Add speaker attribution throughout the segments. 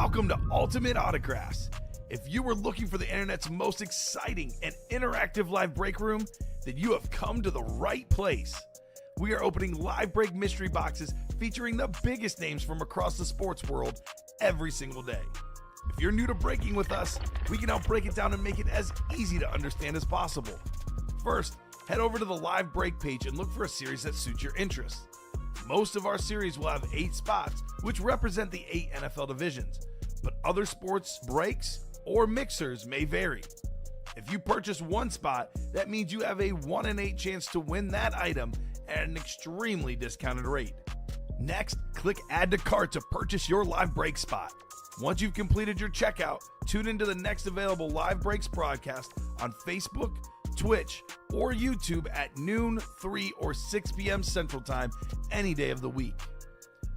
Speaker 1: Welcome to Ultimate Autographs. If you were looking for the internet's most exciting and interactive live break room, then you have come to the right place. We are opening live break mystery boxes featuring the biggest names from across the sports world every single day. If you're new to breaking with us, we can help break it down and make it as easy to understand as possible. First, head over to the live break page and look for a series that suits your interests. Most of our series will have 8 spots, which represent the 8 NFL divisions, but other sports breaks or mixers may vary. If you purchase one spot, that means you have a 1 in 8 chance to win that item at an extremely discounted rate. Next, click Add to Cart to purchase your live break spot. Once you've completed your checkout, tune into the next available live breaks broadcast on Facebook, Twitch, or YouTube at noon, 3, or 6 p.m. Central Time any day of the week.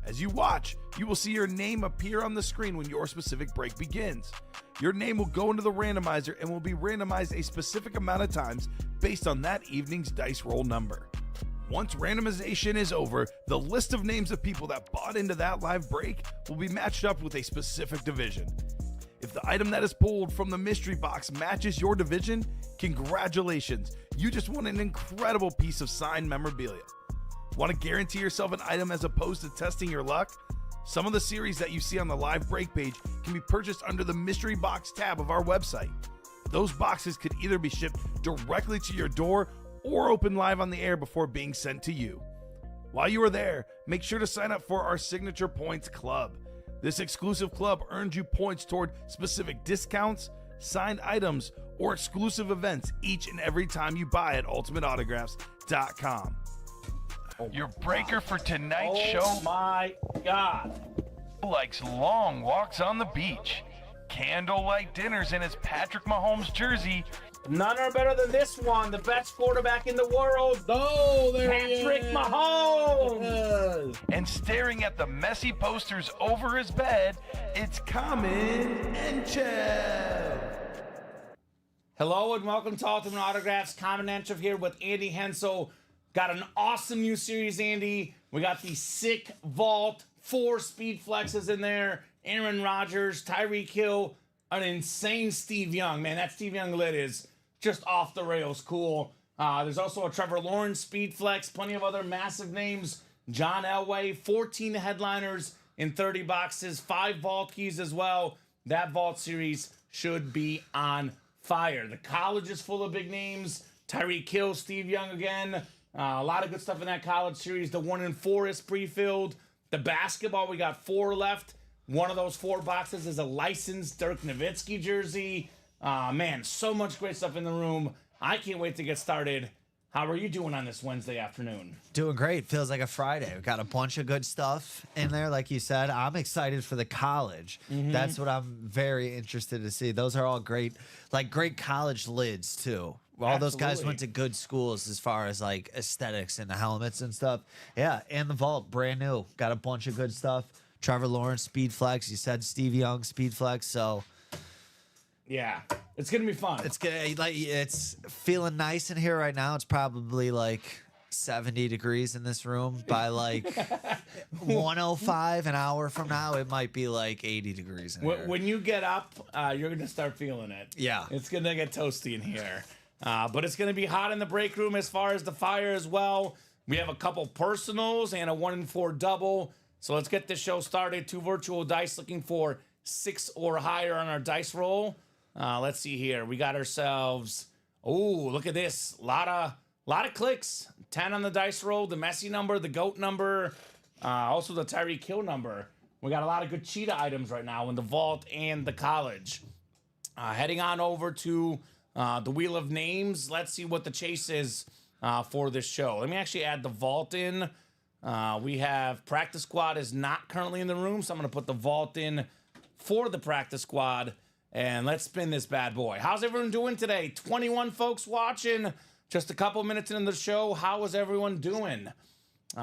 Speaker 1: As you watch, you will see your name appear on the screen when your specific break begins. Your name will go into the randomizer and will be randomized a specific amount of times based on that evening's dice roll number. Once randomization is over, the list of names of people that bought into that live break will be matched up with a specific division. If the item that is pulled from the mystery box matches your division, congratulations, you just won an incredible piece of signed memorabilia. Want to guarantee yourself an item as opposed to testing your luck? Some of the series that you see on the live break page can be purchased under the mystery box tab of our website. Those boxes could either be shipped directly to your door or open live on the air before being sent to you. While you are there, make sure to sign up for our Signature Points Club. This exclusive club earns you points toward specific discounts, signed items, or exclusive events each and every time you buy at ultimateautographs.com. Your breaker for tonight's show.
Speaker 2: Oh my God.
Speaker 1: Likes long walks on the beach, candlelight dinners in his Patrick Mahomes jersey,
Speaker 2: None are better than this one, the best quarterback in the world.
Speaker 3: Oh, there
Speaker 2: Patrick
Speaker 3: he is.
Speaker 2: Mahomes.
Speaker 1: and staring at the messy posters over his bed, it's Kamen Entchev.
Speaker 2: Hello and welcome to Ultimate Autographs. Kamen Entchev here with Andy Hensel. Got an awesome new series, Andy. We got the sick vault, 4 speed flexes in there. Aaron Rodgers, Tyreek Hill, an insane Steve Young. Man, that Steve Young lid is just off the rails cool. There's also a Trevor Lawrence speed flex, plenty of other massive names. John Elway, 14 headliners in 30 boxes, 5 vault keys as well. That vault series should be on fire. The college is full of big names. Tyreek Hill, Steve Young again. A lot of good stuff in that college series. The 1 in 4 is pre-filled. The basketball, we got 4 left. One of those 4 boxes is a licensed Dirk Nowitzki jersey. Man, so much great stuff in the room. I can't wait to get started. How are you doing on this Wednesday afternoon?
Speaker 3: Doing great. Feels like a Friday. We've got a bunch of good stuff in there, like you said. I'm excited for the college. That's what I'm very interested to see. Those are all great, like great college lids too. All those guys
Speaker 2: Absolutely.
Speaker 3: went to good schools as far as like aesthetics and the helmets and stuff. Yeah, and the vault, brand new. Got a bunch of good stuff. Trevor Lawrence, speed flex. You said Steve Young, speed flex. So
Speaker 2: Yeah, it's going to be fun.
Speaker 3: it's feeling nice in here right now. It's probably like 70 degrees in this room. By like 105 an hour from now, it might be like 80 degrees in here.
Speaker 2: When you get up, you're going to start feeling it.
Speaker 3: Yeah.
Speaker 2: It's going to get toasty in here. But it's going to be hot in the break room as far as the fire as well. We have a couple personals and a 1 in 4 double. So let's get this show started. 2 virtual dice looking for 6 or higher on our dice roll. Let's see here. We got ourselves. Oh, look at this. Lot of clicks. 10 on the dice roll. The Messi number, the GOAT number, also the Tyreek Hill number. We got a lot of good cheetah items right now in the vault and the college. Heading on over to the Wheel of Names. Let's see what the chase is for this show. Let me actually add the vault in. We have practice squad is not currently in the room, so I'm going to put the vault in for the practice squad, and let's spin this bad boy. How's everyone doing today? 21 folks watching, just a couple minutes into the show. How is everyone doing?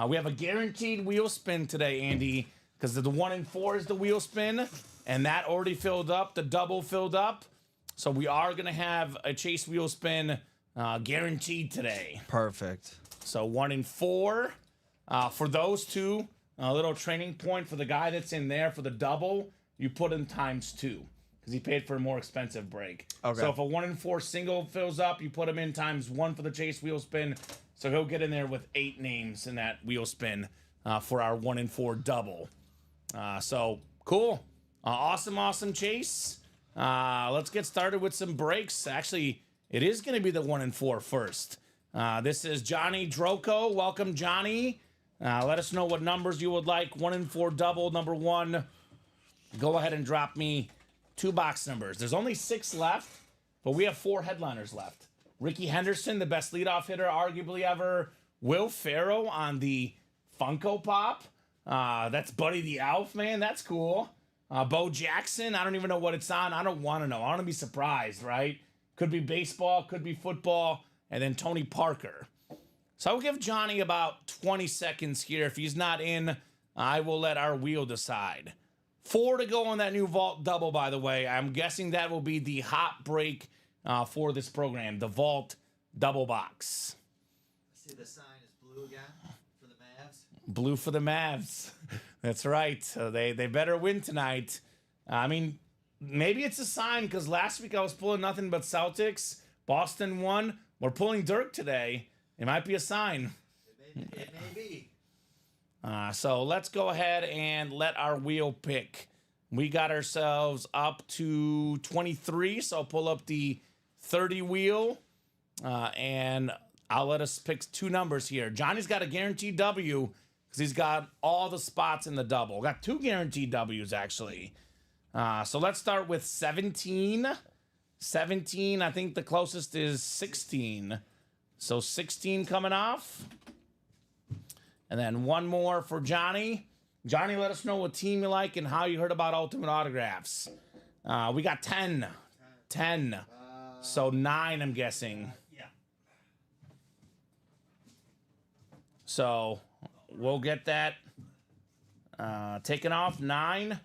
Speaker 2: We have a guaranteed wheel spin today, Andy, because the 1 in 4 is the wheel spin, and that already filled up. The double filled up, so we are going to have a chase wheel spin guaranteed today.
Speaker 3: Perfect.
Speaker 2: So 1 in 4. For those two, a little training point for the guy that's in there for the double. you put him times 2 because he paid for a more expensive break.
Speaker 3: Okay.
Speaker 2: So if a 1 in 4 single fills up, you put him in times 1 for the chase wheel spin. So he'll get in there with 8 names in that wheel spin for our 1 in 4 double. So cool. Awesome chase. Let's get started with some breaks. Actually, it is going to be the 1 in 4 first. This is Johnny Droko. Welcome, Johnny. Let us know what numbers you would like. 1 in 4 double, number 1. Go ahead and drop me 2 box numbers. There's only 6 left, but we have 4 headliners left. Ricky Henderson, the best leadoff hitter arguably ever. Will Ferrell on the Funko Pop. That's Buddy the Elf, man. That's cool. Bo Jackson, I don't even know what it's on. I don't want to know. I want to be surprised, right? Could be baseball, could be football. And then Tony Parker. So I'll give Johnny about 20 seconds here. If he's not in, I will let our wheel decide. 4 to go on that new Vault double, by the way. I'm guessing that will be the hot break for this program, the Vault double box.
Speaker 3: See, the sign is blue again for the Mavs.
Speaker 2: Blue for the Mavs. That's right. So they better win tonight. I mean, maybe it's a sign because last week I was pulling nothing but Celtics. Boston won. We're pulling Dirk today. It might be a sign.
Speaker 3: It may be.
Speaker 2: So let's go ahead and let our wheel pick. We got ourselves up to 23, so I'll pull up the 30 wheel, and I'll let us pick 2 numbers here. Johnny's got a guaranteed W because he's got all the spots in the double. Got 2 guaranteed W's, actually. So let's start with 17. 17, I think the closest is 16. So 16 coming off. And then 1 more for Johnny. Johnny, let us know what team you like and how you heard about Ultimate Autographs. We got 10. 10. So 9, I'm guessing.
Speaker 3: Yeah.
Speaker 2: So we'll get that taken off. 9.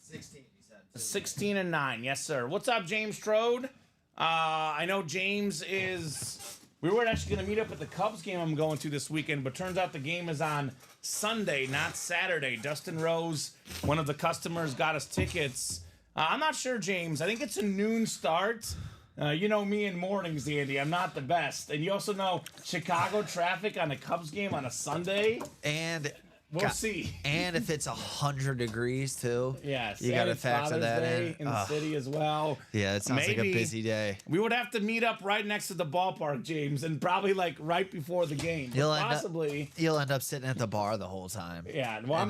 Speaker 3: 16, you said.
Speaker 2: 16 and 9. Yes, sir. What's up, James Strode? I know James is... We were actually going to meet up at the Cubs game I'm going to this weekend, but turns out the game is on Sunday, not Saturday. Dustin Rose, one of the customers, got us tickets. I'm not sure, James. I think it's a noon start. You know me in mornings, Andy. I'm not the best. And you also know Chicago traffic on a Cubs game on a Sunday.
Speaker 3: And
Speaker 2: we'll see.
Speaker 3: And if it's 100 degrees too.
Speaker 2: Yes.
Speaker 3: You got to
Speaker 2: it's
Speaker 3: factor
Speaker 2: Father's
Speaker 3: that
Speaker 2: Day in the city as well.
Speaker 3: Yeah, it sounds like a
Speaker 2: Maybe
Speaker 3: busy day.
Speaker 2: We would have to meet up right next to the ballpark, James, and probably like right before the game.
Speaker 3: You'll end up sitting at the bar the whole time.
Speaker 2: Yeah, well, I'm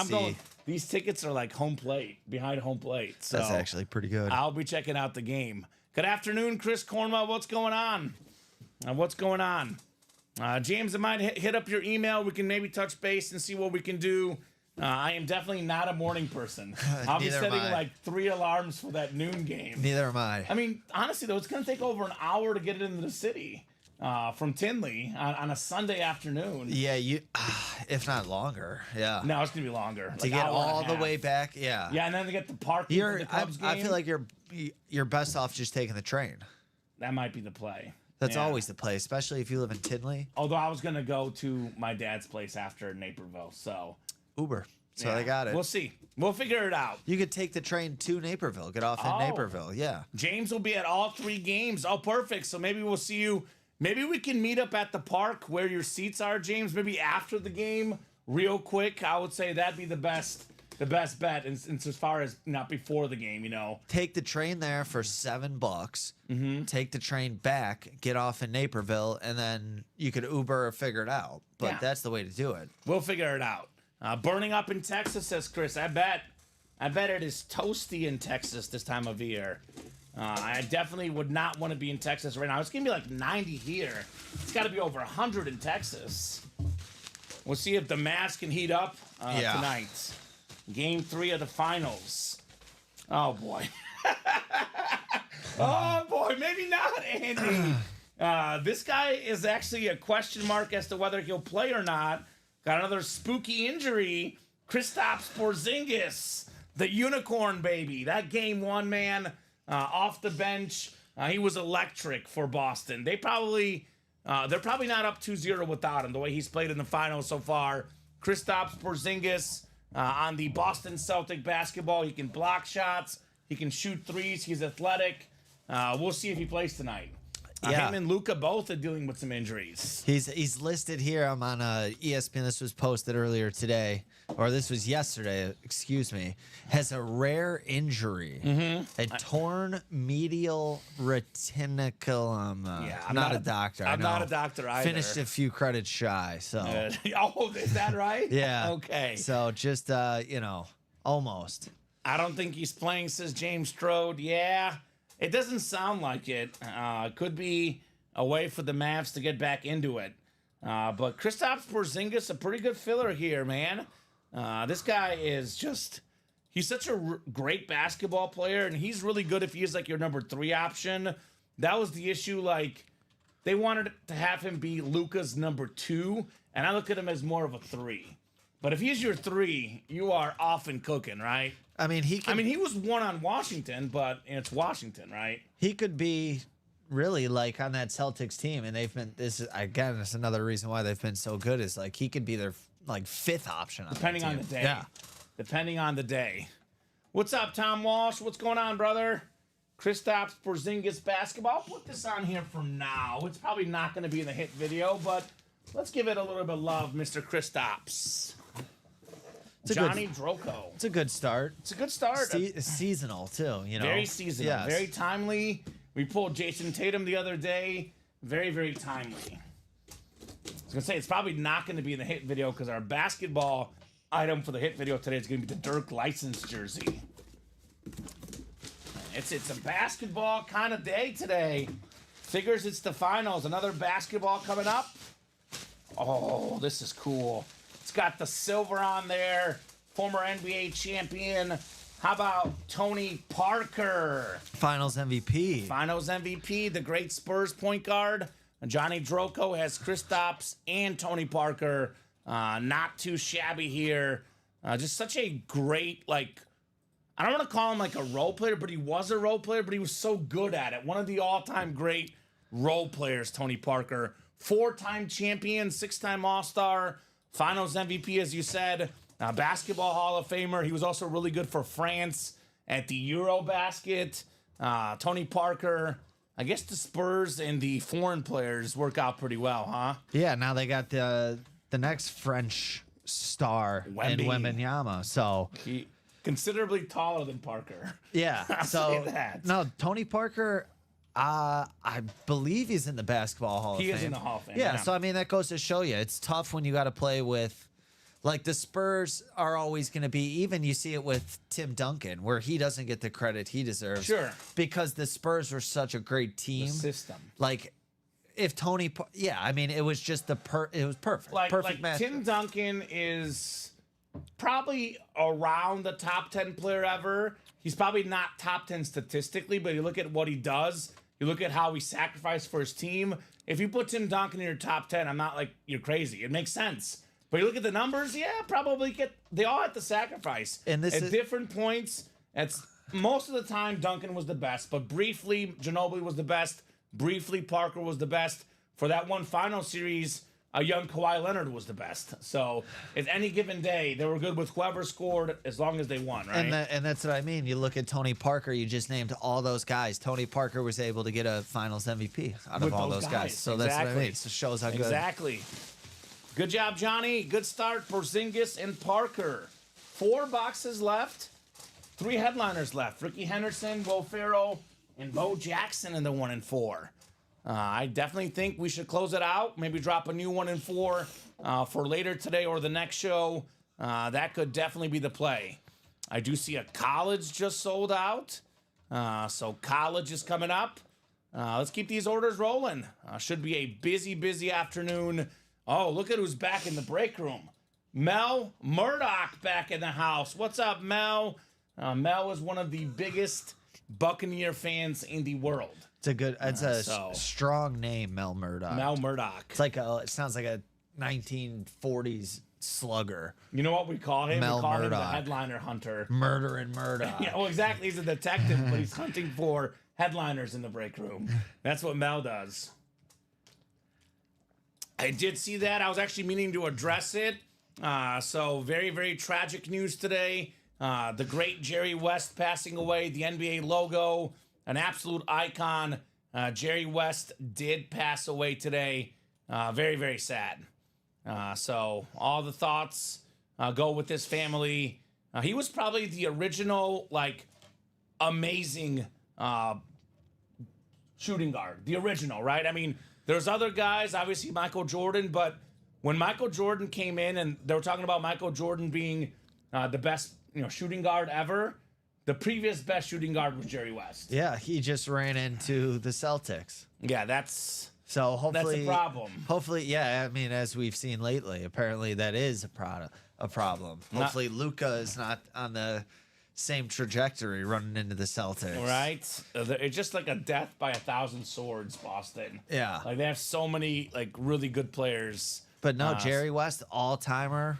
Speaker 2: going. These tickets are like home plate, behind home plate. So
Speaker 3: that's actually pretty good.
Speaker 2: I'll be checking out the game. Good afternoon, Chris Cornwell. What's going on? James, I might hit up your email. We can maybe touch base and see what we can do. I am definitely not a morning person. I'll be setting like 3 alarms for that noon game.
Speaker 3: Neither am I.
Speaker 2: I mean, honestly, though, it's going to take over an hour to get it into the city from Tinley on a Sunday afternoon.
Speaker 3: Yeah, if not longer. Yeah.
Speaker 2: No, it's going to be longer.
Speaker 3: To get all the way back, yeah.
Speaker 2: Yeah, and then to get the parking for the Cubs game.
Speaker 3: I feel like you're best off just taking the train.
Speaker 2: That might be the play.
Speaker 3: That's always the play, especially if you live in Tinley.
Speaker 2: Although I was going to go to my dad's place after Naperville, so...
Speaker 3: Uber. So they got it.
Speaker 2: We'll see. We'll figure it out.
Speaker 3: You could take the train to Naperville. Get off in Naperville. Yeah.
Speaker 2: James will be at all 3 games. Oh, perfect. So maybe we'll see you. Maybe we can meet up at the park where your seats are, James. Maybe after the game, real quick. I would say that'd be the best bet. And as far as not before the game, you know.
Speaker 3: Take the train there for $7. Mm-hmm. Take the train back. Get off in Naperville, and then you could Uber or figure it out. But that's the way to do it.
Speaker 2: We'll figure it out. Burning up in Texas, says Chris. I bet it is toasty in Texas this time of year. I definitely would not want to be in Texas right now. It's going to be like 90 here. It's got to be over 100 in Texas. We'll see if the Mavs can heat up tonight. Game 3 of the finals. Oh, boy. Oh, boy. Maybe not, Andy. This guy is actually a question mark as to whether he'll play or not. Got another spooky injury. Kristaps Porzingis, the unicorn baby. That game 1, man, off the bench. He was electric for Boston. They're probably not up 2-0 without him, the way he's played in the finals so far. Kristaps Porzingis, on the Boston Celtic basketball. He can block shots. He can shoot threes. He's athletic. We'll see if he plays tonight.
Speaker 3: Yeah.
Speaker 2: Him and Luka both are dealing with some injuries.
Speaker 3: He's listed here. I'm on ESPN. This was posted earlier today, or this was yesterday. Excuse me. Has a rare injury, a torn medial retinaculum. I'm not a doctor.
Speaker 2: I'm not a doctor either.
Speaker 3: Finished a few credits shy. So.
Speaker 2: Oh, is that right?
Speaker 3: Yeah.
Speaker 2: Okay.
Speaker 3: So just almost.
Speaker 2: I don't think he's playing, says James Strode. Yeah. It doesn't sound like it. Could be a way for the Mavs to get back into it. But Kristaps Porzingis, a pretty good filler here, man. This guy is he's such a great basketball player, and he's really good if he is like your number 3 option. That was the issue. Like, they wanted to have him be Luka's number 2, and I look at him as more of a 3. But if he's your 3, you are off and cooking, right?
Speaker 3: I mean, he
Speaker 2: was 1 on Washington, but it's Washington, right?
Speaker 3: He could be really like on that Celtics team, and they've been. This is again, it's another reason why they've been so good. Is like he could be their like 5th option,
Speaker 2: Depending on the day.
Speaker 3: Yeah.
Speaker 2: Depending on the day. What's up, Tom Walsh? What's going on, brother? Kristaps Porzingis basketball. I'll put this on here for now. It's probably not going to be in the hit video, but let's give it a little bit of love, Mr. Kristaps. Johnny Droko.
Speaker 3: It's a good start.
Speaker 2: It's a good start.
Speaker 3: Seasonal too, you know.
Speaker 2: Very seasonal.
Speaker 3: Yes.
Speaker 2: Very timely. We pulled Jason Tatum the other day. Very, very timely. I was going to say, it's probably not going to be in the hit video because our basketball item for the hit video today is going to be the Dirk license jersey. It's a basketball kind of day today. Figures it's the finals. Another basketball coming up. Oh, this is cool. It's got the silver on there. Former NBA champion. How about Tony Parker?
Speaker 3: Finals MVP.
Speaker 2: Finals MVP, the great Spurs point guard. Johnny Droko has Kristaps and Tony Parker. Not too shabby here. Just such a great, like, I don't want to call him like a role player, but he was a role player, but he was so good at it. One of the all-time great role players, Tony Parker. 4-time champion, 6-time All-Star. Finals MVP, as you said, Basketball Hall of Famer. He was also really good for France at the Eurobasket. Tony Parker. I guess the Spurs and the foreign players work out pretty well, huh?
Speaker 3: Yeah, now they got the next French star in Wembanyama. So
Speaker 2: He considerably taller than Parker.
Speaker 3: yeah,
Speaker 2: I'll
Speaker 3: so
Speaker 2: say that.
Speaker 3: no, Tony Parker. I believe he's in the Basketball Hall of Fame.
Speaker 2: He is in the Hall of Fame.
Speaker 3: Yeah, so I mean that goes to show you it's tough when you got to play with, like the Spurs are always going to be. Even you see it with Tim Duncan, where he doesn't get the credit he deserves.
Speaker 2: Sure.
Speaker 3: Because the Spurs were such a great team.
Speaker 2: The system.
Speaker 3: Like, if Tony, yeah, I mean it was just it was perfect, perfect match.
Speaker 2: Tim Duncan is probably around the top 10 player ever. He's probably not top 10 statistically, but you look at what he does. You look at how he sacrificed for his team. If you put Tim Duncan in your top 10, I'm not like, you're crazy. It makes sense. But you look at the numbers, yeah, probably they all have to sacrifice.
Speaker 3: And this
Speaker 2: at different points, most of the time Duncan was the best, but briefly Ginobili was the best. Briefly Parker was the best. For that one final series, a young Kawhi Leonard was the best. So at any given day, they were good with whoever scored as long as they won, right?
Speaker 3: And that's what I mean. You look at Tony Parker. You just named all those guys. Tony Parker was able to get a Finals MVP out of all those guys. So that's what I mean. It shows how good.
Speaker 2: Exactly. Good job, Johnny. Good start, Porzingis and Parker. 4 boxes left. 3 headliners left. Ricky Henderson, Will Ferrell, and Bo Jackson in the 1 and 4. I definitely think we should close it out. Maybe drop a new 1 and 4 for later today or the next show. That could definitely be the play. I do see a college just sold out. So college is coming up. Let's keep these orders rolling. Should be a busy, busy afternoon. Oh, look at who's back in the break room. Mel Murdoch back in the house. What's up, Mel? Mel is one of the biggest Buccaneer fans in the world.
Speaker 3: It's a strong name, Mel Murdoch.
Speaker 2: Mel Murdoch.
Speaker 3: It's like it sounds like a 1940s slugger.
Speaker 2: You know what we call him?
Speaker 3: Mel
Speaker 2: we call
Speaker 3: Murdoch.
Speaker 2: him the headliner hunter.
Speaker 3: Murdering Murdoch.
Speaker 2: Yeah, well, exactly. He's a detective, but he's hunting for headliners in the break room. That's what Mel does. I did see that. I was actually meaning to address it. So very, very tragic news today. The great Jerry West passing away, the NBA logo, an absolute icon. Jerry West did pass away today. Very, very sad. So all the thoughts go with his family. He was probably the original, like, amazing shooting guard. The original, right? I mean, there's other guys, obviously Michael Jordan, but when Michael Jordan came in and they were talking about Michael Jordan being the best, shooting guard ever, the previous best shooting guard was Jerry West.
Speaker 3: Yeah, he just ran into the Celtics.
Speaker 2: Yeah, that's
Speaker 3: hopefully
Speaker 2: a problem.
Speaker 3: Hopefully, yeah. I mean, as we've seen lately, apparently that is a problem. Hopefully, Luka is not on the same trajectory running into the Celtics.
Speaker 2: Right? It's just like a death by 1,000 swords, Boston.
Speaker 3: Yeah.
Speaker 2: Like, they have so many, like, really good players.
Speaker 3: But no, Jerry West, all-timer,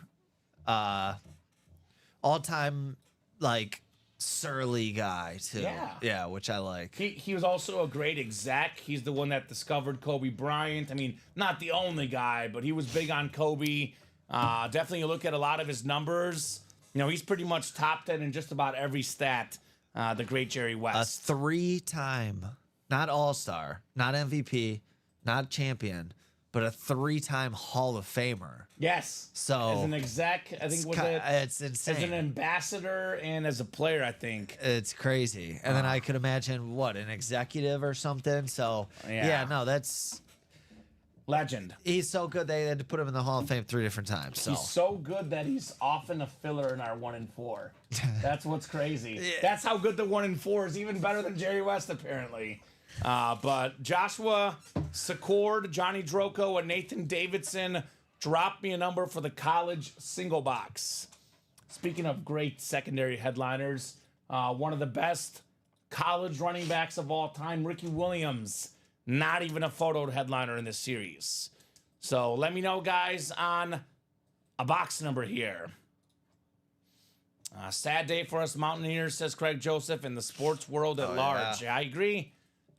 Speaker 3: all-time, like, surly guy, too. Yeah, which I like.
Speaker 2: He was also a great exec. He's the one that discovered Kobe Bryant. I mean, not the only guy, but he was big on Kobe. Definitely look at a lot of his numbers. He's pretty much top 10 in just about every stat, the great Jerry West.
Speaker 3: A 3-time, not all-star, not MVP, not champion, but a 3-time Hall of Famer.
Speaker 2: Yes.
Speaker 3: So
Speaker 2: as an exec, I think
Speaker 3: it's insane.
Speaker 2: As an ambassador and as a player, I think
Speaker 3: it's crazy. And then I could imagine an executive or something. So yeah, no, that's
Speaker 2: legend.
Speaker 3: He's so good they had to put him in the Hall of Fame 3 different times. So
Speaker 2: he's so good that he's often a filler in our 1 and 4. That's what's crazy.
Speaker 3: Yeah.
Speaker 2: That's how good the 1 and 4 is. Even better than Jerry West, apparently. But Joshua Secord, Johnny Droko, and Nathan Davidson dropped me a number for the college single box. Speaking of great secondary headliners, one of the best college running backs of all time, Ricky Williams, not even a photoed headliner in this series. So let me know, guys, on a box number here. Sad day for us Mountaineers, says Craig Joseph, in the sports world at large.
Speaker 3: Yeah.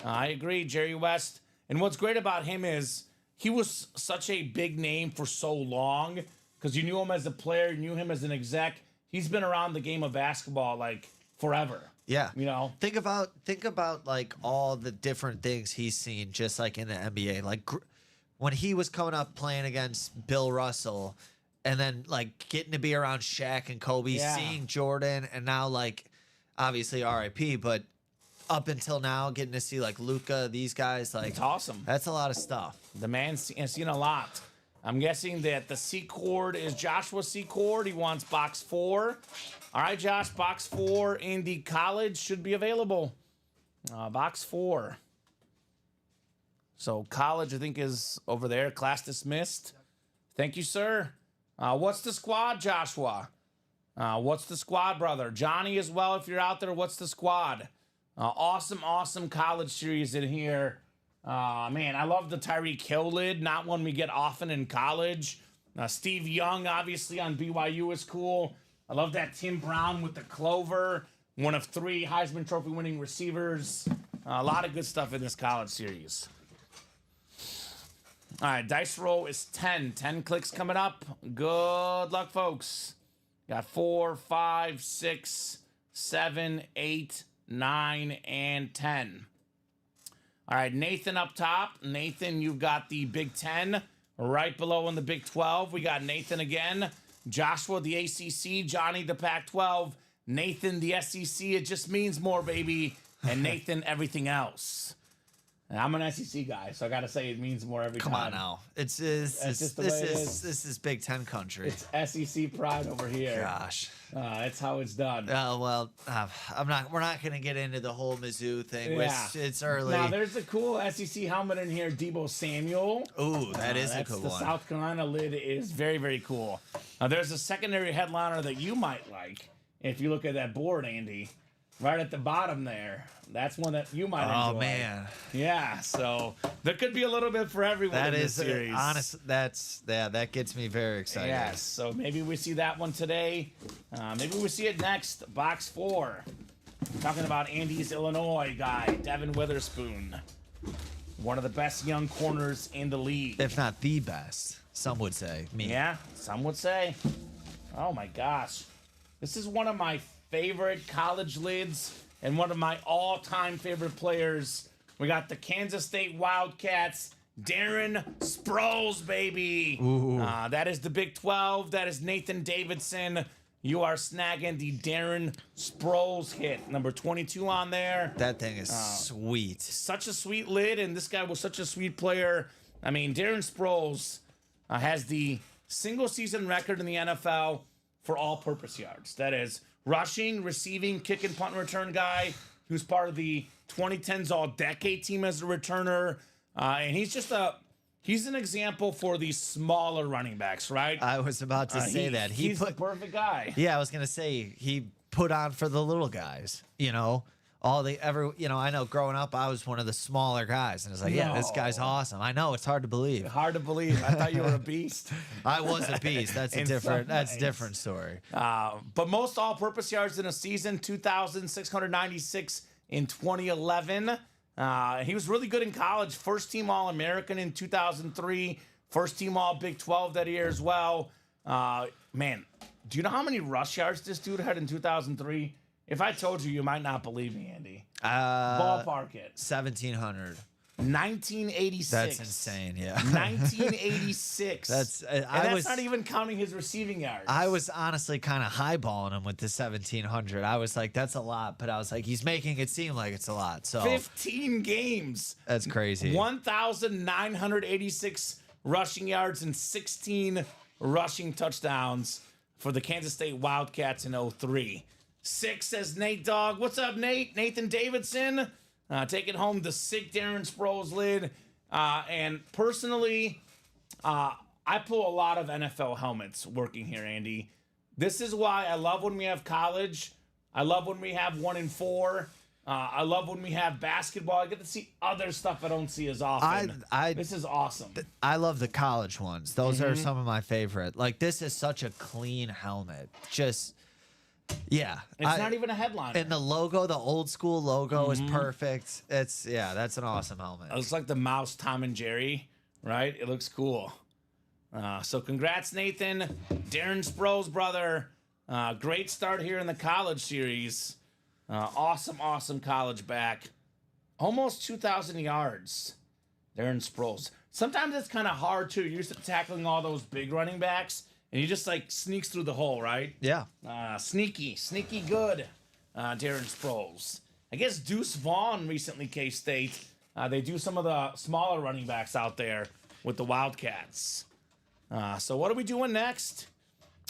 Speaker 2: I agree, Jerry West. And what's great about him is he was such a big name for so long because you knew him as a player, you knew him as an exec. He's been around the game of basketball like forever.
Speaker 3: Yeah.
Speaker 2: Think
Speaker 3: about like all the different things he's seen just like in the NBA. Like when he was coming up playing against Bill Russell and then like getting to be around Shaq and Kobe, seeing Jordan, and now like obviously RIP, but up until now getting to see like Luka, these guys, like
Speaker 2: it's awesome.
Speaker 3: That's a lot of stuff.
Speaker 2: The man's seen a lot. I'm guessing that the C chord is Joshua C chord. He wants box 4. All right, Josh, box 4 in the college should be available. Box 4. So college, I think, is over there. Class dismissed. Thank you, sir. What's the squad, Joshua? What's the squad, brother? Johnny as well, if you're out there, what's the squad? Awesome college series in here. Man, I love the Tyreek Hill lid. Not one we get often in college. Steve Young, obviously, on BYU is cool. I love that Tim Brown with the clover. One of 3 Heisman Trophy winning receivers. A lot of good stuff in this college series. All right, dice roll is 10. 10 clicks coming up. Good luck, folks. Got 4, 5, 6, 7, 8, 9, and 10. All right, Nathan up top. Nathan, you've got the Big 10. Right below in the Big 12, we got Nathan again. Joshua, the ACC. Johnny, the Pac-12. Nathan, the SEC. It just means more, baby. And Nathan, everything else. And I'm an SEC guy, so I got to say it means more every time.
Speaker 3: Come on now. This is Big 10 country.
Speaker 2: It's SEC pride over here.
Speaker 3: Gosh.
Speaker 2: That's how it's done.
Speaker 3: We're not going to get into the whole Mizzou thing.
Speaker 2: Yeah.
Speaker 3: It's early.
Speaker 2: Now, there's a cool SEC helmet in here, Debo Samuel.
Speaker 3: Ooh, that is a cool
Speaker 2: one. The South Carolina lid is very, very cool. Now, there's a secondary headliner that you might like if you look at that board, Andy. Right at the bottom there. That's one that you might enjoy.
Speaker 3: Oh, man.
Speaker 2: Yeah, so there could be a little bit for everyone in this series.
Speaker 3: Honest, that gets me very excited.
Speaker 2: Yes, so maybe we see that one today. Maybe we see it next. Box 4. Talking about Andy's Illinois guy, Devin Witherspoon. One of the best young corners in the league.
Speaker 3: If not the best. Some would say. Me.
Speaker 2: Yeah, some would say. Oh my gosh. This is one of my favorite college lids and one of my all-time favorite players. We got the Kansas State Wildcats, Darren Sproles, baby. That is the Big 12. That is Nathan Davidson. You are snagging the Darren Sproles hit, number 22 on there.
Speaker 3: That thing is sweet.
Speaker 2: Such a sweet lid, and this guy was such a sweet player. I mean, Darren Sproles has the single-season record in the NFL for all-purpose yards. That is rushing, receiving, kick, and punt return guy who's part of the 2010s All-Decade team as a returner. And he's an example for the smaller running backs, right?
Speaker 3: I was about to say that.
Speaker 2: He's the perfect guy.
Speaker 3: Yeah, I was going to say he put on for the little guys, you know. I know growing up, I was one of the smaller guys, and it's like, yeah, this guy's awesome. I know, it's hard to believe.
Speaker 2: Hard to believe. I thought you were a beast.
Speaker 3: I was a beast. That's a different story.
Speaker 2: But most all-purpose yards in a season, 2,696 in 2011. He was really good in college. First-team All-American in 2003. First-team All-Big 12 that year as well. Man, do you know how many rush yards this dude had in 2003? If I told you, you might not believe me, Andy. Ballpark it.
Speaker 3: 1,700.
Speaker 2: 1986.
Speaker 3: That's insane, yeah.
Speaker 2: 1986. That's not even counting his receiving yards.
Speaker 3: I was honestly kind of highballing him with the 1,700. I was like, that's a lot, but I was like, he's making it seem like it's a lot. So
Speaker 2: 15 games.
Speaker 3: That's crazy.
Speaker 2: 1,986 rushing yards and 16 rushing touchdowns for the Kansas State Wildcats in 03. 6 says Nate Dogg. What's up, Nate? Nathan Davidson taking home the sick Darren Sproles lid. And personally, I pull a lot of NFL helmets working here, Andy. This is why I love when we have college. I love when we have 1 and 4. I love when we have basketball. I get to see other stuff I don't see as often. This is awesome.
Speaker 3: I love the college ones. Those are some of my favorite. Like, this is such a clean helmet. Just... yeah,
Speaker 2: it's not even a headliner.
Speaker 3: And the logo, the old school logo, is perfect. That's an awesome helmet.
Speaker 2: It looks like the mouse Tom and Jerry, right? It looks cool. So congrats, Nathan, Darren Sproles, brother. Great start here in the college series. Awesome college back. Almost 2,000 yards. Darren Sproles. Sometimes it's kind of hard too. You're used to tackling all those big running backs. And he just like sneaks through the hole, right?
Speaker 3: Yeah.
Speaker 2: Sneaky good. Darren Sproles. I guess Deuce Vaughn recently K-State. They do some of the smaller running backs out there with the Wildcats. So what are we doing next?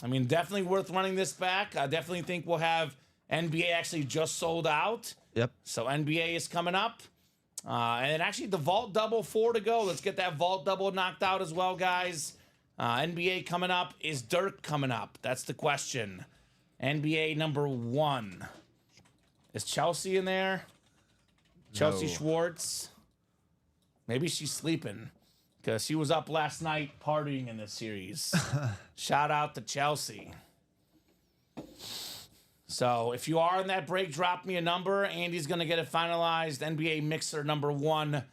Speaker 2: I mean, definitely worth running this back. I definitely think we'll have NBA actually just sold out.
Speaker 3: Yep.
Speaker 2: So NBA is coming up. And actually the Vault Double 4 to go. Let's get that Vault Double knocked out as well, guys. NBA coming up. Is Dirk coming up? That's the question. NBA number 1. Is Chelsea in there? Chelsea Schwartz? Maybe she's sleeping because she was up last night partying in this series. Shout out to Chelsea. So if you are in that break, drop me a number. Andy's going to get it finalized. NBA Mixer number 1.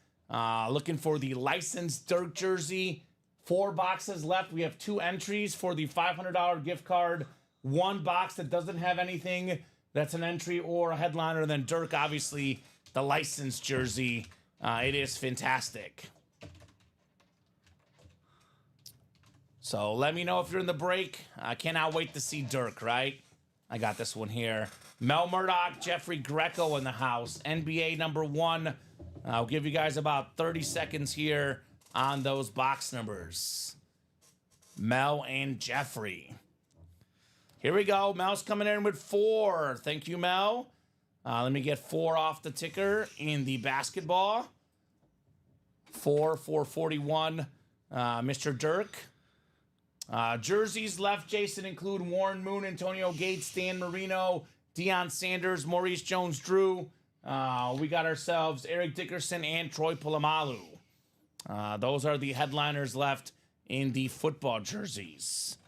Speaker 2: Looking for the licensed Dirk jersey. 4 boxes left. We have 2 entries for the $500 gift card. 1 box that doesn't have anything that's an entry or a headliner. And then Dirk, obviously, the licensed jersey. It is fantastic. So let me know if you're in the break. I cannot wait to see Dirk, right? I got this one here. Mel Murdoch, Jeffrey Greco in the house. NBA number 1. I'll give you guys about 30 seconds here on those box numbers. Mel and Jeffrey. Here we go. Mel's coming in with 4. Thank you, Mel. Let me get 4 off the ticker in the basketball. 441. Mr. Dirk. Jerseys left, Jason, include Warren Moon, Antonio Gates, Dan Marino, Deion Sanders, Maurice Jones-Drew. We got ourselves Eric Dickerson and Troy Polamalu. Those are the headliners left in the football jerseys.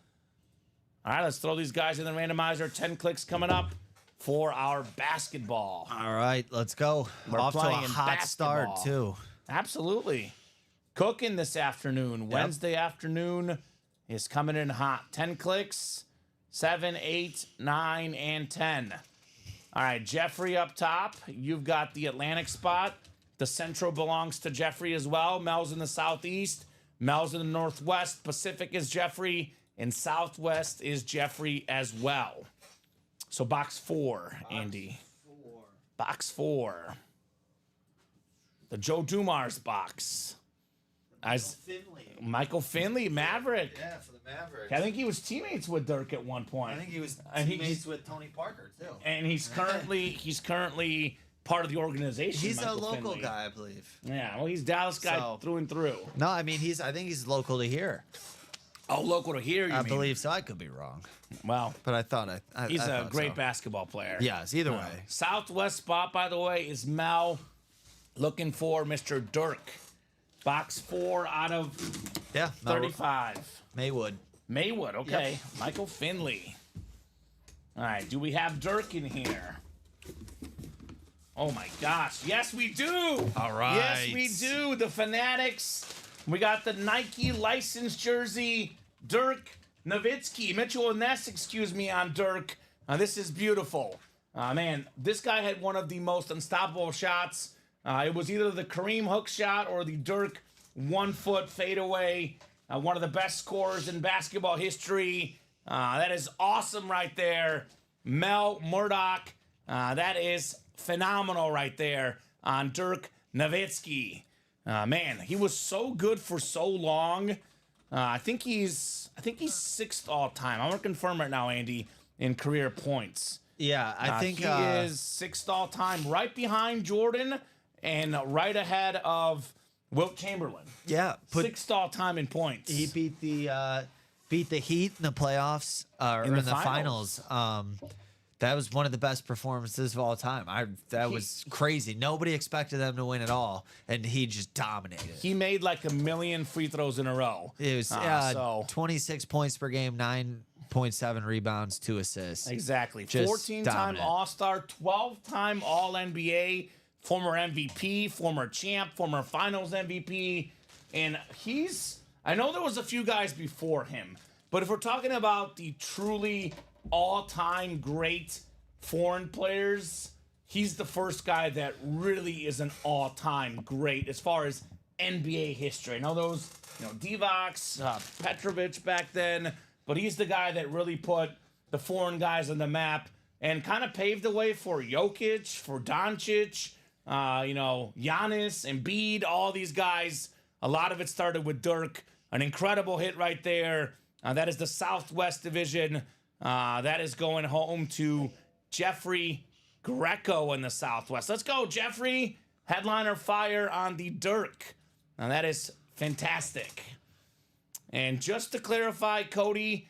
Speaker 2: All right, let's throw these guys in the randomizer. 10 clicks coming up for our basketball.
Speaker 3: All right, let's go.
Speaker 2: We're
Speaker 3: off to a
Speaker 2: playing
Speaker 3: hot
Speaker 2: basketball.
Speaker 3: start, too.
Speaker 2: Absolutely. cooking this afternoon. Wednesday afternoon is coming in hot. 10 clicks, 7, 8, 9, and 10. All right, Jeffrey up top. You've got the Atlantic spot. The Central belongs to Jeffrey as well. Mel's in the Southeast. Mel's in the Northwest. Pacific is Jeffrey. And Southwest is Jeffrey as well. So box 4, Andy. Box 4. The Joe Dumars box. Michael Finley, Maverick.
Speaker 3: Yeah, for the Mavericks.
Speaker 2: I think he was teammates with Dirk at one point.
Speaker 3: I think he was
Speaker 2: And
Speaker 3: teammates with Tony Parker too.
Speaker 2: And he's currently part of the organization.
Speaker 3: He's
Speaker 2: Michael
Speaker 3: a local
Speaker 2: Finley.
Speaker 3: guy, I believe.
Speaker 2: Yeah, well, he's Dallas guy
Speaker 3: So-
Speaker 2: through and through.
Speaker 3: No, I mean I think he's local to here.
Speaker 2: Oh, local to here, you
Speaker 3: I
Speaker 2: mean?
Speaker 3: believe so. I could be wrong,
Speaker 2: Well,
Speaker 3: but I thought
Speaker 2: he's
Speaker 3: I
Speaker 2: a
Speaker 3: thought
Speaker 2: great
Speaker 3: so.
Speaker 2: basketball player.
Speaker 3: Yes, either way.
Speaker 2: Southwest spot, by the way, is Mel looking for Mr. Dirk. Box 4 out of
Speaker 3: Yeah,
Speaker 2: 35.
Speaker 3: Maywood.
Speaker 2: Maywood, okay. Michael Finley. All right, do we have Dirk in here? Oh my gosh, yes we do.
Speaker 3: All right.
Speaker 2: Yes we do. The Fanatics. We got the Nike licensed jersey. Dirk Nowitzki, Mitchell and Ness, excuse me, on Dirk. This is beautiful. Man, this guy had one of the most unstoppable shots. It was either the Kareem hook shot or the Dirk 1-foot fadeaway. One of the best scorers in basketball history. That is awesome right there. Mel Murdoch. That is phenomenal right there on Dirk Nowitzki. Man, he was so good for so long. I think he's 6th all time. I'm gonna confirm right now, Andy, in career points.
Speaker 3: Yeah, I think
Speaker 2: he is 6th all time, right behind Jordan and right ahead of Wilt Chamberlain.
Speaker 3: Yeah,
Speaker 2: 6th all time in points.
Speaker 3: he beat the Heat in the playoffs or in the finals. That was one of the best performances of all time. That was crazy. Nobody expected them to win at all, and he just dominated.
Speaker 2: He made like 1 million free throws in a row.
Speaker 3: It was
Speaker 2: so
Speaker 3: 26 points per game, 9.7 rebounds, 2 assists.
Speaker 2: exactly.
Speaker 3: Just
Speaker 2: 14-time
Speaker 3: dominant.
Speaker 2: All-Star, 12-time All-NBA, former MVP, former champ, former Finals MVP, and I know there was a few guys before him, but if we're talking about the truly all-time great foreign players, he's the first guy that really is an all-time great as far as NBA history. I know those, Divac, Petrovic back then, but he's the guy that really put the foreign guys on the map and kind of paved the way for Jokic, for Doncic, Giannis, Embiid, all these guys. A lot of it started with Dirk. An incredible hit right there. That is the Southwest Division. That is going home to Jeffrey Greco in the Southwest. Let's go, Jeffrey. Headliner fire on the Dirk. Now that is fantastic. And just to clarify, Cody,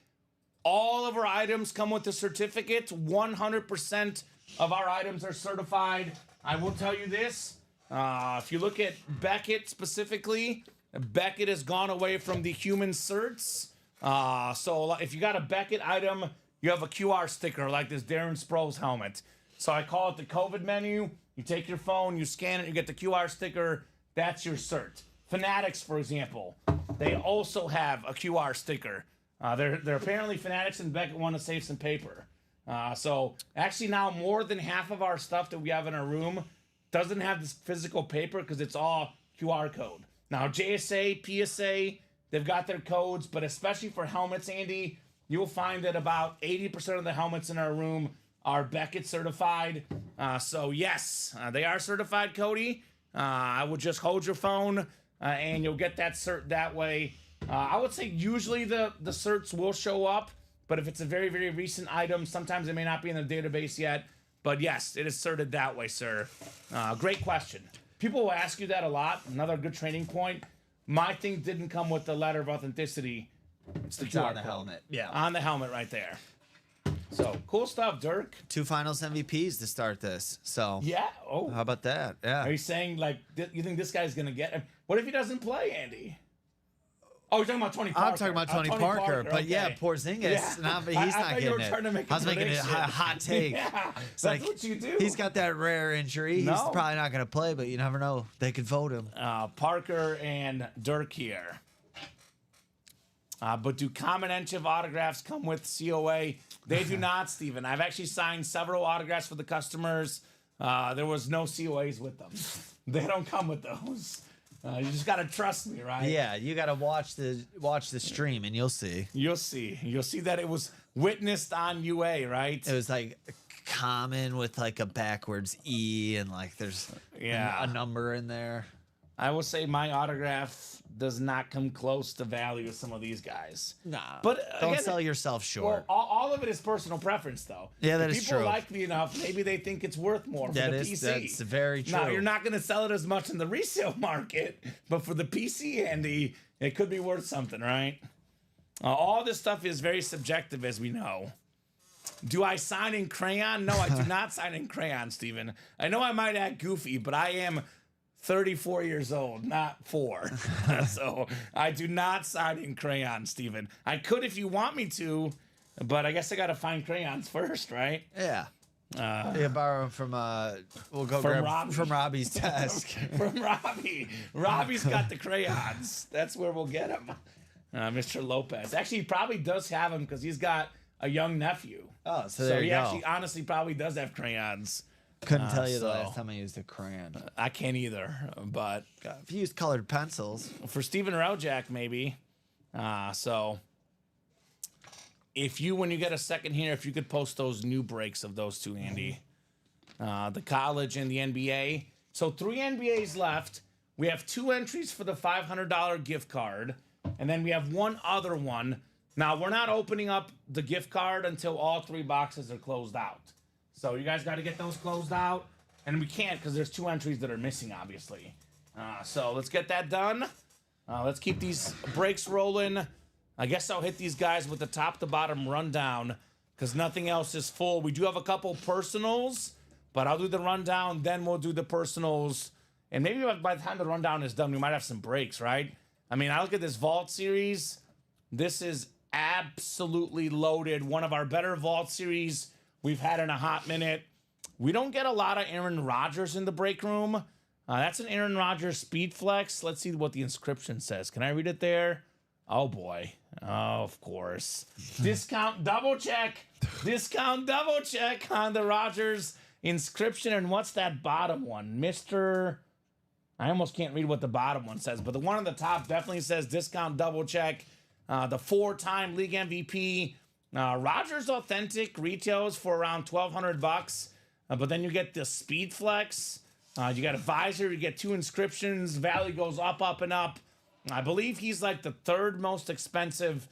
Speaker 2: all of our items come with the certificate. 100% of our items are certified. I will tell you this. If you look at Beckett specifically, Beckett has gone away from the human certs. So if you got a Beckett item, you have a QR sticker like this Darren Sproles helmet. So I call it the COVID menu. You take your phone, you scan it, you get the QR sticker. That's your cert. Fanatics, for example, they also have a QR sticker. They're apparently Fanatics and Beckett want to save some paper. So actually now more than half of our stuff that we have in our room doesn't have this physical paper because it's all QR code. Now JSA, PSA, they've got their codes, but especially for helmets, Andy, you'll find that about 80% of the helmets in our room are Beckett certified. So yes, they are certified, Cody. I would just hold your phone and you'll get that cert that way. I would say usually the certs will show up, but if it's a very, very recent item, sometimes it may not be in the database yet. But yes, it is certed that way, sir. Great question. People will ask you that a lot. Another good training point. My thing didn't come with the letter of authenticity. It's the QR
Speaker 3: on the
Speaker 2: code.
Speaker 3: helmet. Yeah.
Speaker 2: On the helmet right there. So, cool stuff, Dirk.
Speaker 3: 2 finals MVPs to start this. So
Speaker 2: Yeah. Oh.
Speaker 3: how about that? Yeah.
Speaker 2: Are you saying, like, you think this guy's going to get him? What if he doesn't play, Andy? Oh, you're talking about Tony Parker.
Speaker 3: I'm talking about Tony Parker, but yeah,
Speaker 2: okay.
Speaker 3: Porzingis.
Speaker 2: Yeah.
Speaker 3: Nah, but
Speaker 2: I
Speaker 3: he's not
Speaker 2: thought you were
Speaker 3: getting
Speaker 2: trying to
Speaker 3: it.
Speaker 2: make a
Speaker 3: I was making a
Speaker 2: prediction.
Speaker 3: hot take.
Speaker 2: Yeah,
Speaker 3: It's
Speaker 2: that's
Speaker 3: like,
Speaker 2: what you do.
Speaker 3: He's got that rare injury. He's
Speaker 2: No.
Speaker 3: probably not going to play, but you never know. They could vote him.
Speaker 2: Parker and Dirk here. But do Kamen Entchev autographs come with COA? They do not, Steven. I've actually signed several autographs for the customers. There was no COAs with them. They don't come with those. You just got to trust me, right?
Speaker 3: Yeah, you got to watch the stream, and you'll see.
Speaker 2: You'll see. You'll see that it was witnessed on UA, right?
Speaker 3: It was like common with like a backwards E, and like there's
Speaker 2: Yeah.
Speaker 3: a number in there.
Speaker 2: I will say my autograph does not come close to value of some of these guys.
Speaker 3: Nah,
Speaker 2: But
Speaker 3: don't
Speaker 2: again,
Speaker 3: sell yourself short.
Speaker 2: Well, all of it is personal preference, though.
Speaker 3: Yeah, that
Speaker 2: if
Speaker 3: is
Speaker 2: people
Speaker 3: true.
Speaker 2: like me enough, maybe they think it's worth more for the PC.
Speaker 3: That's very true.
Speaker 2: Now, you're not going to sell it as much in the resale market, but for the PC, Andy, it could be worth something, right? All this stuff is very subjective, as we know. Do I sign in crayon? No, I do not sign in crayon, Steven. I know I might act goofy, but I am 34 years old, not 4. So I do not sign in crayon, Steven. I could if you want me to, but I guess I got to find crayons first, right?
Speaker 3: Yeah. Yeah, borrow them from we'll go
Speaker 2: From
Speaker 3: grab
Speaker 2: Robbie.
Speaker 3: from Robbie's desk.
Speaker 2: From Robbie. Robbie's got the crayons. That's where we'll get them. Mr. Lopez. Actually, he probably does have them because he's got a young nephew.
Speaker 3: Oh, so there
Speaker 2: he
Speaker 3: you go.
Speaker 2: actually honestly probably does have crayons.
Speaker 3: Couldn't tell you the
Speaker 2: so-
Speaker 3: last time I used a crayon.
Speaker 2: I can't either, but
Speaker 3: If you used colored pencils,
Speaker 2: for Steven Raujak, maybe. So if you, when you get a second here, if you could post those new breaks of those two, Andy, the college and the NBA. So 3 NBAs left. We have 2 entries for the $500 gift card, and then we have one other one. Now, we're not opening up the gift card until all 3 boxes are closed out. So you guys got to get those closed out, and we can't because there's 2 entries that are missing, obviously. So let's get that done. Let's keep these breaks rolling. I guess I'll hit these guys with the top to bottom rundown because nothing else is full. We do have a couple personals, but I'll do the rundown, then we'll do the personals. And maybe by the time the rundown is done, we might have some breaks, right? I mean, I look at this Vault series. This is absolutely loaded. One of our better Vault series we've had in a hot minute. We don't get a lot of Aaron Rodgers in the break room. That's an Aaron Rodgers speed flex. Let's see what the inscription says. Can I read it there? Oh, boy. Oh, of course. Discount double check. Discount double check on the Rodgers inscription. And what's that bottom one? Mr. I almost can't read what the bottom one says, but the one on the top definitely says discount double check. The 4-time league MVP. Rodgers Authentic retails for around $1,200, but then you get the Speed Flex. You got a visor. You get 2 inscriptions. Value goes up, and up. I believe he's like the 3rd most expensive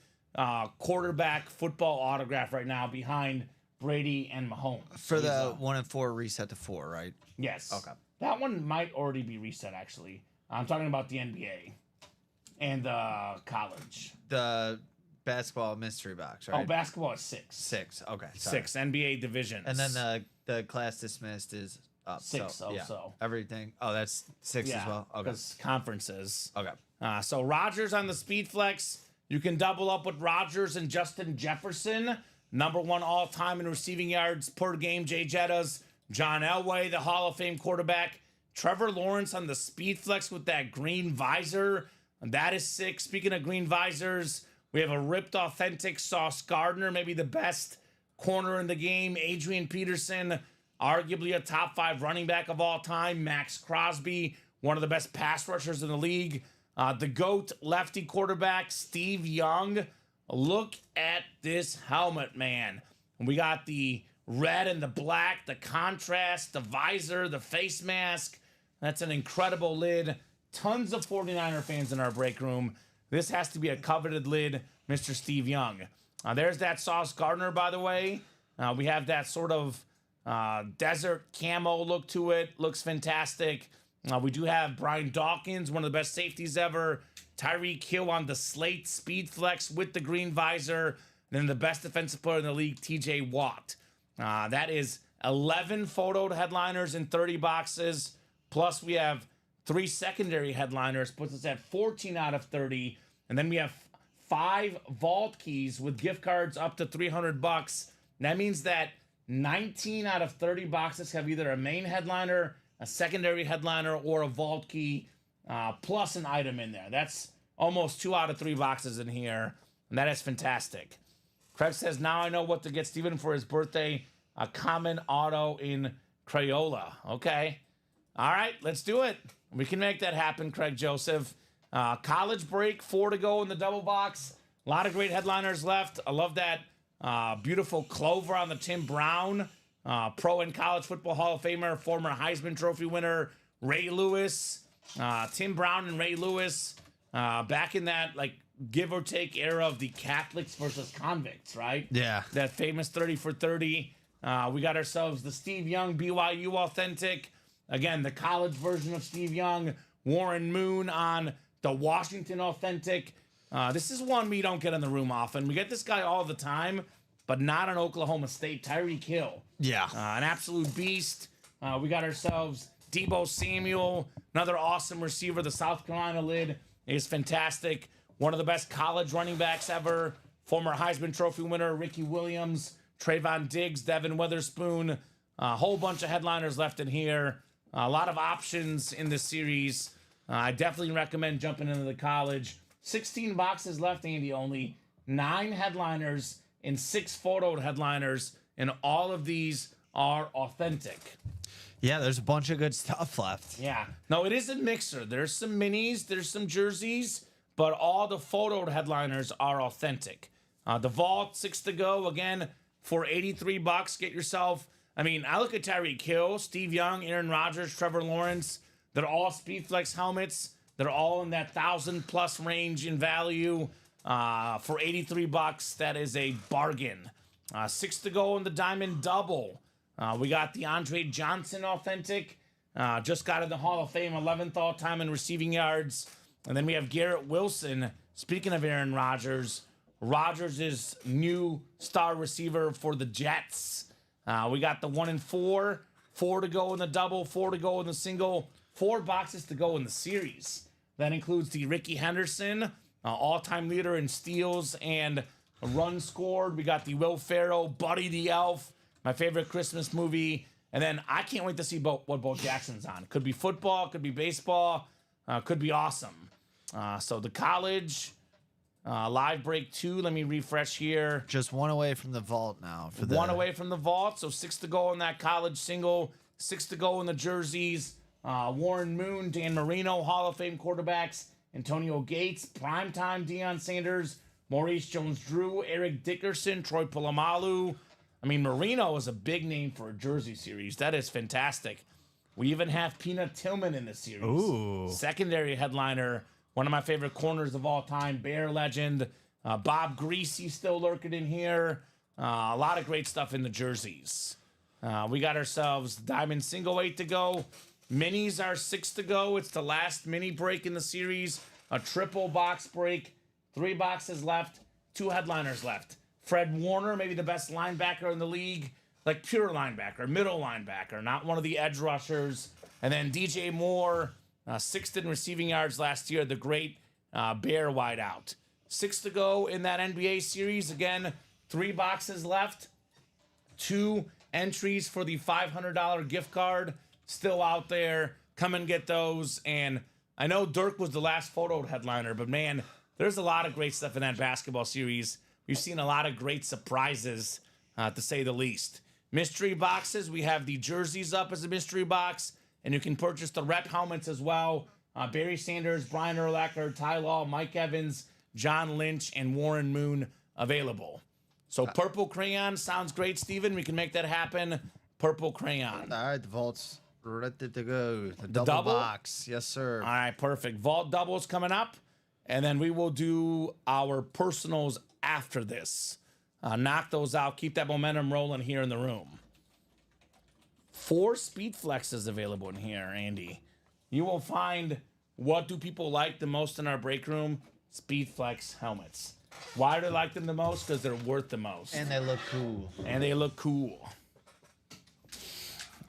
Speaker 2: quarterback football autograph right now, behind Brady and Mahomes.
Speaker 3: for the 1 and 4 reset to 4, right?
Speaker 2: Yes.
Speaker 3: Okay.
Speaker 2: That one might already be reset. Actually, I'm talking about the NBA and college.
Speaker 3: The basketball mystery box,
Speaker 2: Oh,
Speaker 3: right?
Speaker 2: basketball is 6.
Speaker 3: 6. Okay. Sorry.
Speaker 2: 6 NBA divisions.
Speaker 3: And then the class dismissed is up.
Speaker 2: 6
Speaker 3: so, yeah.
Speaker 2: also.
Speaker 3: Everything. Oh, that's 6 as well. Okay.
Speaker 2: because conferences.
Speaker 3: Okay.
Speaker 2: So Rodgers on the speed flex. You can double up with Rodgers and Justin Jefferson, number 1 all-time in receiving yards per game. Jay Jettas, John Elway, the Hall of Fame quarterback. Trevor Lawrence on the speed flex with that green visor. And that is 6. Speaking of green visors, we have a ripped authentic Sauce Gardner, maybe the best corner in the game. Adrian Peterson, arguably a top 5 running back of all time. Max Crosby, one of the best pass rushers in the league. The GOAT lefty quarterback, Steve Young. Look at this helmet, man. We got the red and the black, the contrast, the visor, the face mask. That's an incredible lid. Tons of 49er fans in our break room. This has to be a coveted lid, Mr. Steve Young. There's that Sauce Gardner, by the way. We have that sort of desert camo look to it. Looks fantastic. We do have Brian Dawkins, one of the best safeties ever. Tyreek Hill on the slate speed flex with the green visor. And then the best defensive player in the league, TJ Watt. That is 11 photoed headliners in 30 boxes. Plus we have 3 secondary headliners, puts us at 14 out of 30. And then we have 5 vault keys with gift cards up to $300. That means that 19 out of 30 boxes have either a main headliner, a secondary headliner, or a vault key plus an item in there. That's almost 2 out of 3 boxes in here, and that is fantastic. Craig says, now I know what to get Steven for his birthday, a Kamen auto in Crayola. Okay. All right, let's do it. We can make that happen, Craig Joseph. College break, 4 to go in the double box. A lot of great headliners left. I love that beautiful clover on the Tim Brown, Pro and College Football Hall of Famer, former Heisman Trophy winner, Ray Lewis. Tim Brown and Ray Lewis, back in that, like, give or take era of the Catholics versus convicts, right?
Speaker 3: Yeah.
Speaker 2: That famous 30 for 30. We got ourselves the Steve Young BYU Authentic. Again, the college version of Steve Young. Warren Moon on the Washington Authentic. This is one we don't get in the room often. We get this guy all the time, but not on Oklahoma State. Tyreek Hill.
Speaker 3: Yeah.
Speaker 2: An absolute beast. We got ourselves Debo Samuel, another awesome receiver. The South Carolina lid is fantastic. One of the best college running backs ever. Former Heisman Trophy winner Ricky Williams, Trayvon Diggs, Devin Witherspoon. A whole bunch of headliners left in here. A lot of options in this series. I definitely recommend jumping into the college. 16 boxes left, Andy, only 9 headliners and 6 photoed headliners, and all of these are authentic.
Speaker 3: Yeah, there's a bunch of good stuff left.
Speaker 2: Yeah. No, it is a mixer. There's some minis, there's some jerseys, but all the photoed headliners are authentic. The Vault, 6 to go. Again, for $83, get yourself... I mean, I look at Tyreek Hill, Steve Young, Aaron Rodgers, Trevor Lawrence. They're all Speedflex helmets. They're all in that 1,000+ range in value. For $83, that is a bargain. 6 to go in the Diamond Double. We got the Andre Johnson Authentic. Just got in the Hall of Fame, 11th all-time in receiving yards. And then we have Garrett Wilson. Speaking of Aaron Rodgers, Rodgers' new star receiver for the Jets. We got the 1 and 4. 4 to go in the double, 4 to go in the single, 4 boxes to go in the series. That includes the Ricky Henderson, all-time leader in steals and runs scored. We got the Will Ferrell, Buddy the Elf, my favorite Christmas movie. And then I can't wait to see what Bo Jackson's on. Could be football, could be baseball, could be awesome. So the college, live break 2. Let me refresh here.
Speaker 3: Just 1 away from the vault now. For
Speaker 2: 1 away from the vault. So 6 to go in that college single, 6 to go in the jerseys. Warren Moon, Dan Marino, Hall of Fame quarterbacks, Antonio Gates, primetime Deion Sanders, Maurice Jones-Drew, Eric Dickerson, Troy Polamalu. I mean, Marino is a big name for a jersey series. That is fantastic. We even have Peanut Tillman in the series.
Speaker 3: Ooh.
Speaker 2: Secondary headliner, one of my favorite corners of all time, Bear legend. Bob Greasy still lurking in here. A lot of great stuff in the jerseys. We got ourselves Diamond Single 8 to go. Minis are 6 to go. It's the last mini break in the series. A triple box break. 3 boxes left. 2 headliners left. Fred Warner, maybe the best linebacker in the league. Like pure linebacker, middle linebacker, not one of the edge rushers. And then DJ Moore, 6th in receiving yards last year, the great Bear wideout. 6 to go in that NBA series. Again, 3 boxes left. 2 entries for the $500 gift card still out there. Come and get those. And I know Dirk was the last photo headliner, but man, there's a lot of great stuff in that basketball series. We've seen a lot of great surprises, to say the least. Mystery boxes, we have the jerseys up as a mystery box, and you can purchase the rep helmets as well. Barry Sanders, Brian Urlacher, Ty Law, Mike Evans, John Lynch, and Warren Moon available. So purple crayon sounds great, Steven. We can make that happen. Purple crayon.
Speaker 3: All right, the vault's ready to go. The double box. Yes, sir.
Speaker 2: All right, perfect. Vault doubles coming up, and then we will do our personals after this. Knock those out. Keep that momentum rolling here in the room. 4 speed flexes available in here, Andy. You will find what do people like the most in our break room? Speed flex helmets. Why do they like them the most? Because they're worth the most.
Speaker 3: And they look cool.
Speaker 2: And they look cool.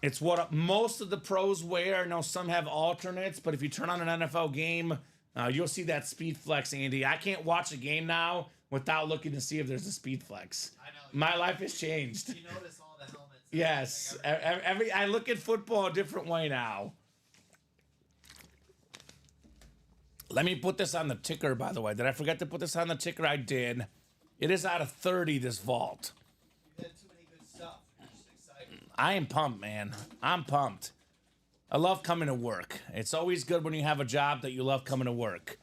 Speaker 2: It's what most of the pros wear. I know some have alternates, but if you turn on an NFL game, you'll see that speed flex, Andy. I can't watch a game now without looking to see if there's a speed flex.
Speaker 3: I know.
Speaker 2: My life has changed.
Speaker 3: You notice all the helmets.
Speaker 2: Yes,
Speaker 3: Like
Speaker 2: I look at football a different way now. Let me put this on the ticker, by the way. Did I forget to put this on the ticker? I did. It is out of 30, this vault.
Speaker 3: you had too many good stuff. You're just excited.
Speaker 2: I am pumped, man. I'm pumped. I love coming to work. It's always good when you have a job that you love coming to work.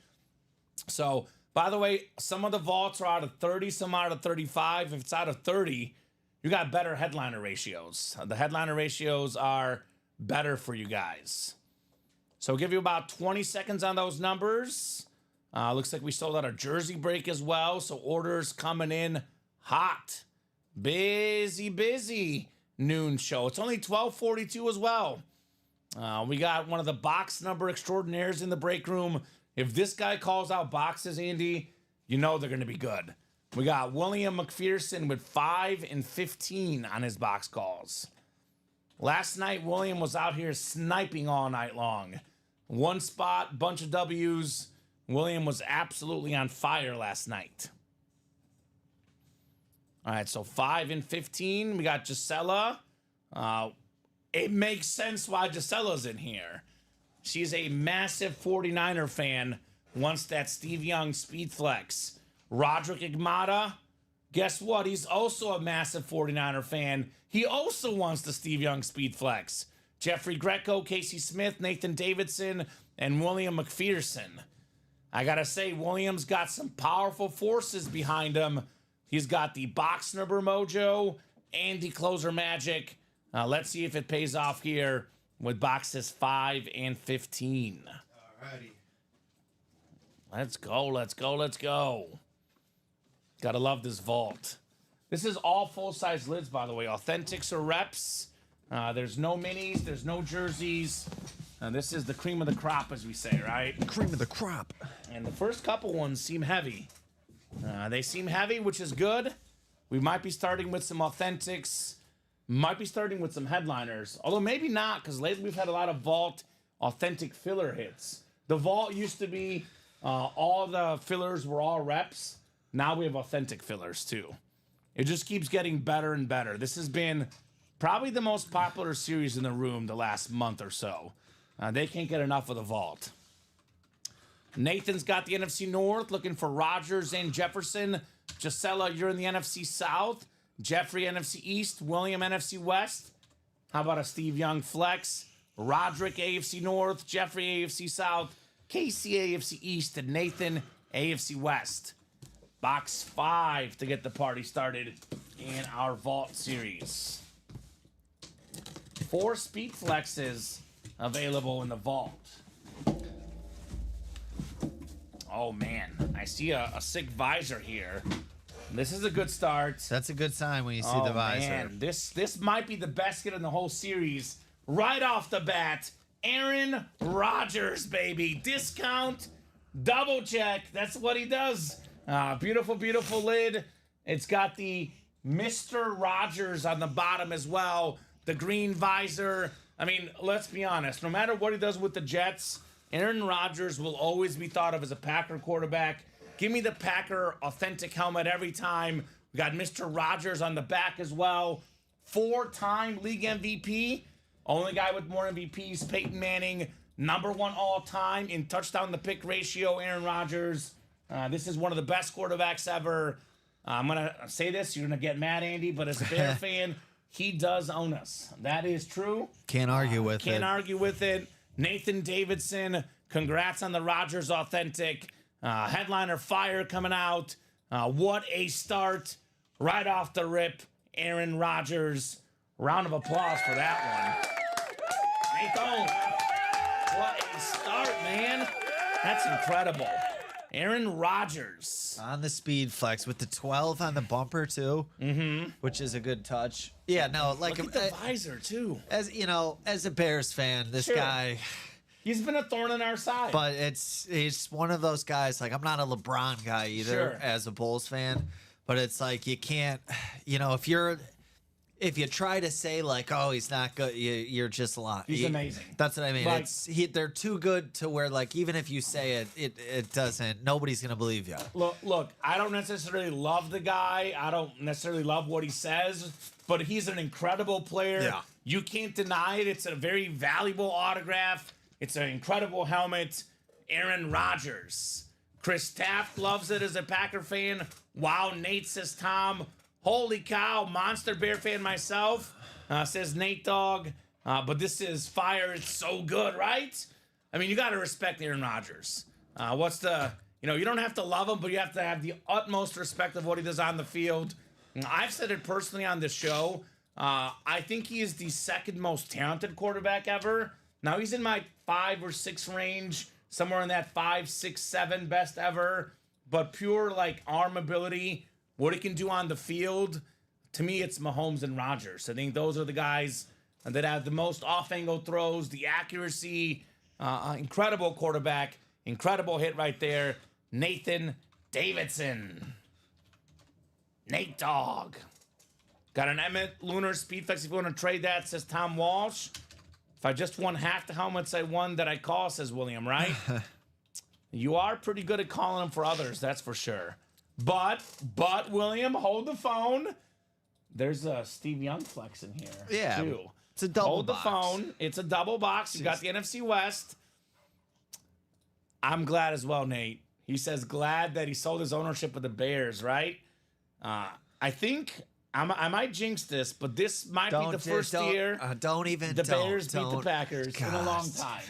Speaker 2: So, by the way, some of the vaults are out of 30, some out of 35. If it's out of 30, you got better headliner ratios. The headliner ratios are better for you guys. So we'll give you about 20 seconds on those numbers. Looks like we sold out a jersey break as well. So orders coming in hot. Busy noon show. It's only 12:42 as well. We got one of the box number extraordinaires in the break room. If this guy calls out boxes, Andy, you know they're going to be good. We got William McPherson with 5 and 15 on his box calls. Last night, William was out here sniping all night long. One spot, bunch of W's. William was absolutely on fire last night. All right, so 5 and 15. We got Gisela. It makes sense why Gisela's in here. She's a massive 49er fan. Wants that Steve Young speed flex. Roderick Igmata, guess what? He's also a massive 49er fan. He also wants the Steve Young speed flex. Jeffrey Greco, Casey Smith, Nathan Davidson, and William McPherson. I gotta say, William's got some powerful forces behind him. He's got the box number mojo and the closer magic. Let's see if it pays off here with boxes 5 and 15.
Speaker 3: Alrighty.
Speaker 2: Let's go. Gotta love this vault. This is all full-size lids, by the way. Authentics or reps. There's no minis. There's no jerseys. This is the cream of the crop, as we say, right?
Speaker 3: Cream of the crop.
Speaker 2: And the first couple ones seem heavy. They seem heavy, which is good. We might be starting with some authentics. Might be starting with some headliners. Although maybe not, because lately we've had a lot of vault authentic filler hits. The vault used to be all the fillers were all reps. Now we have authentic fillers, too. It just keeps getting better and better. This has been probably the most popular series in the room the last month or so. They can't get enough of the vault. Nathan's got the NFC North, looking for Rodgers and Jefferson. Gisela, you're in the NFC South. Jeffrey, NFC East. William, NFC West. How about a Steve Young flex? Roderick, AFC North. Jeffrey, AFC South. Casey, AFC East. And Nathan, AFC West. Box 5 to get the party started in our Vault series. 4 speed flexes available in the Vault. Oh, man. I see a sick visor here. This is a good start.
Speaker 3: That's a good sign when you see the visor.
Speaker 2: Man. This might be the best hit in the whole series. Right off the bat, Aaron Rodgers, baby. Discount, double check. That's what he does. Beautiful, beautiful lid. It's got the Mr. Rogers on the bottom as well. The green visor. I mean, let's be honest. No matter what he does with the Jets, Aaron Rodgers will always be thought of as a Packer quarterback. Give me the Packer authentic helmet every time. We got Mr. Rogers on the back as well. 4-time league MVP. Only guy with more MVPs, Peyton Manning. Number 1 all-time in touchdown to pick ratio, Aaron Rodgers. This is one of the best quarterbacks ever. I'm going to say this. You're going to get mad, Andy, but as a Bear fan, he does own us. That is true.
Speaker 3: Can't argue with it.
Speaker 2: Can't argue with it. Nathan Davidson, congrats on the Rodgers authentic. Headliner fire coming out. What a start. Right off the rip, Aaron Rodgers. Round of applause for that one. Nathan, what a start, man. That's incredible. Aaron Rodgers.
Speaker 3: On the speed flex with the 12 on the bumper, too. Mm-hmm. Which is a good touch. Yeah, no, like...
Speaker 2: Look at the visor, too.
Speaker 3: As, you know, as a Bears fan, this guy...
Speaker 2: He's been a thorn in our side.
Speaker 3: But it's one of those guys, like, I'm not a LeBron guy either as a Bulls fan. But it's like, you can't... You know, if you're... if you try to say like, oh, he's not good, you're just lying.
Speaker 2: He's amazing.
Speaker 3: That's what I mean.
Speaker 2: Like-
Speaker 3: They're too good to where like even if you say it doesn't. Nobody's gonna believe you.
Speaker 2: Look, I don't necessarily love the guy. I don't necessarily love what he says, but he's an incredible player.
Speaker 3: Yeah.
Speaker 2: You can't deny it. It's a very valuable autograph. It's an incredible helmet. Aaron Rodgers. Chris Taft loves it as a Packer fan. Wow, Nate says Tom. Holy cow, Monster Bear fan myself, says Nate Dogg. But this is fire. It's so good, right? I mean, you got to respect Aaron Rodgers. You don't have to love him, but you have to have the utmost respect of what he does on the field. And I've said it personally on this show. I think he is the second most talented quarterback ever. Now, he's in my 5 or 6 range, somewhere in that 5, 6, 7 best ever. But pure, like, arm ability, what he can do on the field, to me, it's Mahomes and Rodgers. I think those are the guys that have the most off-angle throws, the accuracy, incredible quarterback, incredible hit right there. Nathan Davidson. Nate Dogg. Got an Emmett Lunar Speedflex if you want to trade that, says Tom Walsh. If I just won half the helmets I won that I call, says William, right? You are pretty good at calling them for others, that's for sure. But William, hold the phone. There's a Steve Young flex in here.
Speaker 3: Yeah,
Speaker 2: too.
Speaker 3: it's a double
Speaker 2: Hold
Speaker 3: box.
Speaker 2: the phone. It's a double box. You got the NFC West. I'm glad as well, Nate. He says glad that he sold his ownership of the Bears, right? I think I might jinx this, but this might be the first year the Bears beat the Packers in a long time.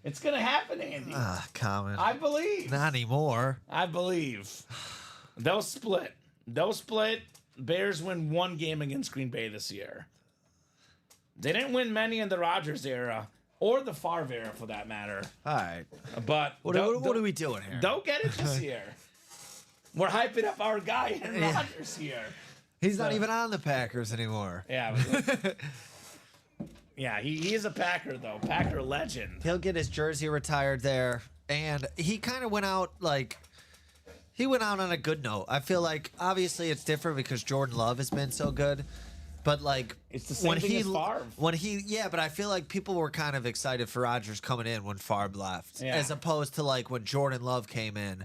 Speaker 2: It's going to happen, Andy.
Speaker 3: Kamen.
Speaker 2: I believe.
Speaker 3: Not anymore.
Speaker 2: I believe. They'll split. Bears win 1 game against Green Bay this year. They didn't win many in the Rodgers era or the Favre era, for that matter.
Speaker 3: All right.
Speaker 2: But
Speaker 3: What are we doing here?
Speaker 2: Don't get it this year. We're hyping up our guy, Aaron Rodgers, here.
Speaker 3: He's not even on the Packers anymore.
Speaker 2: Yeah. Yeah, he is a Packer, though. Packer legend.
Speaker 3: He'll get his jersey retired there. And he kind of went out on a good note. I feel like obviously it's different because Jordan Love has been so good. But like
Speaker 2: It's the same thing as Favre.
Speaker 3: But I feel like people were kind of excited for Rodgers coming in when Favre left.
Speaker 2: Yeah.
Speaker 3: As opposed to like when Jordan Love came in.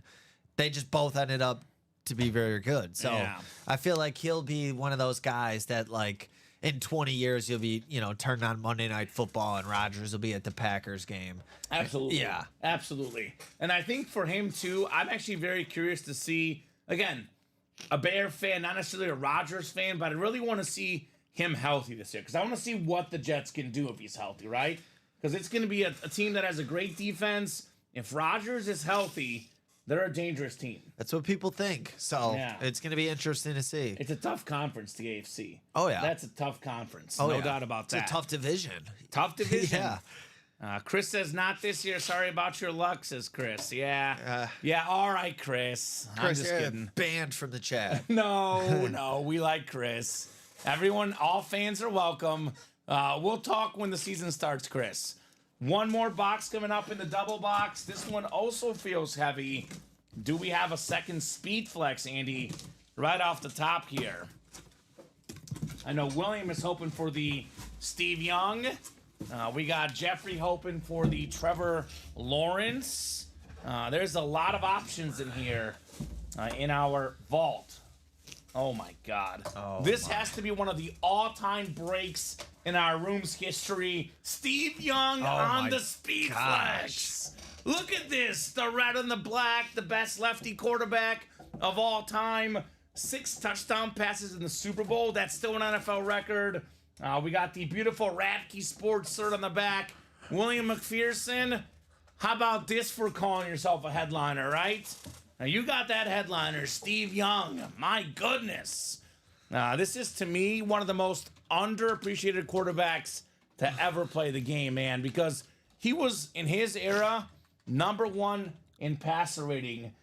Speaker 3: They just both ended up to be very good. So
Speaker 2: Yeah.
Speaker 3: I feel like he'll be one of those guys that like in 20 years you'll be, turned on Monday Night Football and Rodgers will be at the Packers game.
Speaker 2: Absolutely.
Speaker 3: Yeah.
Speaker 2: Absolutely. And I think for him, too, I'm actually very curious to see, again, a Bear fan, not necessarily a Rodgers fan, but I really want to see him healthy this year because I want to see what the Jets can do if he's healthy, right? Because it's going to be a team that has a great defense. If Rodgers is healthy, they're a dangerous team.
Speaker 3: That's what people think. So
Speaker 2: Yeah.
Speaker 3: it's going to be interesting to see.
Speaker 2: It's a tough conference, the AFC.
Speaker 3: Oh, yeah.
Speaker 2: That's a tough conference.
Speaker 3: Oh,
Speaker 2: no
Speaker 3: yeah.
Speaker 2: doubt about that.
Speaker 3: It's a tough division.
Speaker 2: Tough division.
Speaker 3: Yeah.
Speaker 2: Chris says, not this year. Sorry about your luck, says Chris. Yeah. All right, Chris. I'm just
Speaker 3: you're
Speaker 2: kidding.
Speaker 3: banned from the chat.
Speaker 2: No, we like Chris. Everyone, all fans are welcome. We'll talk when the season starts, Chris. One more box coming up in the double box. This one also feels heavy. Do we have a second speed flex, Andy? Right off the top here. I know William is hoping for the Steve Young. We got Jeffrey hoping for the Trevor Lawrence. There's a lot of options in here in our vault. Oh, my God. This has to be one of the all-time breaks in our room's history. Steve Young on the speed flex. Look at this. The red and the black, the best lefty quarterback of all time. 6 touchdown passes in the Super Bowl. That's still an NFL record. We got the beautiful Radke Sports shirt on the back. William McPherson, how about this for calling yourself a headliner, right? Now, you got that headliner, Steve Young. My goodness. This is, to me, one of the most underappreciated quarterbacks to ever play the game, man, because he was, in his era, #1 in passer rating,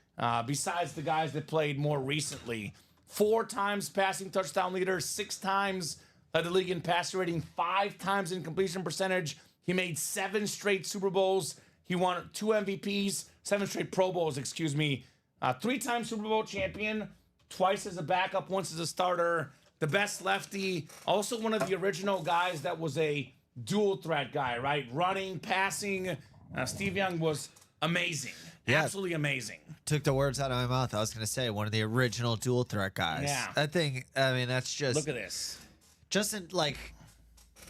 Speaker 2: besides the guys that played more recently. 4 times passing touchdown leader, 6 times led the league in passer rating, 5 times in completion percentage. He made 7 straight Super Bowls. He won 2 MVPs, 7 straight Pro Bowls, 3-time Super Bowl champion, twice as a backup, once as a starter. the best lefty, also one of the original guys that was a dual threat guy, right? Running, passing. Steve Young was amazing.
Speaker 3: Yeah.
Speaker 2: Absolutely amazing.
Speaker 3: Took the words out of my mouth. I was going to say one of the original dual threat guys.
Speaker 2: Yeah.
Speaker 3: That thing, I mean, that's just.
Speaker 2: Look at this.
Speaker 3: Just in, like,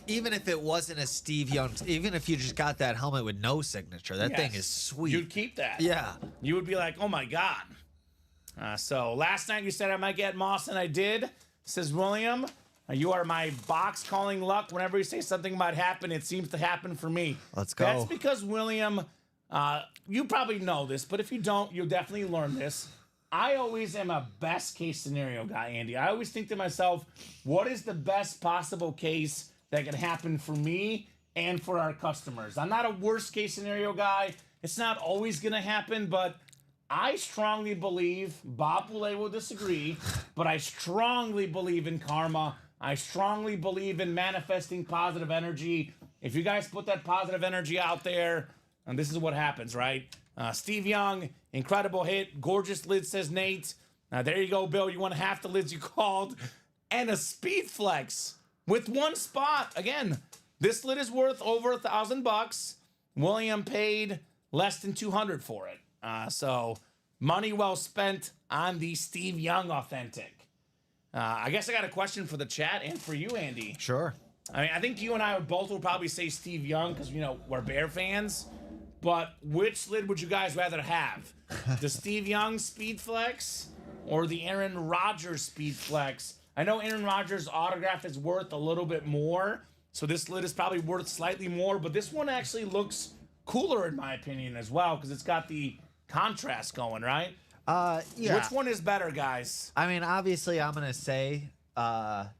Speaker 3: even if it wasn't a Steve Young, even if you just got that helmet with no signature, that thing
Speaker 2: Yes.
Speaker 3: is sweet.
Speaker 2: You'd keep that.
Speaker 3: Yeah.
Speaker 2: You would be like, oh my God. So last night you said I might get Moss, and I did. Says William, you are my box calling luck. Whenever you say something might happen, it seems to happen for me.
Speaker 3: Let's go.
Speaker 2: That's because William, you probably know this, but if you don't, you'll definitely learn this. I always am a best case scenario guy, Andy. I always think to myself, what is the best possible case that can happen for me and for our customers? I'm not a worst case scenario guy. It's not always going to happen, but I strongly believe, Bob will disagree, but I strongly believe in karma. I strongly believe in manifesting positive energy. If you guys put that positive energy out there, and this is what happens, right? Steve Young, incredible hit. Gorgeous lid, says Nate. There you go, Bill. You won half the lids you called. And a speed flex with one spot. Again, this lid is worth over $1,000. William paid less than $200 for it. So money well spent on the Steve Young Authentic. I guess I got a question for the chat and for you, Andy.
Speaker 3: Sure.
Speaker 2: I mean, I think you and I both will probably say Steve Young because, you know, we're Bear fans. But which lid would you guys rather have? The Steve Young Speed Flex or the Aaron Rodgers Speed Flex? I know Aaron Rodgers' autograph is worth a little bit more, so this lid is probably worth slightly more, but this one actually looks cooler in my opinion as well because it's got the contrast going, right?
Speaker 3: Yeah.
Speaker 2: Which one is better, guys?
Speaker 3: I mean, obviously, I'm going to say I'm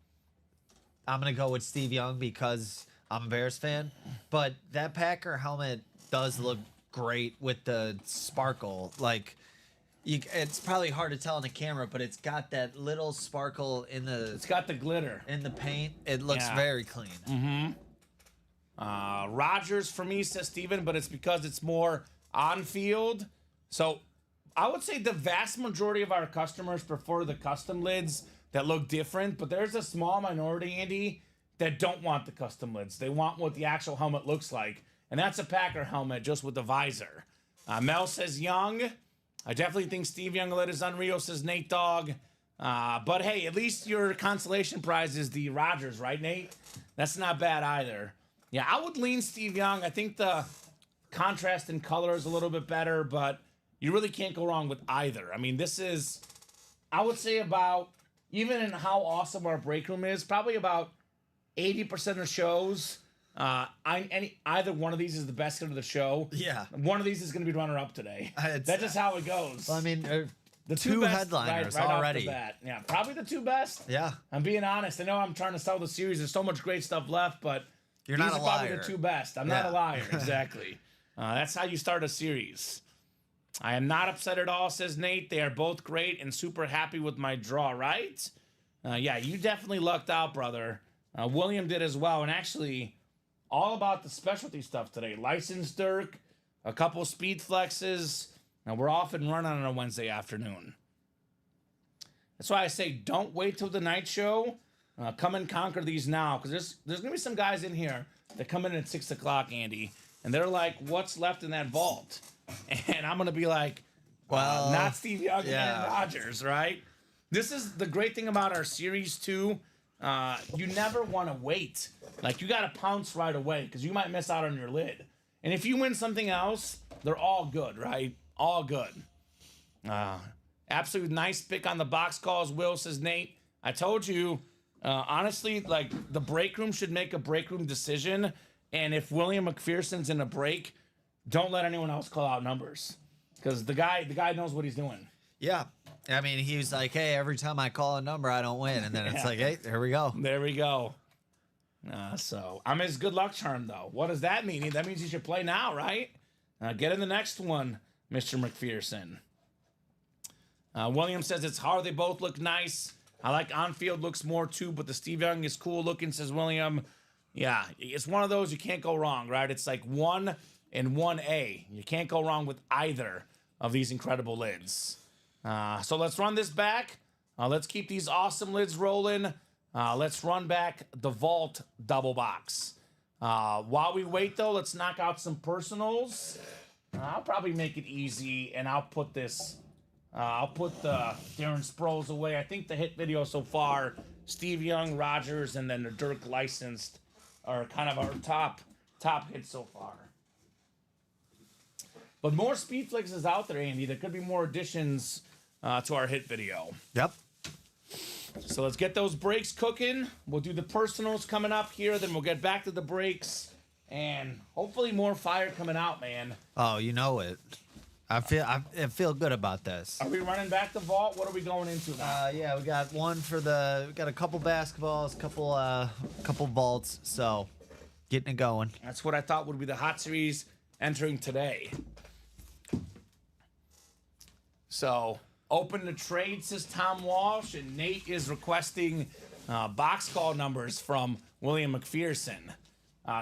Speaker 3: going to go with Steve Young because I'm a Bears fan, but that Packer helmet does look great with the sparkle. Like, it's probably hard to tell on the camera, but it's got that little sparkle in the
Speaker 2: It's got the glitter.
Speaker 3: in the paint. It looks
Speaker 2: Yeah.
Speaker 3: very clean.
Speaker 2: Rodgers for me, says Steven, but it's because it's more on field. So I would say the vast majority of our customers prefer the custom lids that look different, but there's a small minority, Andy, that don't want the custom lids. They want what the actual helmet looks like. And that's a Packer helmet just with the visor. Mel says Young. I definitely think Steve Young lid is unreal, says Nate Dogg. But hey, at least your consolation prize is the Rodgers, right, Nate? That's not bad either. Yeah, I would lean Steve Young. I think the contrast in color is a little bit better, but you really can't go wrong with either. I mean, this is, I would say about, even in how awesome our break room is, probably about 80% of shows, either one of these is the best hit of the show.
Speaker 3: Yeah.
Speaker 2: One of these is going to be runner-up today.
Speaker 3: It's-
Speaker 2: That's just how it goes.
Speaker 3: Well, I mean,
Speaker 2: The
Speaker 3: two
Speaker 2: best,
Speaker 3: headliners
Speaker 2: right
Speaker 3: already.
Speaker 2: Off the bat. Yeah, probably the two best.
Speaker 3: Yeah.
Speaker 2: I'm being honest. I know I'm trying to sell the series. There's so much great stuff left, but
Speaker 3: You're
Speaker 2: these
Speaker 3: not
Speaker 2: are
Speaker 3: a
Speaker 2: probably
Speaker 3: liar.
Speaker 2: the two best. I'm not a
Speaker 3: Yeah.
Speaker 2: liar. Exactly. That's how you start a series. I am not upset at all, says Nate. They are both great and super happy with my draw, right? Yeah, you definitely lucked out, brother. William did as well. And actually, all about the specialty stuff today. Licensed Dirk, a couple speed flexes. And we're off and running on a Wednesday afternoon. That's why I say don't wait till the night show. Come and conquer these now. Because there's going to be some guys in here that come in at 6 o'clock, Andy. And they're like, what's left in that vault? And I'm going to be like,
Speaker 3: Well,
Speaker 2: not Steve Young and
Speaker 3: yeah.
Speaker 2: Aaron Rodgers, right? This is the great thing about our series, too. You never want to wait. Like, you got to pounce right away because you might miss out on your lid. And if you win something else, they're all good, right? All good. Absolute nice pick on the box calls, Will, says Nate. I told you, honestly, like, the break room should make a break room decision. And if William McPherson's in a break, don't let anyone else call out numbers. Because the guy knows what he's doing.
Speaker 3: Yeah. I mean, he was like, hey, every time I call a number, I don't win. And then it's
Speaker 2: Yeah.
Speaker 3: like, hey, there we go.
Speaker 2: There we go. So I'm his good luck charm, though. What does that mean? That means he should play now, right? Get in the next one, Mr. McPherson. William says it's hard. They both look nice. I like on-field looks more, too, but the Steve Young is cool looking, says William. Yeah, it's one of those you can't go wrong, right? It's like 1 and 1A. You can't go wrong with either of these incredible lids. So let's run this back. Let's keep these awesome lids rolling. Let's run back the vault double box. While we wait, though, let's knock out some personals. I'll probably make it easy, and I'll put this. I'll put the Darren Sproles away. I think the hit video so far, Steve Young, Rogers, and then the Dirk licensed are kind of our top hits so far. But more Speed Flicks is out there, Andy. There could be more additions to our hit video.
Speaker 3: Yep.
Speaker 2: So let's get those breaks cooking. We'll do the personals coming up here. Then we'll get back to the breaks. And hopefully more fire coming out, man.
Speaker 3: Oh, you know it. I feel good about this.
Speaker 2: Are we running back the vault? What are we going into now?
Speaker 3: Yeah, we got we got a couple basketballs, couple vaults. So getting it going.
Speaker 2: That's what I thought would be the hot series entering today. So, open the trade, says Tom Walsh, and Nate is requesting box call numbers from William McPherson.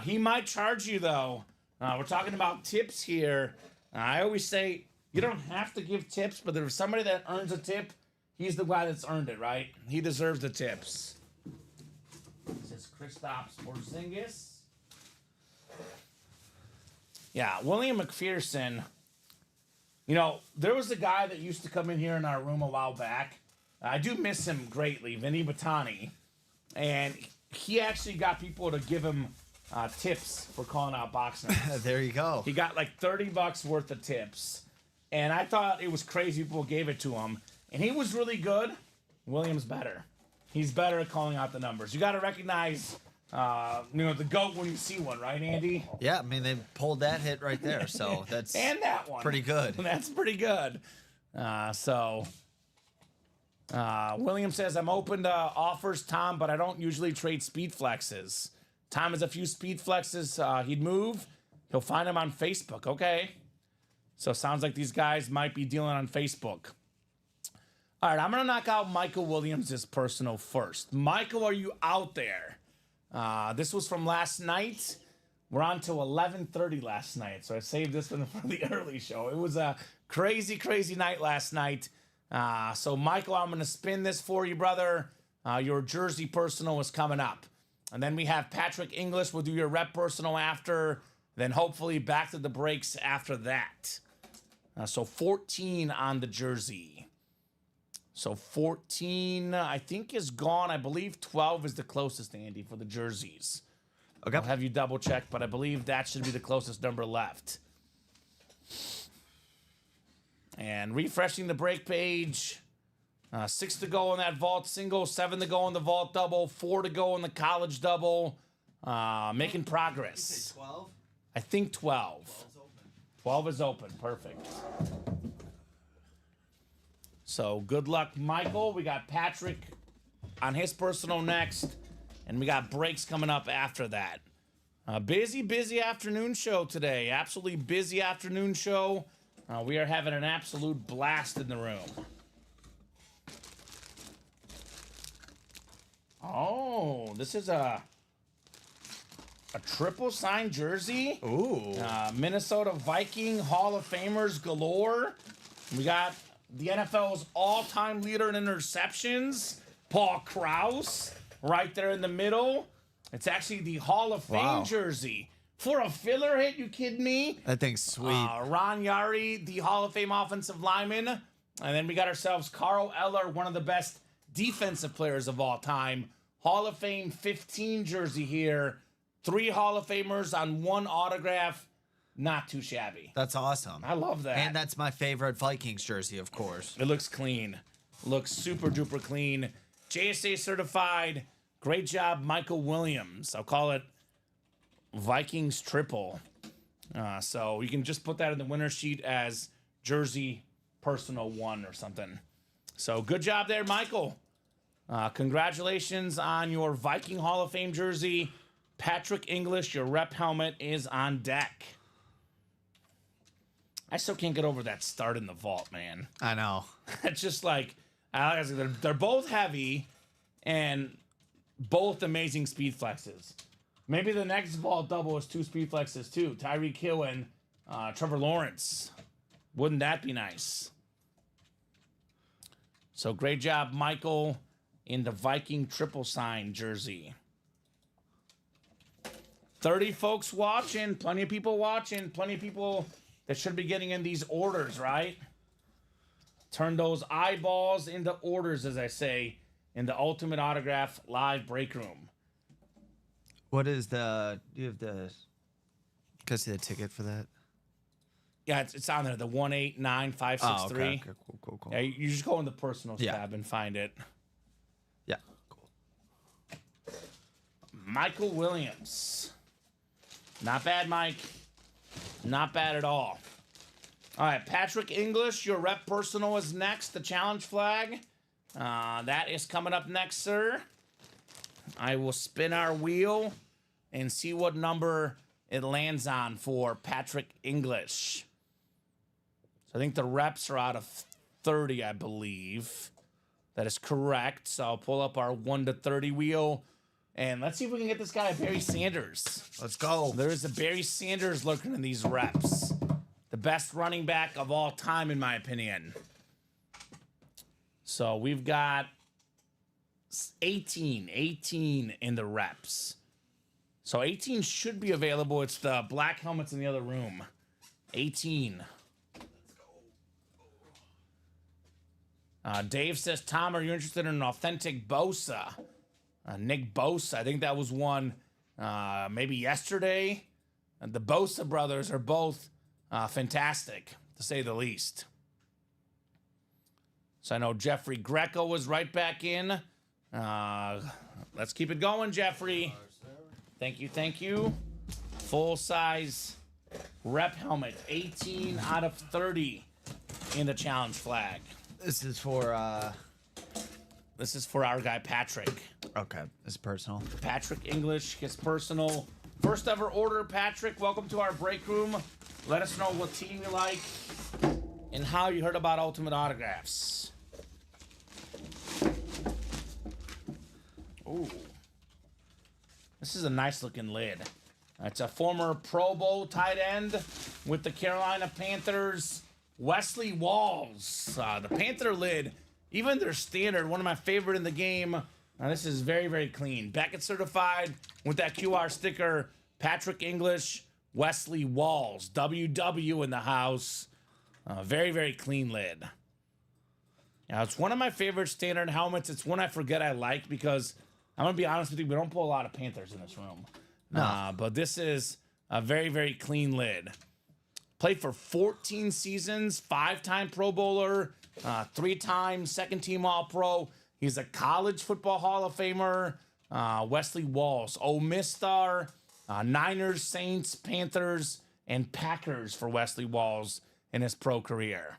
Speaker 2: He might charge you, though. We're talking about tips here. I always say you don't have to give tips, but there's somebody that earns a tip, he's the guy that's earned it, right? He deserves the tips. This is Kristaps Porzingis. Yeah, William McPherson. You know, there was a guy that used to come in here in our room a while back. I do miss him greatly, Vinny Batani. And he actually got people to give him tips for calling out box numbers.
Speaker 3: There you go.
Speaker 2: He got like $30 worth of tips. And I thought it was crazy people gave it to him. And he was really good. William's better. He's better at calling out the numbers. You got to recognize, the GOAT when you see one, right, Andy?
Speaker 3: Yeah, I mean, they pulled that hit right there, so that's
Speaker 2: and that one.
Speaker 3: pretty good.
Speaker 2: That's pretty good. William says, I'm open to offers, Tom, but I don't usually trade speed flexes. Tom has a few speed flexes he'd move. He'll find them on Facebook. Okay. So sounds like these guys might be dealing on Facebook. All right, I'm going to knock out Michael Williams' personal first. Michael, are you out there? This was from last night. We're on to 11:30 last night, so I saved this one for the early show. It was a crazy, crazy night last night. So, Michael, I'm going to spin this for you, brother. Your jersey personal is coming up. And then we have Patrick English. We'll do your rep personal after. Then hopefully back to the breaks after that. So 14 on the jersey. So 14, I think, is gone. I believe 12 is the closest, Andy, for the jerseys.
Speaker 3: Okay.
Speaker 2: I'll have you double check, but I believe that should be the closest number left. And refreshing the break page. 6 to go on that vault single, 7 to go on the vault double, 4 to go on the college double. Making progress.
Speaker 3: 12?
Speaker 2: I think 12. 12 is open. Perfect. So good luck, Michael. We got Patrick on his personal next, and we got breaks coming up after that. Busy afternoon show today. Absolutely busy afternoon show. We are having an absolute blast in the room. Oh, this is a triple signed jersey.
Speaker 3: Ooh.
Speaker 2: Minnesota Viking Hall of Famers galore. We got the NFL's all-time leader in interceptions, Paul Krause, right there in the middle. It's actually the Hall of Fame jersey. For a filler hit, you kidding me?
Speaker 3: That thing's sweet.
Speaker 2: Ron Yari, the Hall of Fame offensive lineman. And then we got ourselves Carl Eller, one of the best defensive players of all time. Hall of Fame 15 jersey here. 3 Hall of Famers on 1 autograph. Not too shabby.
Speaker 3: That's awesome.
Speaker 2: I love that.
Speaker 3: And that's my favorite Vikings jersey, of course.
Speaker 2: It looks clean. Looks super duper clean. JSA certified. Great job, Michael Williams. I'll call it Vikings triple. So you can just put that in the winner sheet as jersey personal 1 or something. So good job there, Michael. Congratulations on your Viking Hall of Fame jersey. Patrick English, your rep helmet is on deck. I still can't get over that start in the vault, man.
Speaker 3: I know.
Speaker 2: It's just like, they're both heavy and both amazing speed flexes. Maybe the next vault double is 2 speed flexes too. Tyreek Hill and Trevor Lawrence. Wouldn't that be nice? So great job, Michael. in the Viking triple sign jersey. 30 folks watching, plenty of people watching, plenty of people that should be getting in these orders, right? Turn those eyeballs into orders, as I say, in the Ultimate Autograph live break room.
Speaker 3: What is the? Do you have the? Can I see the ticket for that?
Speaker 2: Yeah, it's on there. The 189563.
Speaker 3: Okay. Cool.
Speaker 2: Yeah, you just go in the personals
Speaker 3: Yeah.
Speaker 2: tab and find it.
Speaker 3: Yeah. Cool.
Speaker 2: Michael Williams. Not bad, Mike. Not bad at all. All right, Patrick English, your rep personal is next. The challenge flag. That is coming up next, sir. I will spin our wheel and see what number it lands on for Patrick English. So I think the reps are out of 30, I believe. That is correct. So I'll pull up our 1 to 30 wheel. And let's see if we can get this guy a Barry Sanders.
Speaker 3: Let's go.
Speaker 2: There is a Barry Sanders lurking in these reps. The best running back of all time, in my opinion. So we've got 18 in the reps. So 18 should be available. It's the black helmets in the other room. 18. Dave says, Tom, are you interested in an authentic Bosa? Nick Bosa, I think that was one maybe yesterday. The Bosa brothers are both fantastic, to say the least. So I know Jeffrey Greco was right back in. Let's keep it going, Jeffrey. Thank you. Full-size rep helmet, 18 out of 30 in the challenge flag.
Speaker 3: This is for.
Speaker 2: This is for our guy, Patrick.
Speaker 3: Okay, it's personal.
Speaker 2: Patrick English, his personal first ever order. Patrick, welcome to our break room. Let us know what team you like and how you heard about Ultimate Autographs. Ooh. This is a nice looking lid. It's a former Pro Bowl tight end with the Carolina Panthers, Wesley Walls. The Panther lid, even their standard, one of my favorite in the game. This is very, very clean. Beckett certified with that QR sticker. Patrick English, Wesley Walls, WW in the house. Very, very clean lid. Now, it's one of my favorite standard helmets. It's one I forget I like because, I'm going to be honest with you, we don't pull a lot of Panthers in this room.
Speaker 3: No.
Speaker 2: But this is a very, very clean lid. Played for 14 seasons, 5-time Pro Bowler, 3-time second-team All-Pro. He's a college football Hall of Famer. Wesley Walls, Ole Miss star, Niners, Saints, Panthers, and Packers for Wesley Walls in his pro career.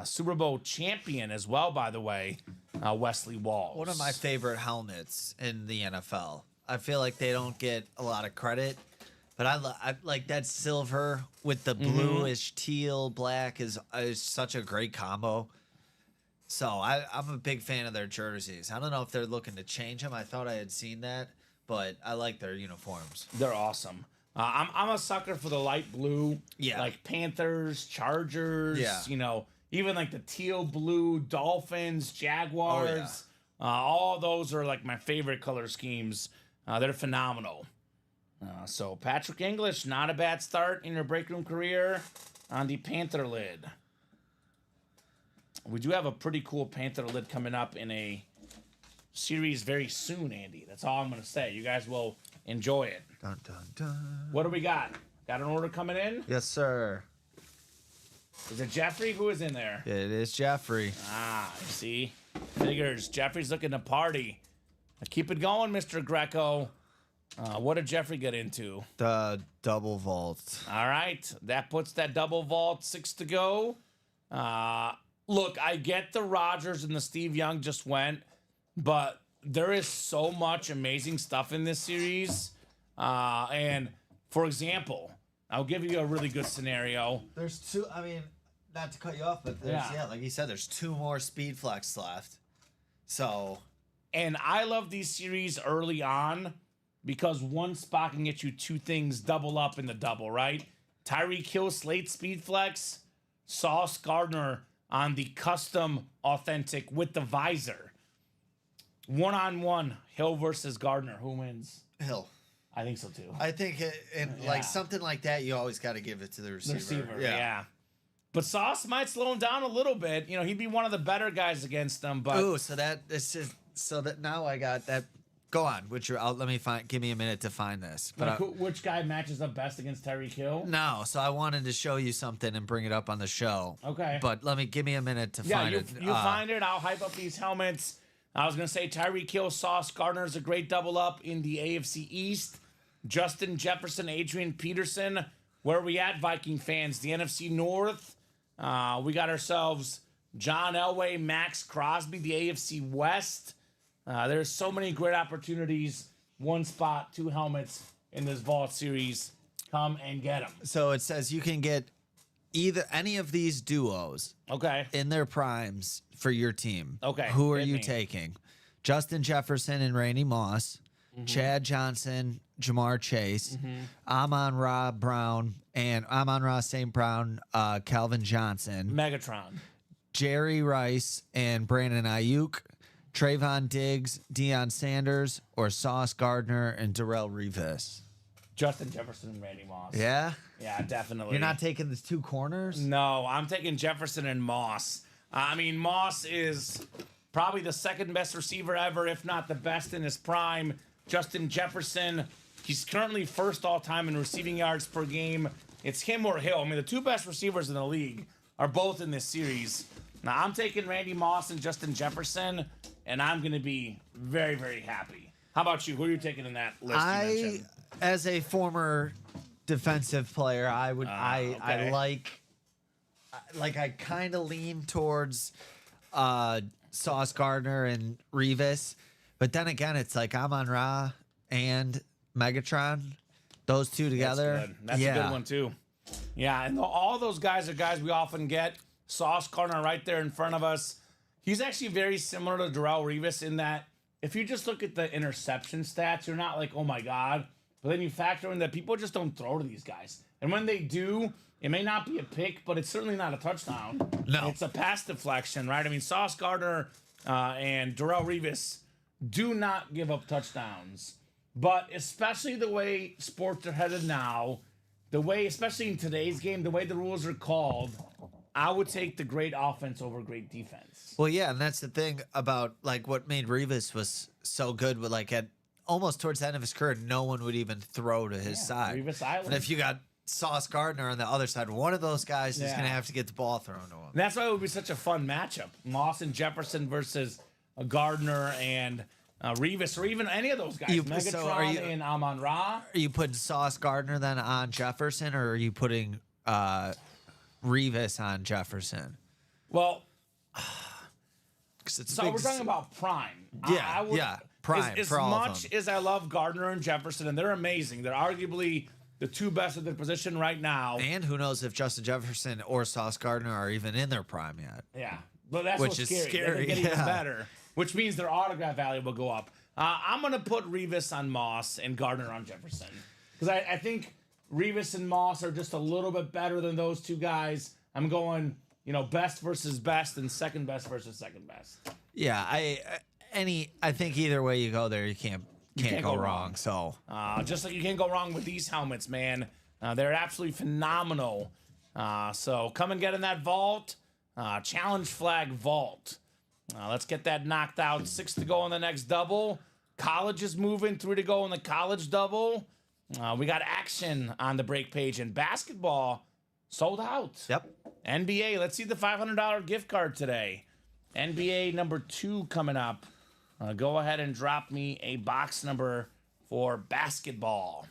Speaker 2: Super Bowl champion as well, by the way, Wesley Walls.
Speaker 3: One of my favorite helmets in the NFL. I feel like they don't get a lot of credit, but I like that silver with the bluish teal black is such a great combo. So I'm a big fan of their jerseys. I don't know if they're looking to change them. I thought I had seen that, but I like their uniforms.
Speaker 2: They're awesome. I'm a sucker for the light blue,
Speaker 3: Yeah.
Speaker 2: like Panthers, Chargers,
Speaker 3: Yeah.
Speaker 2: you know, even like the teal blue, Dolphins, Jaguars. All those are like my favorite color schemes. They're phenomenal. So Patrick English, not a bad start in your break room career on the Panther lid. We do have a pretty cool Panther lid coming up in a series very soon, Andy. That's all I'm going to say. You guys will enjoy it.
Speaker 3: Dun, dun, dun.
Speaker 2: What do we got? Got an order coming in?
Speaker 3: Yes, sir.
Speaker 2: Is it Jeffrey? Who is in there?
Speaker 3: It is Jeffrey.
Speaker 2: I see. Figures. Jeffrey's looking to party. Keep it going, Mr. Greco. What did Jeffrey get into?
Speaker 3: The double vault.
Speaker 2: All right. That puts that double vault 6 to go. Look, I get the Rodgers and the Steve Young just went, but there is so much amazing stuff in this series. And for example, I'll give you a really good scenario.
Speaker 3: There's two. I mean, not to cut you off, but there's like you said, there's 2 more speed flex left. So,
Speaker 2: and I love these series early on because one spot can get you 2 things double up in the double, right? Tyreek Hill Slate speed flex, Sauce Gardner on the custom authentic with the visor. 1-on-1, Hill versus Gardner. Who wins?
Speaker 3: Hill.
Speaker 2: I think so too.
Speaker 3: I think
Speaker 2: Yeah.
Speaker 3: like something like that, you always got to give it to the receiver.
Speaker 2: The receiver, yeah. But Sauce might slow him down a little bit. You know, he'd be one of the better guys against them. But
Speaker 3: Ooh, so that now I got that. Go on. Let me find. Give me a minute to find this. But
Speaker 2: which guy matches up best against Tyreek Hill?
Speaker 3: no, so I wanted to show you something and bring it up on the show.
Speaker 2: Okay.
Speaker 3: But give me a minute to
Speaker 2: Yeah,
Speaker 3: find
Speaker 2: you
Speaker 3: it.
Speaker 2: find it. I'll hype up these helmets. I was gonna say Tyreek Hill, Sauce Gardner is a great double up in the AFC East. Justin Jefferson, Adrian Peterson. Where are we at, Viking fans? The NFC North. We got ourselves John Elway, Max Crosby, the AFC West. There's so many great opportunities. One spot, 2 helmets in this Vault series. Come and get them.
Speaker 3: So it says you can get any of these duos
Speaker 2: Okay.
Speaker 3: in their primes for your team.
Speaker 2: Okay,
Speaker 3: Who are
Speaker 2: hit
Speaker 3: you
Speaker 2: me.
Speaker 3: taking? Justin Jefferson and Randy Moss, Chad Johnson, Jamar Chase, Amon-Ra St. Brown, Calvin Johnson,
Speaker 2: Megatron.
Speaker 3: Jerry Rice and Brandon Ayuk, Trayvon Diggs, Deion Sanders, or Sauce Gardner and Darrell Revis.
Speaker 2: Justin Jefferson and Randy Moss.
Speaker 3: Yeah?
Speaker 2: Yeah, definitely.
Speaker 3: You're not taking the 2 corners?
Speaker 2: No, I'm taking Jefferson and Moss. I mean, Moss is probably the second best receiver ever, if not the best in his prime. Justin Jefferson, he's currently first all time in receiving yards per game. It's him or Hill. I mean, the 2 best receivers in the league are both in this series. Now, I'm taking Randy Moss and Justin Jefferson, and I'm going to be very, very happy. How about you? Who are you taking in that list you mentioned?
Speaker 3: As a former defensive player, I would
Speaker 2: okay.
Speaker 3: I like I kind of lean towards Sauce Gardner and Revis, but then again, it's like Amon-Ra and Megatron, those 2 together.
Speaker 2: That's a good one too. Yeah, and all those guys are guys we often get. Sauce Gardner right there in front of us. He's actually very similar to Darrell Revis in that if you just look at the interception stats, you're not like, oh my God. But then you factor in that people just don't throw to these guys. And when they do, it may not be a pick, but it's certainly not a touchdown.
Speaker 3: No.
Speaker 2: It's a pass deflection, right? I mean, Sauce Gardner and Darrell Revis do not give up touchdowns. But especially the way sports are headed now, the way, especially in today's game, the way the rules are called, I would take the great offense over great defense.
Speaker 3: Well, yeah, and that's the thing about like what made Revis was so good with like at almost towards the end of his career, no one would even throw to his side.
Speaker 2: Revis Island.
Speaker 3: And if you got Sauce Gardner on the other side, one of those guys is
Speaker 2: Yeah.
Speaker 3: going to have to get the ball thrown to him.
Speaker 2: And that's why it would be such a fun matchup. Moss and Jefferson versus Gardner and Revis, or even any of those guys. Megatron and Amon-Ra.
Speaker 3: Are you putting Sauce Gardner then on Jefferson, or are you putting Revis on Jefferson?
Speaker 2: Well,
Speaker 3: 'Cause it's
Speaker 2: so
Speaker 3: big
Speaker 2: we're talking about prime.
Speaker 3: Yeah, prime
Speaker 2: As
Speaker 3: for all of
Speaker 2: much
Speaker 3: them.
Speaker 2: as I love Gardner and Jefferson, and they're amazing, they're arguably the 2 best at their position right now.
Speaker 3: And who knows if Justin Jefferson or Sauce Gardner are even in their prime yet.
Speaker 2: Yeah, but that's
Speaker 3: Which
Speaker 2: what's
Speaker 3: is
Speaker 2: scary.
Speaker 3: scary,
Speaker 2: They get even
Speaker 3: yeah.
Speaker 2: better, which means their autograph value will go up. I'm going to put Revis on Moss and Gardner on Jefferson. Because I think Revis and Moss are just a little bit better than those 2 guys. I'm going, best versus best and second best versus second best.
Speaker 3: Yeah, I think either way you go there, you can't go wrong. So
Speaker 2: Just like you can't go wrong with these helmets, man. They're absolutely phenomenal. So come and get in that vault. Challenge flag vault. Let's get that knocked out. 6 to go on the next double. College is moving. 3 to go on the college double. We got action on the break page. And basketball sold out.
Speaker 3: yep.
Speaker 2: NBA, let's see the $500 gift card today. NBA number 2 coming up. Go ahead and drop me a box number for basketball.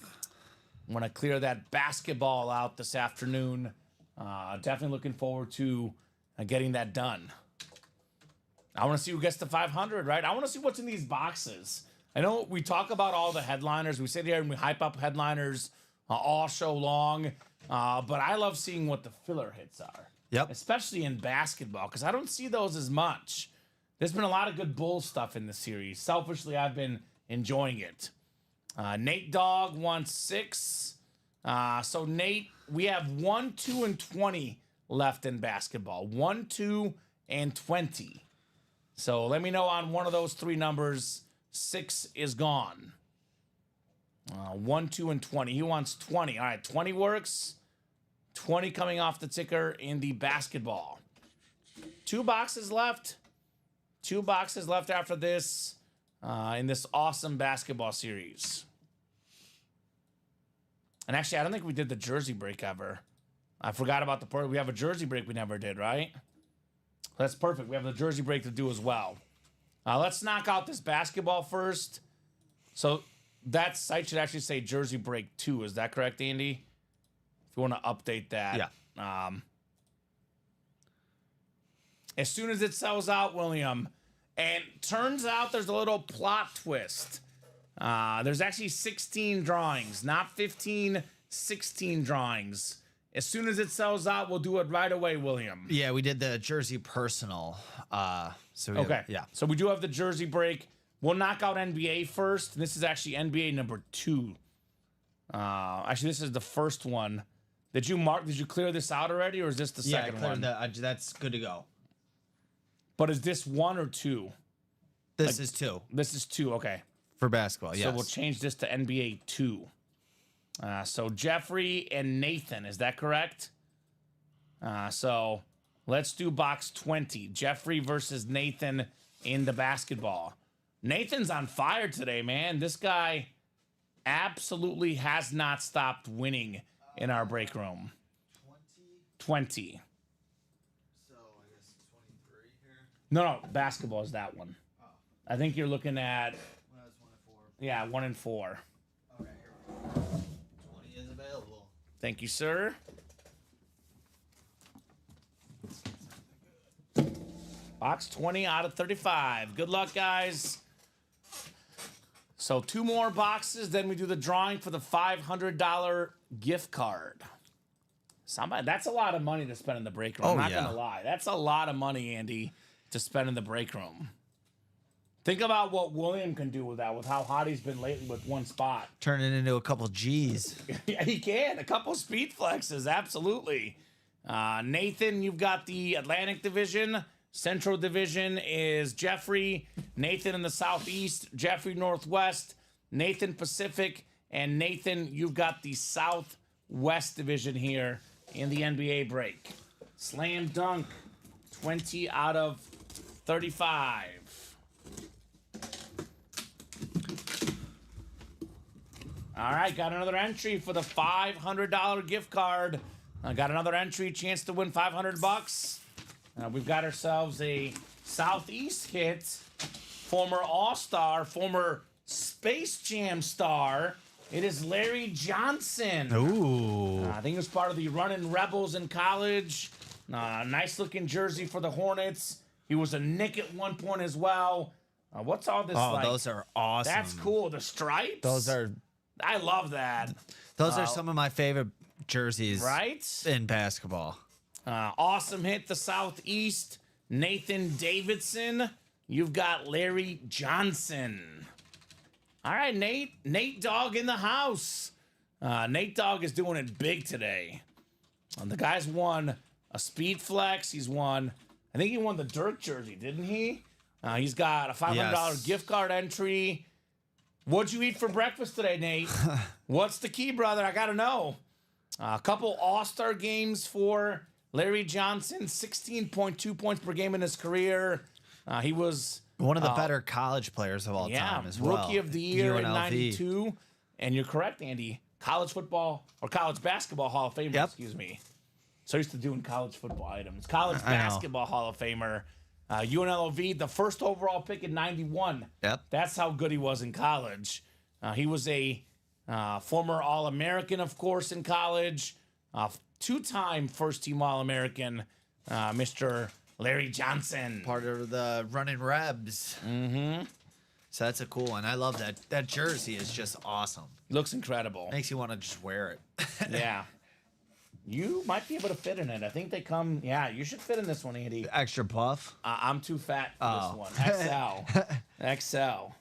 Speaker 2: I want to clear that basketball out this afternoon. Definitely looking forward to getting that done. I want to see who gets the 500, right? I want to see what's in these boxes. I know we talk about all the headliners. We sit here and we hype up headliners all show long. But I love seeing what the filler hits are.
Speaker 3: Yep.
Speaker 2: Especially in basketball, because I don't see those as much. There's been a lot of good Bulls stuff in the series. Selfishly, I've been enjoying it. Nate Dogg wants 6. So, Nate, we have 1, 2, and 20 left in basketball. 1, 2, and 20. So let me know on one of those three numbers. 6 is gone. 1, 2, and 20. He wants 20. All right, 20 works. 20 coming off the ticker in the basketball. 2 boxes left. 2 boxes left after this in this awesome basketball series. And actually, I don't think we did the jersey break ever. I forgot about the part. We have a jersey break we never did, right? That's perfect. We have the jersey break to do as well. Let's knock out this basketball first. So that site should actually say jersey break 2. Is that correct, Andy? If you want to update that.
Speaker 3: Yeah.
Speaker 2: As soon as it sells out, William, and turns out there's a little plot twist. There's actually 16 drawings, not 15, 16 drawings. As soon as it sells out, we'll do it right away, William.
Speaker 3: Yeah, we did the jersey personal.
Speaker 2: Okay. So we do have the jersey break. We'll knock out NBA first. This is actually NBA number 2. Actually, this is the first one. Did you clear this out already, or is this the second one?
Speaker 3: That's good to go.
Speaker 2: But is this 1 or 2?
Speaker 3: This is 2.
Speaker 2: This is 2, okay.
Speaker 3: For basketball, yes.
Speaker 2: So we'll change this to NBA 2. So Jeffrey and Nathan, is that correct? So let's do box 20. Jeffrey versus Nathan in the basketball. Nathan's on fire today, man. This guy absolutely has not stopped winning in our break room. 20.
Speaker 3: So I guess 23 here.
Speaker 2: No, basketball is that one. I think you're looking at,
Speaker 3: Well, that's 1 and 4.
Speaker 2: yeah, 1 and 4.
Speaker 3: Okay, here we go. 20 is available.
Speaker 2: Thank you, sir. Box 20 out of 35. Good luck, guys. So 2 more boxes, then we do the drawing for the $500 gift card. That's a lot of money to spend in the break room.
Speaker 3: Oh,
Speaker 2: I'm not
Speaker 3: yeah.
Speaker 2: going to lie. That's a lot of money, Andy, to spend in the break room. Think about what William can do with that, with how hot he's been lately with one spot.
Speaker 3: Turn it into a couple G's.
Speaker 2: Yeah, he can. A couple speed flexes, absolutely. Nathan, you've got the Atlantic Division. Central Division is Jeffrey. Nathan in the Southeast. Jeffrey Northwest. Nathan Pacific. And Nathan, you've got the Southwest Division here in the NBA break. Slam dunk. 20 out of 35. All right, got another entry for the $500 gift card. Got another entry, chance to win $500. We've got ourselves a Southeast hit, former All-Star, former Space Jam star. It is Larry Johnson.
Speaker 3: Ooh.
Speaker 2: I think he was part of the Running Rebels in college. Nice looking jersey for the Hornets. He was a Knick at one point as well. What's all this like?
Speaker 3: Those are awesome.
Speaker 2: That's cool. The stripes? I love that.
Speaker 3: Those are some of my favorite jerseys
Speaker 2: Right?
Speaker 3: in basketball.
Speaker 2: Awesome hit the Southeast. Nathan Davidson. You've got Larry Johnson. All right, Nate. Nate Dogg in the house. Nate Dogg is doing it big today. The guy's won a speed flex. He's won, I think he won the Dirk jersey, didn't he? He's got a $500 gift card entry. What'd you eat for breakfast today, Nate? What's the key, brother? I got to know. A couple All-Star games for Larry Johnson, 16.2 points per game in his career. He was
Speaker 3: one of the better college players of all time as well.
Speaker 2: Rookie of the Year in
Speaker 3: UNLV.
Speaker 2: 92. And you're correct, Andy. College football or college basketball Hall of Famer, excuse me. So used to doing college football items. College basketball Hall of Famer. UNLV, the first overall pick in 91.
Speaker 3: Yep.
Speaker 2: That's how good he was in college. He was a former All-American, of course, in college. 2-time first-team All-American, Mr. Larry Johnson.
Speaker 3: Part of the Running Rebs.
Speaker 2: Mm-hmm.
Speaker 3: So that's a cool one. I love that. That jersey is just awesome.
Speaker 2: Looks incredible.
Speaker 3: Makes you want to just wear it.
Speaker 2: Yeah. You might be able to fit in it. I think they come. Yeah, you should fit in this one, Andy.
Speaker 3: Extra puff.
Speaker 2: I'm too fat for this one. XL. XL.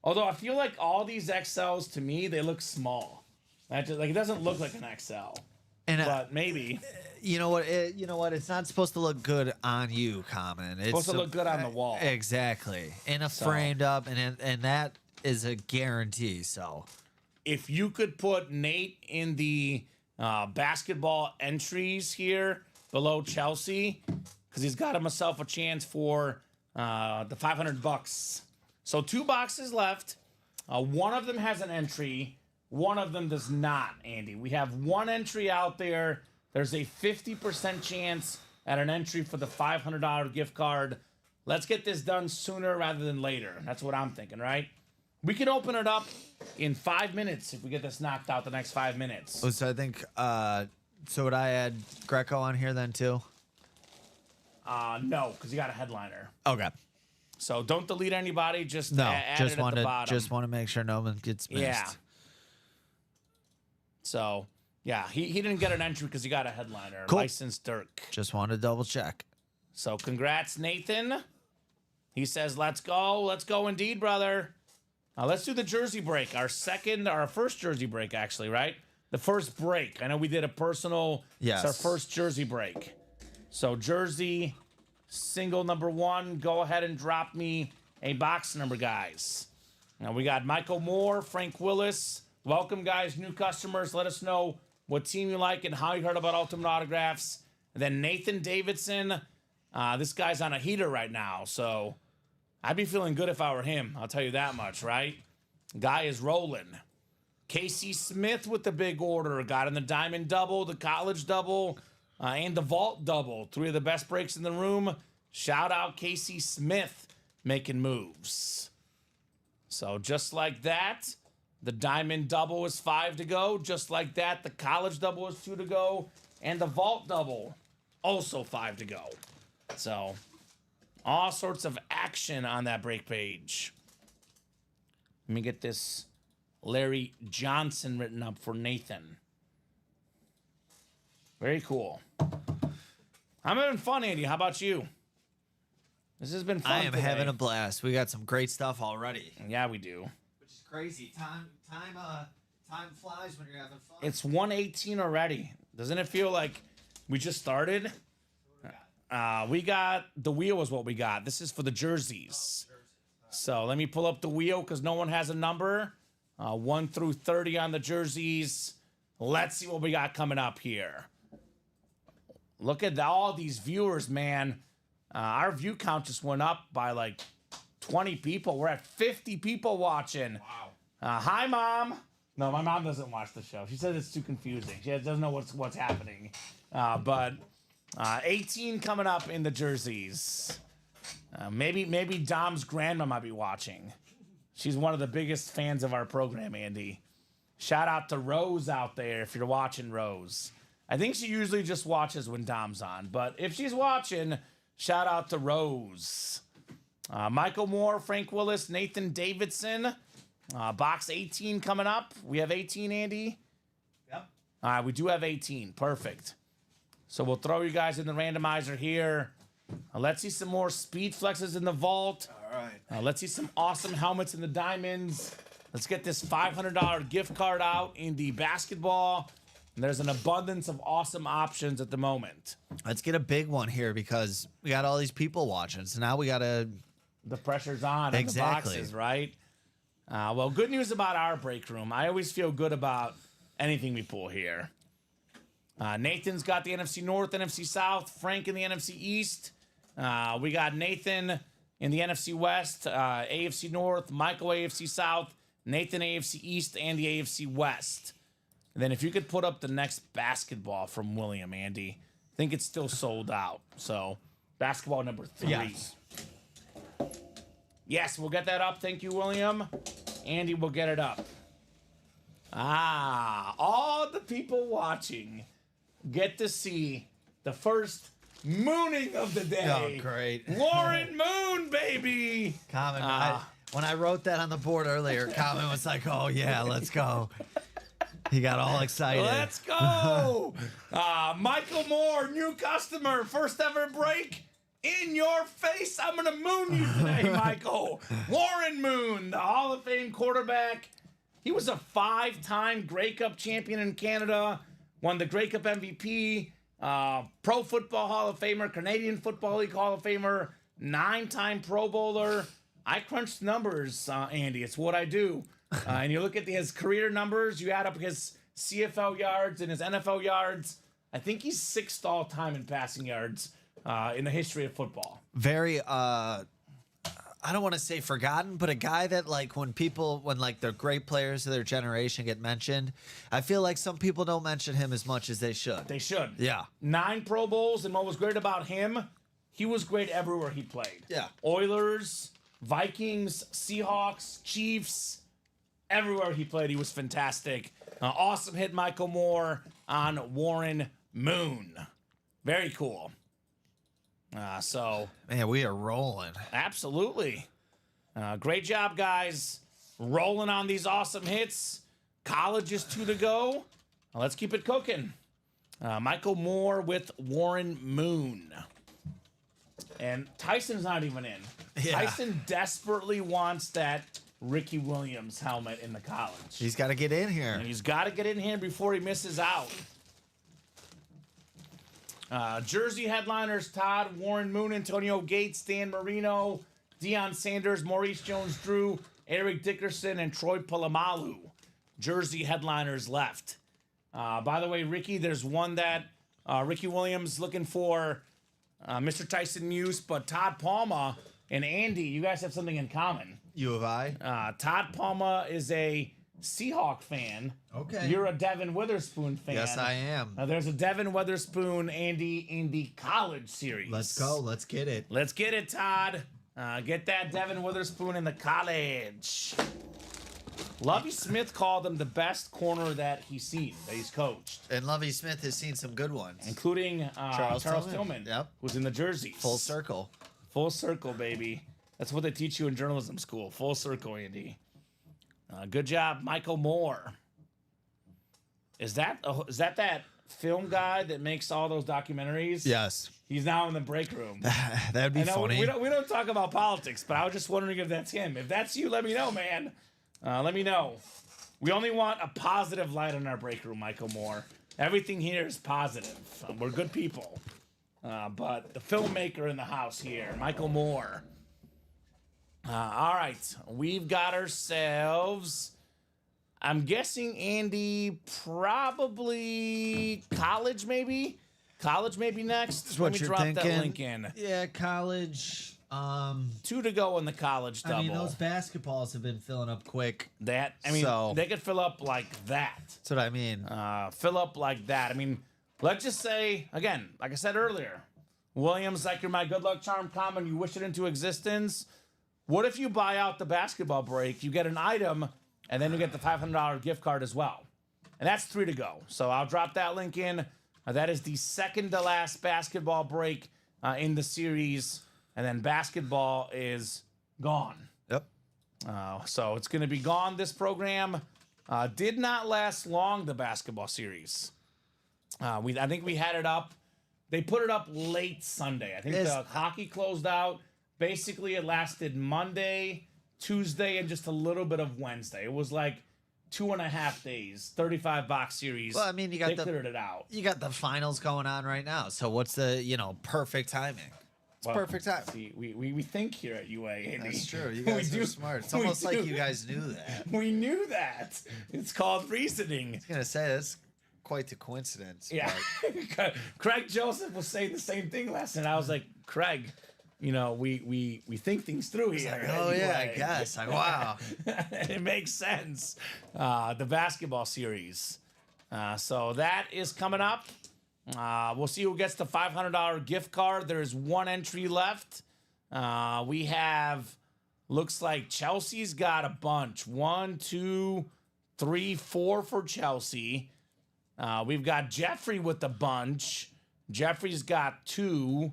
Speaker 2: Although I feel like all these XLs, to me, they look small. It doesn't look like an XL.
Speaker 3: And
Speaker 2: but maybe.
Speaker 3: You know what? You know what? It's not supposed to look good on you, Kamen. It's
Speaker 2: Supposed to look good on the wall.
Speaker 3: Exactly. In a framed up, and that is a guarantee. So,
Speaker 2: if you could put Nate in the basketball entries here below Chelsea, because he's got himself a chance for the $500. So 2 boxes left. One of them has an entry. One of them does not, Andy. We have one entry out there. There's a 50% chance at an entry for the $500 gift card. Let's get this done sooner rather than later. That's what I'm thinking, right? We can open it up in 5 minutes if we get this knocked out the next 5 minutes.
Speaker 3: Oh, so I think, so would I add Greco on here then too?
Speaker 2: No, because you got a headliner.
Speaker 3: Okay.
Speaker 2: So don't delete anybody. Just
Speaker 3: No,
Speaker 2: add
Speaker 3: just
Speaker 2: it at
Speaker 3: want
Speaker 2: the
Speaker 3: to
Speaker 2: bottom.
Speaker 3: just want to make sure no one gets missed.
Speaker 2: Yeah. So, yeah, he didn't get an entry because he got a headliner.
Speaker 3: Cool.
Speaker 2: Licensed Dirk.
Speaker 3: Just wanted to double check.
Speaker 2: So, congrats, Nathan. He says, let's go. Let's go indeed, brother. Let's do the jersey break. Our first jersey break, actually, right? The first break. I know we did a personal.
Speaker 3: Yes.
Speaker 2: It's our first jersey break. So, jersey single number 1. Go ahead and drop me a box number, guys. Now, we got Michael Moore, Frank Willis. Welcome, guys, new customers. Let us know what team you like and how you heard about Ultimate Autographs. And then Nathan Davidson. This guy's on a heater right now, so I'd be feeling good if I were him. I'll tell you that much, right? Guy is rolling. Casey Smith with the big order. Got in the Diamond Double, the College Double, and the Vault Double. 3 of the best breaks in the room. Shout out Casey Smith making moves. So just like that, the Diamond Double is 5 to go. Just like that, the College Double is 2 to go. And the Vault Double, also 5 to go. So, all sorts of action on that break page. Let me get this Larry Johnson written up for Nathan. Very cool. I'm having fun, Andy. How about you? This has been fun.
Speaker 3: I am
Speaker 2: today.
Speaker 3: having a blast. We got some great stuff already.
Speaker 2: Yeah, we do.
Speaker 3: Which is crazy. Time flies when you're having fun.
Speaker 2: It's 1:18 already. Doesn't it feel like we just started? We got the wheel is what we got. This is for the jerseys. So let me pull up the wheel because no one has a number. 1 through 30 on the jerseys. Let's see what we got coming up here. Look at all these viewers, man. Our view count just went up by like 20 people. We're at 50 people watching. Wow. Hi, Mom. No, my mom doesn't watch the show. She says it's too confusing. She doesn't know what's happening. But 18 coming up in the jerseys. Maybe Dom's grandma might be watching. She's one of the biggest fans of our program, Andy. Shout out to Rose out there if you're watching, Rose. I think she usually just watches when Dom's on. But if she's watching, shout out to Rose. Michael Moore, Frank Willis, Nathan Davidson. Box 18 coming up. We have 18, Andy?
Speaker 3: Yep.
Speaker 2: All right, we do have 18. Perfect. So we'll throw you guys in the randomizer here. Let's see some more speed flexes in the vault.
Speaker 3: All right.
Speaker 2: Let's see some awesome helmets in the diamonds. Let's get this $500 gift card out in the basketball. And there's an abundance of awesome options at the moment.
Speaker 3: Let's get a big one here because we got all these people watching. So now we got to...
Speaker 2: The pressure's on
Speaker 3: Exactly.
Speaker 2: the boxes, right? Well, good news about our break room. I always feel good about anything we pull here. Nathan's got the NFC North, NFC South. Frank in the NFC East. We got Nathan in the NFC West, AFC North, Michael AFC South, Nathan AFC East, and the AFC West. And then if you could put up the next basketball from William, Andy. I think it's still sold out. So, basketball number 3.
Speaker 3: Yes.
Speaker 2: Yes, we'll get that up. Thank you, William. Andy will get it up. All the people watching get to see the first mooning of the day.
Speaker 3: Oh, great.
Speaker 2: Lauren Moon, baby.
Speaker 3: Kamen, when I wrote that on the board earlier, Kamen was like, oh, yeah, let's go. He got all excited.
Speaker 2: Let's go. Michael Moore, new customer, first ever break. In your face, I'm going to moon you today, Michael. Warren Moon, the Hall of Fame quarterback. He was a 5-time Grey Cup champion in Canada, won the Grey Cup MVP, Pro Football Hall of Famer, Canadian Football League Hall of Famer, 9-time Pro Bowler. I crunched numbers, Andy. It's what I do. And you look at his career numbers, you add up his CFL yards and his NFL yards. I think he's 6th all time in passing yards in the history of football.
Speaker 3: Very, I don't want to say forgotten, but a guy that like when like the great players of their generation get mentioned, I feel like some people don't mention him as much as they should.
Speaker 2: They should.
Speaker 3: Yeah.
Speaker 2: 9 Pro Bowls, and what was great about him, he was great everywhere he played.
Speaker 3: Yeah.
Speaker 2: Oilers, Vikings, Seahawks, Chiefs, everywhere he played, he was fantastic. Awesome hit, Michael Moore on Warren Moon. Very cool. So,
Speaker 3: Man, we are rolling.
Speaker 2: absolutely. Great job, guys. Rolling on these awesome hits. College is 2 to go. Let's keep it cooking. Michael Moore with Warren Moon. And Tyson's not even in.
Speaker 3: Yeah.
Speaker 2: Tyson desperately wants that Ricky Williams helmet in the college.
Speaker 3: He's got to get in
Speaker 2: And
Speaker 3: here.
Speaker 2: he's got to get in here before he misses out. Jersey headliners: Todd, Warren Moon, Antonio Gates, Dan Marino, Deion Sanders, Maurice Jones-Drew, Eric Dickerson, and Troy Polamalu. Jersey headliners left. By the way, Ricky, there's one that Ricky Williams looking for Mr. Tyson Muse, but Todd Palma and Andy, you guys have something in common.
Speaker 3: U of I.
Speaker 2: Todd Palma is a Seahawk fan.
Speaker 3: Okay.
Speaker 2: You're a Devin Witherspoon fan.
Speaker 3: Yes, I am.
Speaker 2: There's a Devin Witherspoon Andy in the college series.
Speaker 3: Let's go. Let's get it.
Speaker 2: Let's get it, Todd. Get that Devin Witherspoon in the college. Lovie Smith called him the best corner that he's seen, that he's coached,
Speaker 3: And Lovie Smith has seen some good ones.
Speaker 2: including Charles Tillman,
Speaker 3: Yep.
Speaker 2: who's in the jerseys.
Speaker 3: Full circle.
Speaker 2: Full circle, baby. That's what they teach you in journalism school. Full circle, Andy. Good job, Michael Moore. Is that that film guy that makes all those documentaries?
Speaker 3: Yes.
Speaker 2: He's now in the break room.
Speaker 3: That'd be
Speaker 2: I know
Speaker 3: funny.
Speaker 2: we don't talk about politics, but I was just wondering if that's him. If that's you, let me know, man. Let me know. We only want a positive light in our break room, Michael Moore. Everything here is positive. We're good people. But the filmmaker in the house here, Michael Moore. All right, we've got ourselves. I'm guessing Andy, probably college, maybe. College, maybe next.
Speaker 3: what
Speaker 2: Let me
Speaker 3: you're
Speaker 2: drop
Speaker 3: thinking.
Speaker 2: that link in.
Speaker 3: Yeah, college.
Speaker 2: 2 to go in the college double.
Speaker 3: I mean, those basketballs have been filling up quick.
Speaker 2: That I mean,
Speaker 3: So-
Speaker 2: they could fill up like that.
Speaker 3: That's what I mean.
Speaker 2: Fill up like that. I mean, let's just say again, like I said earlier, Williams, like you're my good luck charm common. You wish it into existence. What if you buy out the basketball break? You get an item, and then you get the $500 gift card as well. And that's 3 to go. So I'll drop that link in. That is the second to last basketball break in the series. And then basketball is gone.
Speaker 3: Yep.
Speaker 2: So it's going to be gone. This program did not last long, the basketball series. I think we had it up. They put it up late Sunday. I think the hockey closed out. Basically, it lasted Monday, Tuesday, and just a little bit of Wednesday. It was like 2.5 days, 35-box series.
Speaker 3: Well, I mean,
Speaker 2: they cleared it out.
Speaker 3: You got the finals going on right now. So what's the perfect timing? It's
Speaker 2: Well,
Speaker 3: perfect time.
Speaker 2: See, we think here at UA, Andy.
Speaker 3: That's true. You guys are smart. It's
Speaker 2: we
Speaker 3: almost like
Speaker 2: do.
Speaker 3: you guys knew that.
Speaker 2: We knew that. It's called reasoning.
Speaker 3: I was gonna say that's quite the coincidence.
Speaker 2: Yeah.
Speaker 3: but-
Speaker 2: Craig Joseph was saying the same thing last night. I was like, Craig, we think things through here.
Speaker 3: Like, oh yeah, I guess. Like, wow.
Speaker 2: It makes sense. The basketball series. So that is coming up. We'll see who gets the $500 gift card. There's one entry left. We have, looks like Chelsea's got a bunch. 1, 2, 3, 4 for Chelsea. We've got Jeffrey with the bunch. Jeffrey's got 2.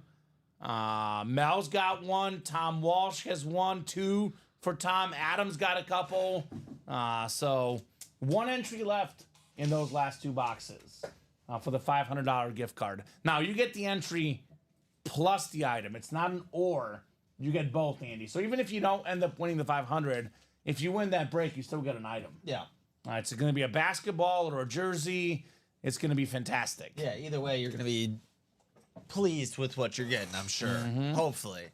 Speaker 2: Mel's got 1. Tom Walsh has 1, 2 for Tom. Adams got a couple. So one entry left in those last 2 boxes for the $500 gift card. Now you get the entry plus the item. It's not an or. You get both, Andy. So even if you don't end up winning the 500, if you win that break, you still get an item.
Speaker 3: Yeah.
Speaker 2: All right, so it's going to be a basketball or a jersey. it's going to be fantastic.
Speaker 3: Yeah, either way, you're going to be pleased with what you're getting, I'm sure. Hopefully.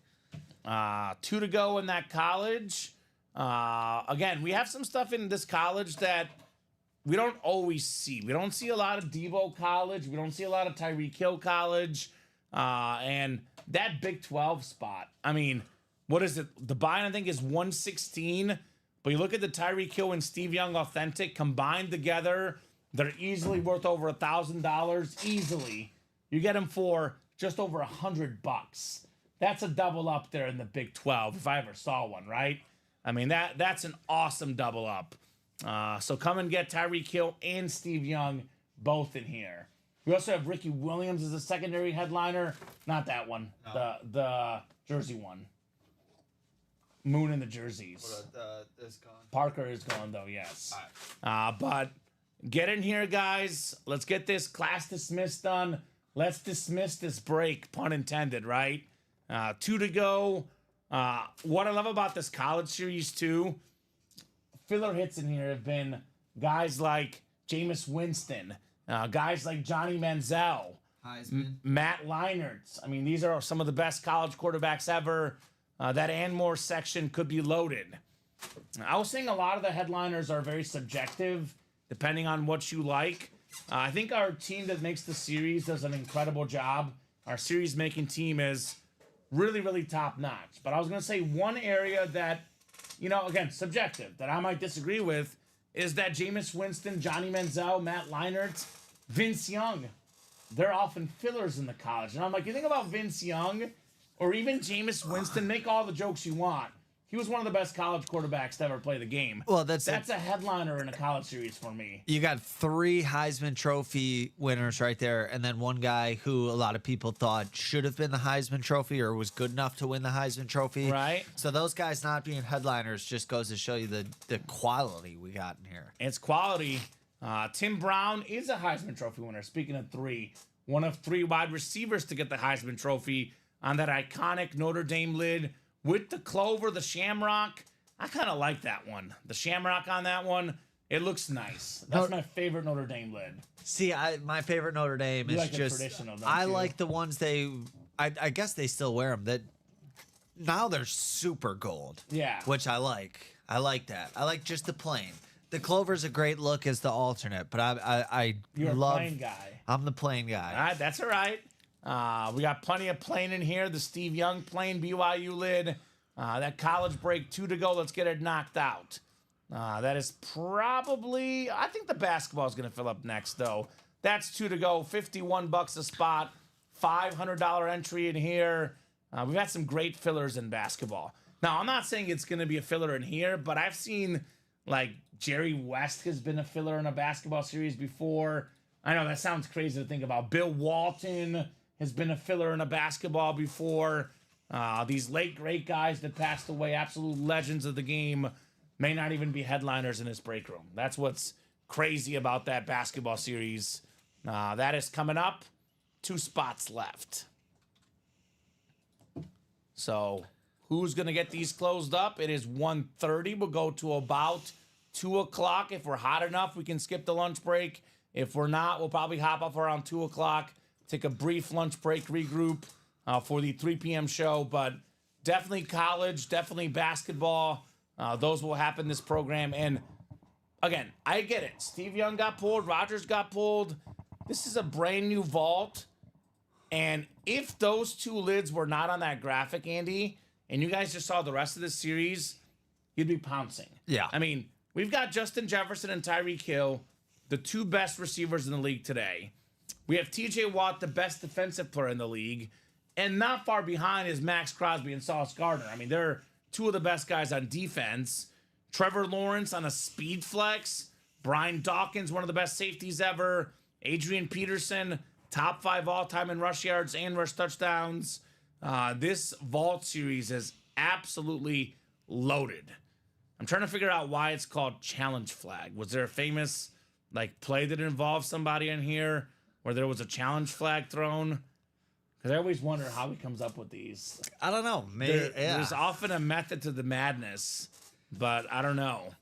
Speaker 2: 2 to go in that college. Again, we have some stuff in this college that we don't always see. We don't see a lot of Debo College. We don't see a lot of Tyreek Hill College. And that Big 12 spot, I mean, what is it? The buy-in, I think, is 116. But you look at the Tyreek Hill and Steve Young Authentic combined together, they're easily worth over $1,000. Easily. You get them for just over $100. That's a double up there in the Big 12, if I ever saw one, right? I mean, that's an awesome double up. So come and get Tyreek Hill and Steve Young both in here. We also have Ricky Williams as a secondary headliner. Not that one. No. The Jersey one. Moon in the jerseys.
Speaker 3: This gone.
Speaker 2: Parker is gone, though, yes. Right. But get in here, guys. Let's get this class dismissed done. Let's dismiss this break, pun intended, right? 2 to go. What I love about this college series, too, filler hits in here have been guys like Jameis Winston, guys like Johnny Manziel, Matt Leinart. I mean, these are some of the best college quarterbacks ever. That and more section could be loaded. I was saying a lot of the headliners are very subjective, depending on what you like. I think our team that makes the series does an incredible job. Our series-making team is really, really top-notch. But I was going to say one area that, you know, again, subjective, that I might disagree with, is that Jameis Winston, Johnny Manziel, Matt Leinart, Vince Young, they're often fillers in the college. And I'm like, you think about Vince Young or even Jameis Winston, make all the jokes you want. He was one of the best college quarterbacks to ever play the game.
Speaker 3: Well, that's
Speaker 2: a headliner in a college series for me.
Speaker 3: You got 3 Heisman Trophy winners right there, and then one guy who a lot of people thought should have been the Heisman Trophy or was good enough to win the Heisman Trophy.
Speaker 2: Right.
Speaker 3: So those guys not being headliners just goes to show you the quality we got in here.
Speaker 2: It's quality. Tim Brown is a Heisman Trophy winner. Speaking of 3, one of 3 wide receivers to get the Heisman Trophy on that iconic Notre Dame lid with the clover, the shamrock. I kind of like that one. The shamrock on that one, it looks nice. That's my favorite Notre Dame lid.
Speaker 3: See, my favorite Notre Dame is
Speaker 2: like
Speaker 3: just
Speaker 2: traditional, don't
Speaker 3: I
Speaker 2: you?
Speaker 3: like the ones I guess they still wear them. That now they're super gold.
Speaker 2: Yeah.
Speaker 3: Which I like. I like that. I like just the plain. The clover's a great look as the alternate, but I
Speaker 2: You're
Speaker 3: love.
Speaker 2: a plain guy.
Speaker 3: I'm the plain guy.
Speaker 2: All right, that's all right. We got plenty of plain in here. The Steve Young plain BYU lid. That college break 2 to go. Let's get it knocked out. That is probably, I think the basketball is going to fill up next, though. That's 2 to go. $51 a spot. $500 entry in here. We've had some great fillers in basketball. Now, I'm not saying it's going to be a filler in here, but I've seen, like, Jerry West has been a filler in a basketball series before. I know that sounds crazy to think about. Bill Walton has been a filler in a basketball before. These late great guys that passed away, absolute legends of the game, may not even be headliners in this break room. That's what's crazy about that basketball series. That is coming up. 2 spots left. So who's going to get these closed up? It is 1:30. We'll go to about 2 o'clock. If we're hot enough, we can skip the lunch break. If we're not, we'll probably hop up around 2 o'clock, take a brief lunch break, regroup for the 3 p.m. show. But definitely college, definitely basketball. Those will happen this program. And again, I get it. Steve Young got pulled. Rodgers got pulled. This is a brand new vault. And if those 2 lids were not on that graphic, Andy, and you guys just saw the rest of the series, you'd be pouncing.
Speaker 3: Yeah.
Speaker 2: I mean, we've got Justin Jefferson and Tyreek Hill, the 2 best receivers in the league today. We have TJ Watt, the best defensive player in the league. And not far behind is Max Crosby and Sauce Gardner. I mean, they're 2 of the best guys on defense. Trevor Lawrence on a speed flex. Brian Dawkins, one of the best safeties ever. Adrian Peterson, top 5 all-time in rush yards and rush touchdowns. This vault series is absolutely loaded. I'm trying to figure out why it's called Challenge Flag. Was there a famous play that involved somebody in here where there was a challenge flag thrown? Because I always wonder how he comes up with these.
Speaker 3: I don't know. Maybe
Speaker 2: There's often a method to the madness, but I don't know.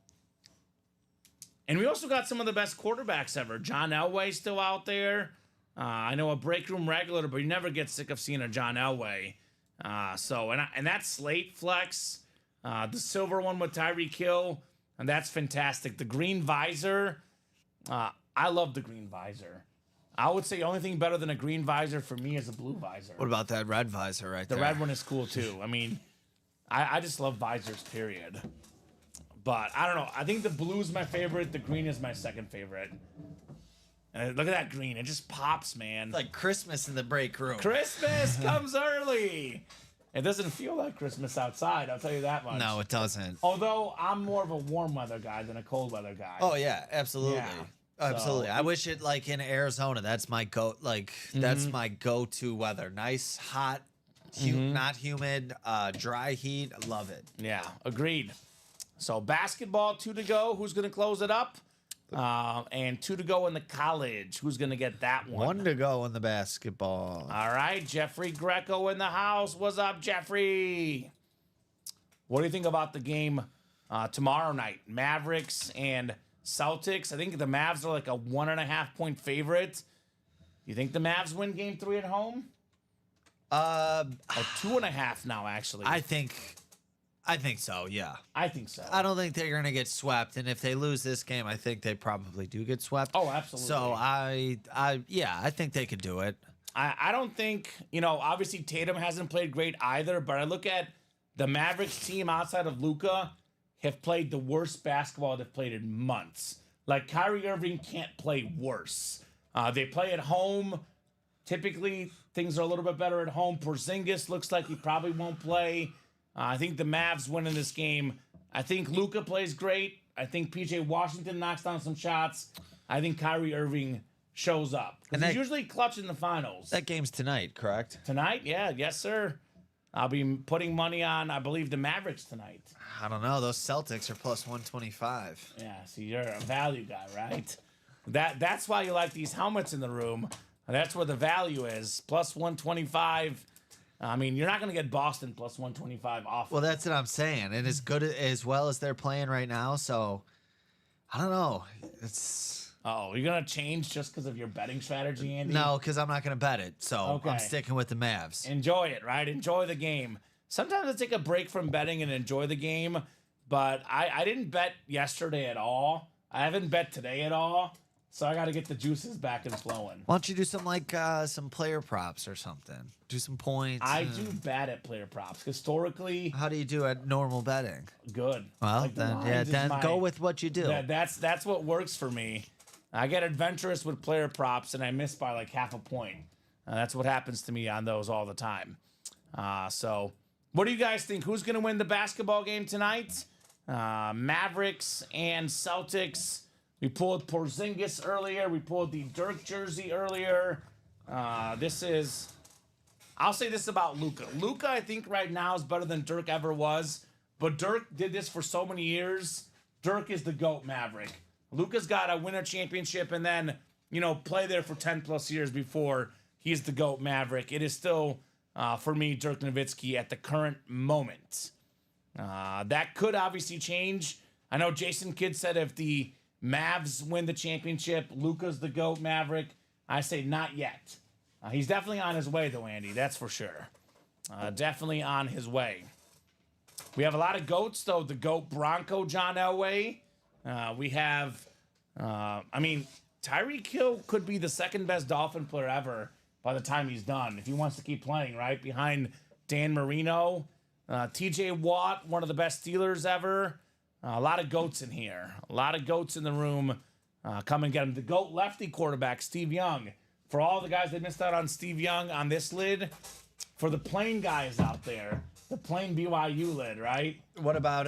Speaker 2: And we also got some of the best quarterbacks ever. John Elway still out there. I know a break room regular, but you never get sick of seeing a John Elway. And that slate flex, the silver one with Tyreek Hill, and that's fantastic. The green visor, I love the green visor. I would say the only thing better than a green visor for me is a blue visor.
Speaker 3: What about that red visor right there?
Speaker 2: The red one is cool too. I mean, I just love visors, period. But I don't know. I think the blue is my favorite. The green is my second favorite. And look at that green. It just pops, man.
Speaker 3: Like Christmas in the break room.
Speaker 2: Christmas comes early. It doesn't feel like Christmas outside, I'll tell you that much.
Speaker 3: No, it doesn't.
Speaker 2: Although I'm more of a warm weather guy than a cold weather guy.
Speaker 3: Oh yeah, absolutely.
Speaker 2: Yeah.
Speaker 3: Absolutely.
Speaker 2: So-
Speaker 3: I wish it like in Arizona. That's my that's my go-to weather. Nice, hot, not humid, dry heat. I love it.
Speaker 2: Yeah, agreed. So basketball, 2 to go. Who's going to close it up? And 2 to go in the college. Who's going to get that one?
Speaker 3: 1 to go in the basketball.
Speaker 2: All right, Jeffrey Greco in the house. What's up, Jeffrey? What do you think about the game tomorrow night? Mavericks and Celtics. I think the Mavs are like a 1.5 point favorite. You think the Mavs win game 3 at home? Or 2.5 now, actually.
Speaker 3: I think so, yeah.
Speaker 2: I think so.
Speaker 3: I don't think they're going to get swept, and if they lose this game, I think they probably do get swept.
Speaker 2: Oh, absolutely.
Speaker 3: So I think they could do it.
Speaker 2: I don't think, obviously Tatum hasn't played great either, but I look at the Mavericks team outside of Luka have played the worst basketball they've played in months. Like Kyrie Irving can't play worse. They play at home. Typically, things are a little bit better at home. Porzingis looks like he probably won't play. I think the Mavs win in this game. I think Luka plays great. I think PJ Washington knocks down some shots. I think Kyrie Irving shows up. Because he's usually clutch in the finals.
Speaker 3: That game's tonight, correct?
Speaker 2: Tonight? Yeah, yes, sir. I'll be putting money on, I believe, the Mavericks tonight.
Speaker 3: I don't know. Those Celtics are plus 125.
Speaker 2: Yeah, see, you're a value guy, right? That's why you like these helmets in the room. That's where the value is. Plus 125. I mean, you're not going to get Boston plus 125 off.
Speaker 3: Well, that's what I'm saying. And as good as well as they're playing right now, so I don't know.
Speaker 2: Oh, you're going to change just because of your betting strategy, Andy?
Speaker 3: No, because I'm not going to bet it. So
Speaker 2: Okay.
Speaker 3: I'm sticking with the Mavs.
Speaker 2: Enjoy it, right? Enjoy the game. Sometimes I take a break from betting and enjoy the game, but I didn't bet yesterday at all. I haven't bet today at all, so I got to get the juices back and flowing.
Speaker 3: Why don't you do something like some player props or something? Do some points.
Speaker 2: I do bad at player props. Historically,
Speaker 3: How do you do at normal betting?
Speaker 2: good.
Speaker 3: Well,
Speaker 2: Like,
Speaker 3: then
Speaker 2: lines is
Speaker 3: go with what you do.
Speaker 2: That's what works for me. I get adventurous with player props, and I miss by like half a point. That's what happens to me on those all the time. So, what do you guys think? Who's going to win the basketball game tonight? Mavericks and Celtics. We pulled Porzingis earlier. We pulled the Dirk jersey earlier. I'll say this about Luka. Luka, I think right now is better than Dirk ever was. But Dirk did this for so many years. Dirk is the GOAT Maverick. Luka's got to win a championship and then, play there for 10 plus years before he's the GOAT Maverick. It is still, for me, Dirk Nowitzki at the current moment. That could obviously change. I know Jason Kidd said if the Mavs win the championship, Luka's the GOAT Maverick. I say not yet. He's definitely on his way, though, Andy. That's for sure. Definitely on his way. We have a lot of GOATs, though. The GOAT Bronco, John Elway. We have, Tyreek Hill could be the second best Dolphin player ever by the time he's done, if he wants to keep playing, right? Behind Dan Marino. TJ Watt, one of the best Steelers ever. A lot of GOATs in here. A lot of GOATs in the room. Come and get him. The GOAT lefty quarterback, Steve Young. For all the guys that missed out on Steve Young on this lid, for the plain guys out there, the plain BYU lid, right?
Speaker 3: What about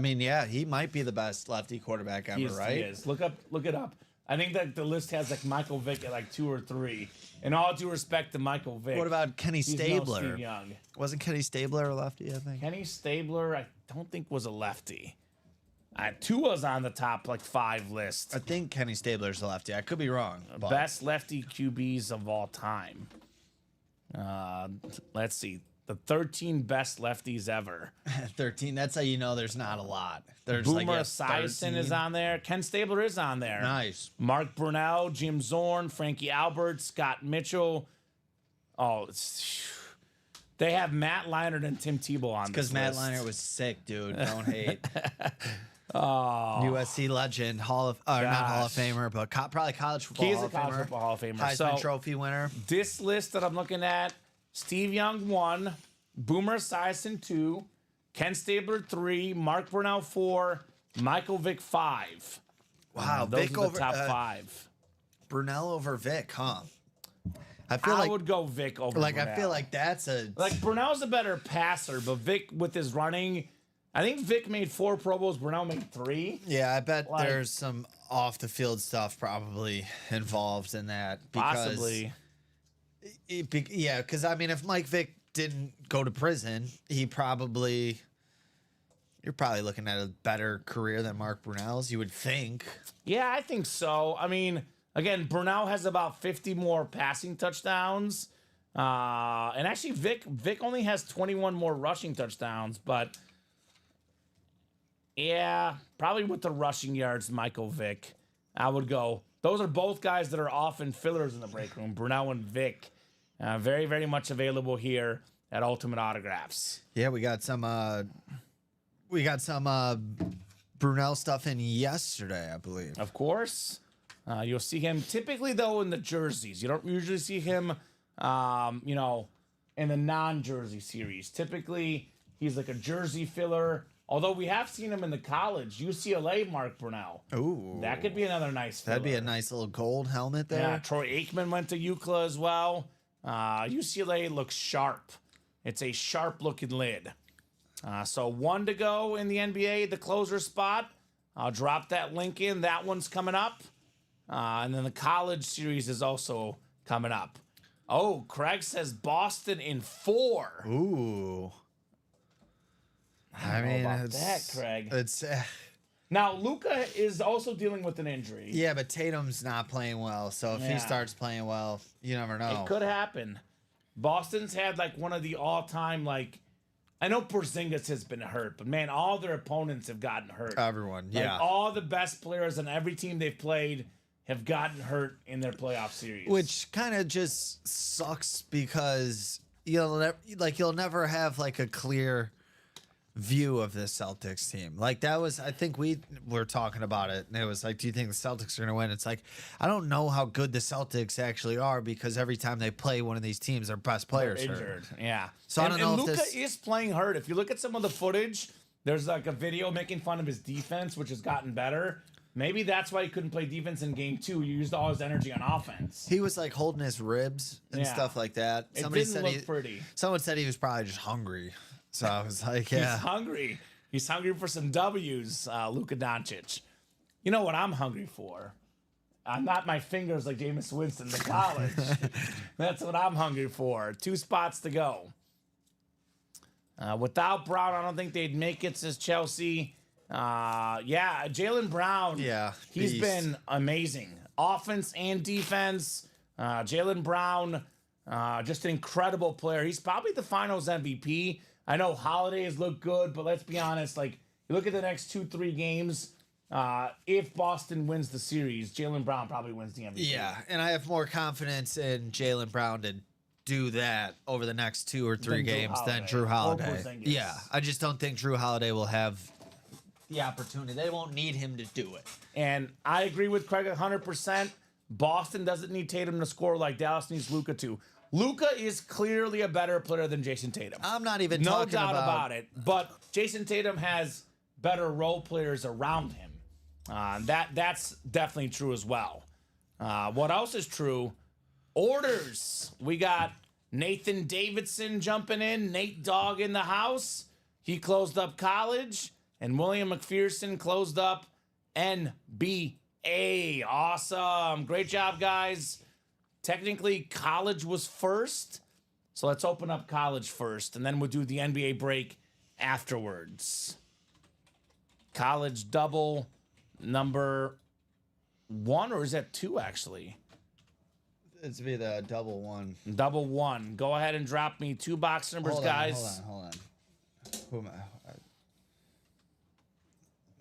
Speaker 3: he might be the best lefty quarterback ever, right?
Speaker 2: He is. Look it up. I think that the list has like Michael Vick at like 2 or 3. And all due respect to Michael Vick.
Speaker 3: What about Kenny
Speaker 2: he's no
Speaker 3: Stabler?
Speaker 2: Steve Young.
Speaker 3: Wasn't Kenny Stabler a lefty, I think?
Speaker 2: Kenny Stabler, I don't think was a lefty. Tua's on the top like 5 list.
Speaker 3: I think Kenny Stabler's a lefty. I could be wrong.
Speaker 2: Best lefty QBs of all time. Let's see. the 13 best lefties ever.
Speaker 3: 13. That's how you know there's not a lot. There's
Speaker 2: Boomer
Speaker 3: like
Speaker 2: Esiason is on there. Ken Stabler is on there.
Speaker 3: Nice.
Speaker 2: Mark Brunell, Jim Zorn, Frankie Albert, Scott Mitchell. Oh, they have Matt Leinart and Tim Tebow on this
Speaker 3: Because Matt
Speaker 2: list.
Speaker 3: Leinart was sick, dude. Don't hate. USC legend, not Hall of Famer, but probably college football.
Speaker 2: He's
Speaker 3: Hall
Speaker 2: a
Speaker 3: of
Speaker 2: college
Speaker 3: Famer.
Speaker 2: football Hall of Famer.
Speaker 3: Heisman Trophy winner.
Speaker 2: This list that I'm looking at, Steve Young 1, Boomer Esiason 2, Ken Stabler 3, Mark Brunell 4, Michael Vick 5.
Speaker 3: Wow,
Speaker 2: Those
Speaker 3: Vic
Speaker 2: are the
Speaker 3: over
Speaker 2: top 5.
Speaker 3: Brunell over Vic, huh? I
Speaker 2: I would go Vic over Brunell.
Speaker 3: I feel like that's a
Speaker 2: Brunell's a better passer, but Vic with his running, I think Vic made 4 Pro Bowls, Brunell made 3.
Speaker 3: yeah. I bet
Speaker 2: like-
Speaker 3: there's some off the field stuff probably involved in that. Because
Speaker 2: Possibly.
Speaker 3: Yeah, because I mean, if Mike Vick didn't go to prison, you're probably looking at a better career than Mark Brunell's. You would think.
Speaker 2: Yeah, I think so. I mean, again, Brunell has about 50 more passing touchdowns. And actually, Vic only has 21 more rushing touchdowns. But, yeah, probably with the rushing yards, Michael Vick, I would go. Those are both guys that are often fillers in the break room, Brunell and Vic. Very, very much available here at Ultimate Autographs.
Speaker 3: Yeah, we got some Brunell stuff in yesterday, I believe.
Speaker 2: Of course. You'll see him typically, though, in the jerseys. You don't usually see him, in the non-jersey series. Typically, he's like a jersey filler. Although we have seen him in the college, UCLA, Mark Brunell.
Speaker 3: Ooh,
Speaker 2: That could be another nice filler.
Speaker 3: that'd be a nice little gold helmet there.
Speaker 2: Yeah, Troy Aikman went to UCLA as well. UCLA looks sharp. It's a sharp-looking lid. So 1 to go in the NBA, the closer spot. I'll drop that link in. That one's coming up. And then the college series is also coming up. Oh, Craig says Boston in 4.
Speaker 3: Ooh. I
Speaker 2: don't know
Speaker 3: mean,
Speaker 2: about that, Craig.
Speaker 3: It's
Speaker 2: Now, Luka is also dealing with an injury.
Speaker 3: yeah, but Tatum's not playing well. So if
Speaker 2: Yeah.
Speaker 3: he starts playing well, you never know.
Speaker 2: It could happen. Boston's had like one of the all-time I know Porzingis has been hurt, but man, all their opponents have gotten hurt.
Speaker 3: Everyone,
Speaker 2: Like,
Speaker 3: yeah.
Speaker 2: all the best players on every team they've played have gotten hurt in their playoff series.
Speaker 3: Which kind of just sucks because you'll never have like a clear view of this Celtics team. Like that was, I think we were talking about it, and it was like, do you think the Celtics are going to win? It's like, I don't know how good the Celtics actually are because every time they play one of these teams, their best players are
Speaker 2: injured. Yeah.
Speaker 3: So I don't know if
Speaker 2: Luka
Speaker 3: this-
Speaker 2: is playing hurt. If you look at some of the footage, there's like a video making fun of his defense, which has gotten better. Maybe that's why he couldn't play defense in game 2. He used all his energy on offense.
Speaker 3: He was like holding his ribs and
Speaker 2: Yeah.
Speaker 3: stuff like that.
Speaker 2: It didn't look pretty.
Speaker 3: Someone said he was probably just hungry. So I was like,
Speaker 2: He's
Speaker 3: yeah.
Speaker 2: hungry. He's hungry for some W's, Luka Doncic. You know what I'm hungry for? Not my fingers like Jameis Winston to college. That's what I'm hungry for. 2 spots to go. Without Brown, I don't think they'd make it, says Chelsea. Jaylen Brown.
Speaker 3: Yeah,
Speaker 2: He's
Speaker 3: beast.
Speaker 2: been amazing. Offense and defense. Jaylen Brown, just an incredible player. He's probably the finals MVP. I know Holiday has looked good, but let's be honest. Like, you look at the next 2-3 games. If Boston wins the series, Jaylen Brown probably wins the MVP.
Speaker 3: Yeah, and I have more confidence in Jaylen Brown to do that over the next 2 or 3
Speaker 2: Than Drew
Speaker 3: games than
Speaker 2: Holiday
Speaker 3: Drew
Speaker 2: or
Speaker 3: Holiday.
Speaker 2: Porzingis.
Speaker 3: Yeah, I just don't think Drew Holiday will have the opportunity. They won't need him to do it.
Speaker 2: And I agree with Craig 100%. Boston doesn't need Tatum to score like Dallas needs Luka to. Luka is clearly a better player than Jason Tatum.
Speaker 3: I'm not even
Speaker 2: No
Speaker 3: talking
Speaker 2: doubt
Speaker 3: about
Speaker 2: about it. But Jason Tatum has better role players around him. That's definitely true as well. What else is true? Orders. We got Nathan Davidson jumping in. Nate Dogg in the house. He closed up college. And William McPherson closed up NBA. Awesome. Great job, guys. Technically, college was first. So let's open up college first, and then we'll do the NBA break afterwards. College double number 1, or is that 2, actually?
Speaker 3: It's be the double one.
Speaker 2: Double one. Go ahead and drop me 2 box numbers, guys.
Speaker 3: Hold on. Who am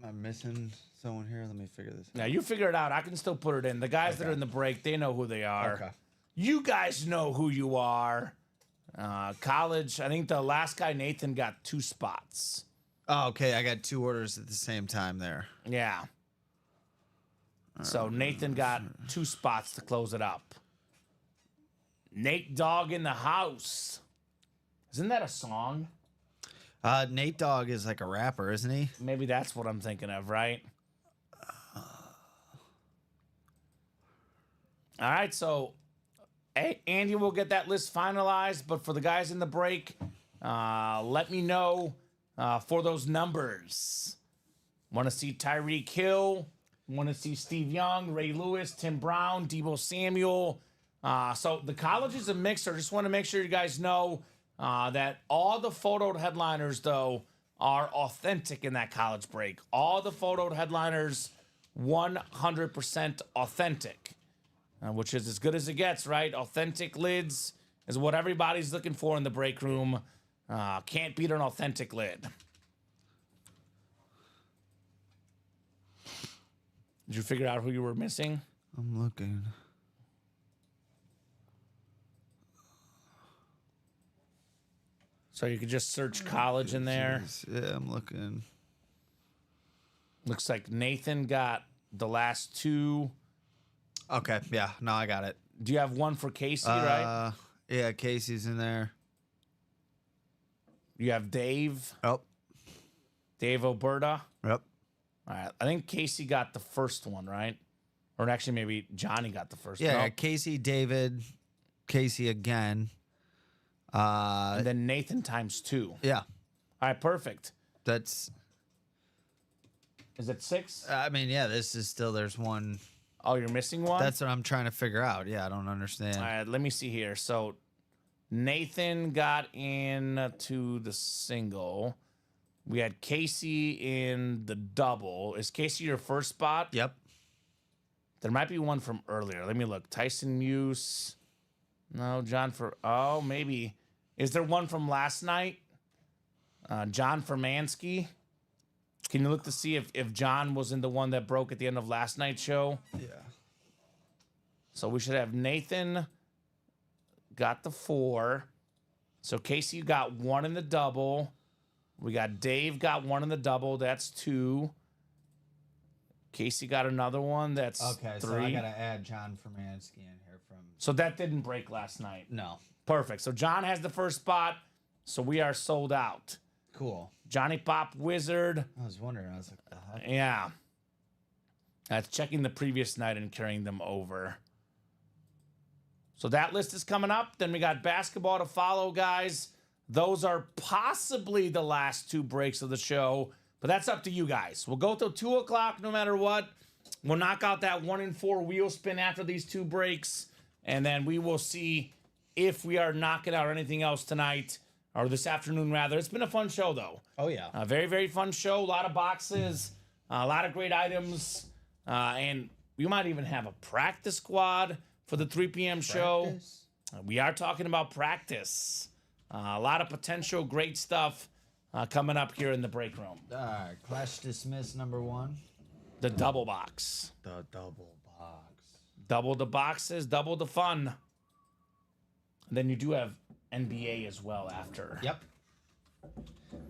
Speaker 3: I missing someone here? Let me figure this out.
Speaker 2: Now, you figure it out. I can still put it in. The guys that are in the break, they know who they are.
Speaker 3: Okay.
Speaker 2: You guys know who you are. College, I think the last guy, Nathan, got 2 spots.
Speaker 3: Oh, okay. I got 2 orders at the same time there.
Speaker 2: Yeah. So Nathan got 2 spots to close it up. Nate Dogg in the house. Isn't that a song?
Speaker 3: Nate Dogg is like a rapper, isn't he?
Speaker 2: Maybe that's what I'm thinking of, right? All right, so Andy will get that list finalized, but for the guys in the break, let me know for those numbers. Want to see Tyreek Hill? Want to see Steve Young, Ray Lewis, Tim Brown, Debo Samuel? So the college is a mixer. Just want to make sure you guys know that all the photoed headliners, though, are authentic in that college break. All the photoed headliners, 100% authentic, which is as good as it gets, right? Authentic lids is what everybody's looking for in the break room. Can't beat an authentic lid. Did you figure out who you were missing?
Speaker 3: I'm looking.
Speaker 2: So you could just search college in there.
Speaker 3: Yeah, I'm looking.
Speaker 2: Looks like Nathan got the last 2.
Speaker 3: Okay, yeah. No, I got it.
Speaker 2: Do you have one for Casey, right?
Speaker 3: Yeah, Casey's in there.
Speaker 2: You have Dave.
Speaker 3: Oh.
Speaker 2: Dave Oberta.
Speaker 3: Yep.
Speaker 2: All right. I think Casey got the first one, right? Or actually, maybe Johnny got the first one.
Speaker 3: Yeah,
Speaker 2: No.
Speaker 3: Casey, David, Casey again.
Speaker 2: And then Nathan times 2.
Speaker 3: Yeah,
Speaker 2: All right, perfect.
Speaker 3: that's.
Speaker 2: Is it 6?
Speaker 3: I mean, yeah, this is still. There's one.
Speaker 2: Oh, you're missing one?
Speaker 3: That's what I'm trying to figure out. Yeah, I don't understand.
Speaker 2: All right, let me see here. So Nathan got in to the single. We had Casey in the double. Is Casey your first spot?
Speaker 3: Yep.
Speaker 2: There might be one from earlier. Let me look. Tyson Muse. No, John for. Oh, maybe. Is there one from last night? John Fermansky. Can you look to see if John was in the one that broke at the end of last night's show?
Speaker 3: Yeah.
Speaker 2: So we should have Nathan got the 4. So Casey got 1 in the double. We got Dave got 1 in the double. That's 2. Casey got another one. That's 3.
Speaker 3: So I gotta add John Fermansky in here from.
Speaker 2: So that didn't break last night.
Speaker 3: No.
Speaker 2: Perfect. So John has the first spot. So we are sold out.
Speaker 3: Cool.
Speaker 2: Johnny Pop Wizard.
Speaker 3: I was wondering. I was like, the heck?
Speaker 2: Yeah. That's checking the previous night and carrying them over. So that list is coming up. Then we got basketball to follow, guys. Those are possibly the last 2 breaks of the show, but that's up to you guys. We'll go till 2 o'clock no matter what. We'll knock out that 1 in 4 wheel spin after these 2 breaks, and then we will see if we are knocking out anything else tonight, or this afternoon, rather. It's been a fun show, though.
Speaker 3: Oh, yeah.
Speaker 2: A very, very fun show. A lot of boxes, a lot of great items, and we might even have a practice squad for the 3 p.m. show. We are talking about practice. A lot of potential great stuff coming up here in the break room.
Speaker 3: All right. Clash dismiss number 1.
Speaker 2: The double box.
Speaker 3: The double box.
Speaker 2: Double the boxes, double the fun. And then you do have NBA as well after.
Speaker 3: Yep.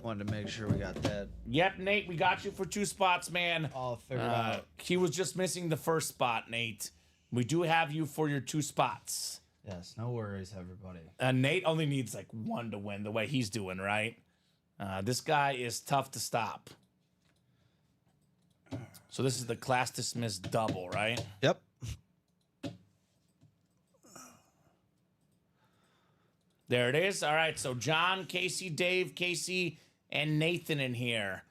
Speaker 3: Wanted to make sure we got that
Speaker 2: Yep, Nate, we got you for 2 spots, man.
Speaker 3: all figured out.
Speaker 2: He was just missing the first spot, Nate. We do have you for your 2 spots.
Speaker 3: Yes, no worries, everybody.
Speaker 2: Nate only needs like 1 to win the way he's doing, right? This guy is tough to stop. So this is the class dismissed double, right?
Speaker 3: Yep.
Speaker 2: There it is. All right, so John, Casey, Dave, Casey, and Nathan in here.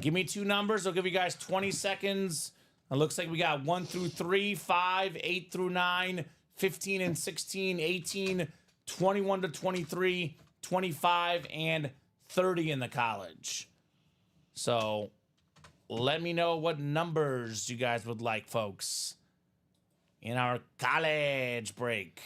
Speaker 2: Give me 2 numbers. I'll give you guys 20 seconds. It looks like we got 1 through 3, 5, 8 through 9, 15 and 16, 18, 21 to 23, 25, and 30 in the college. So let me know what numbers you guys would like, folks. in our college break.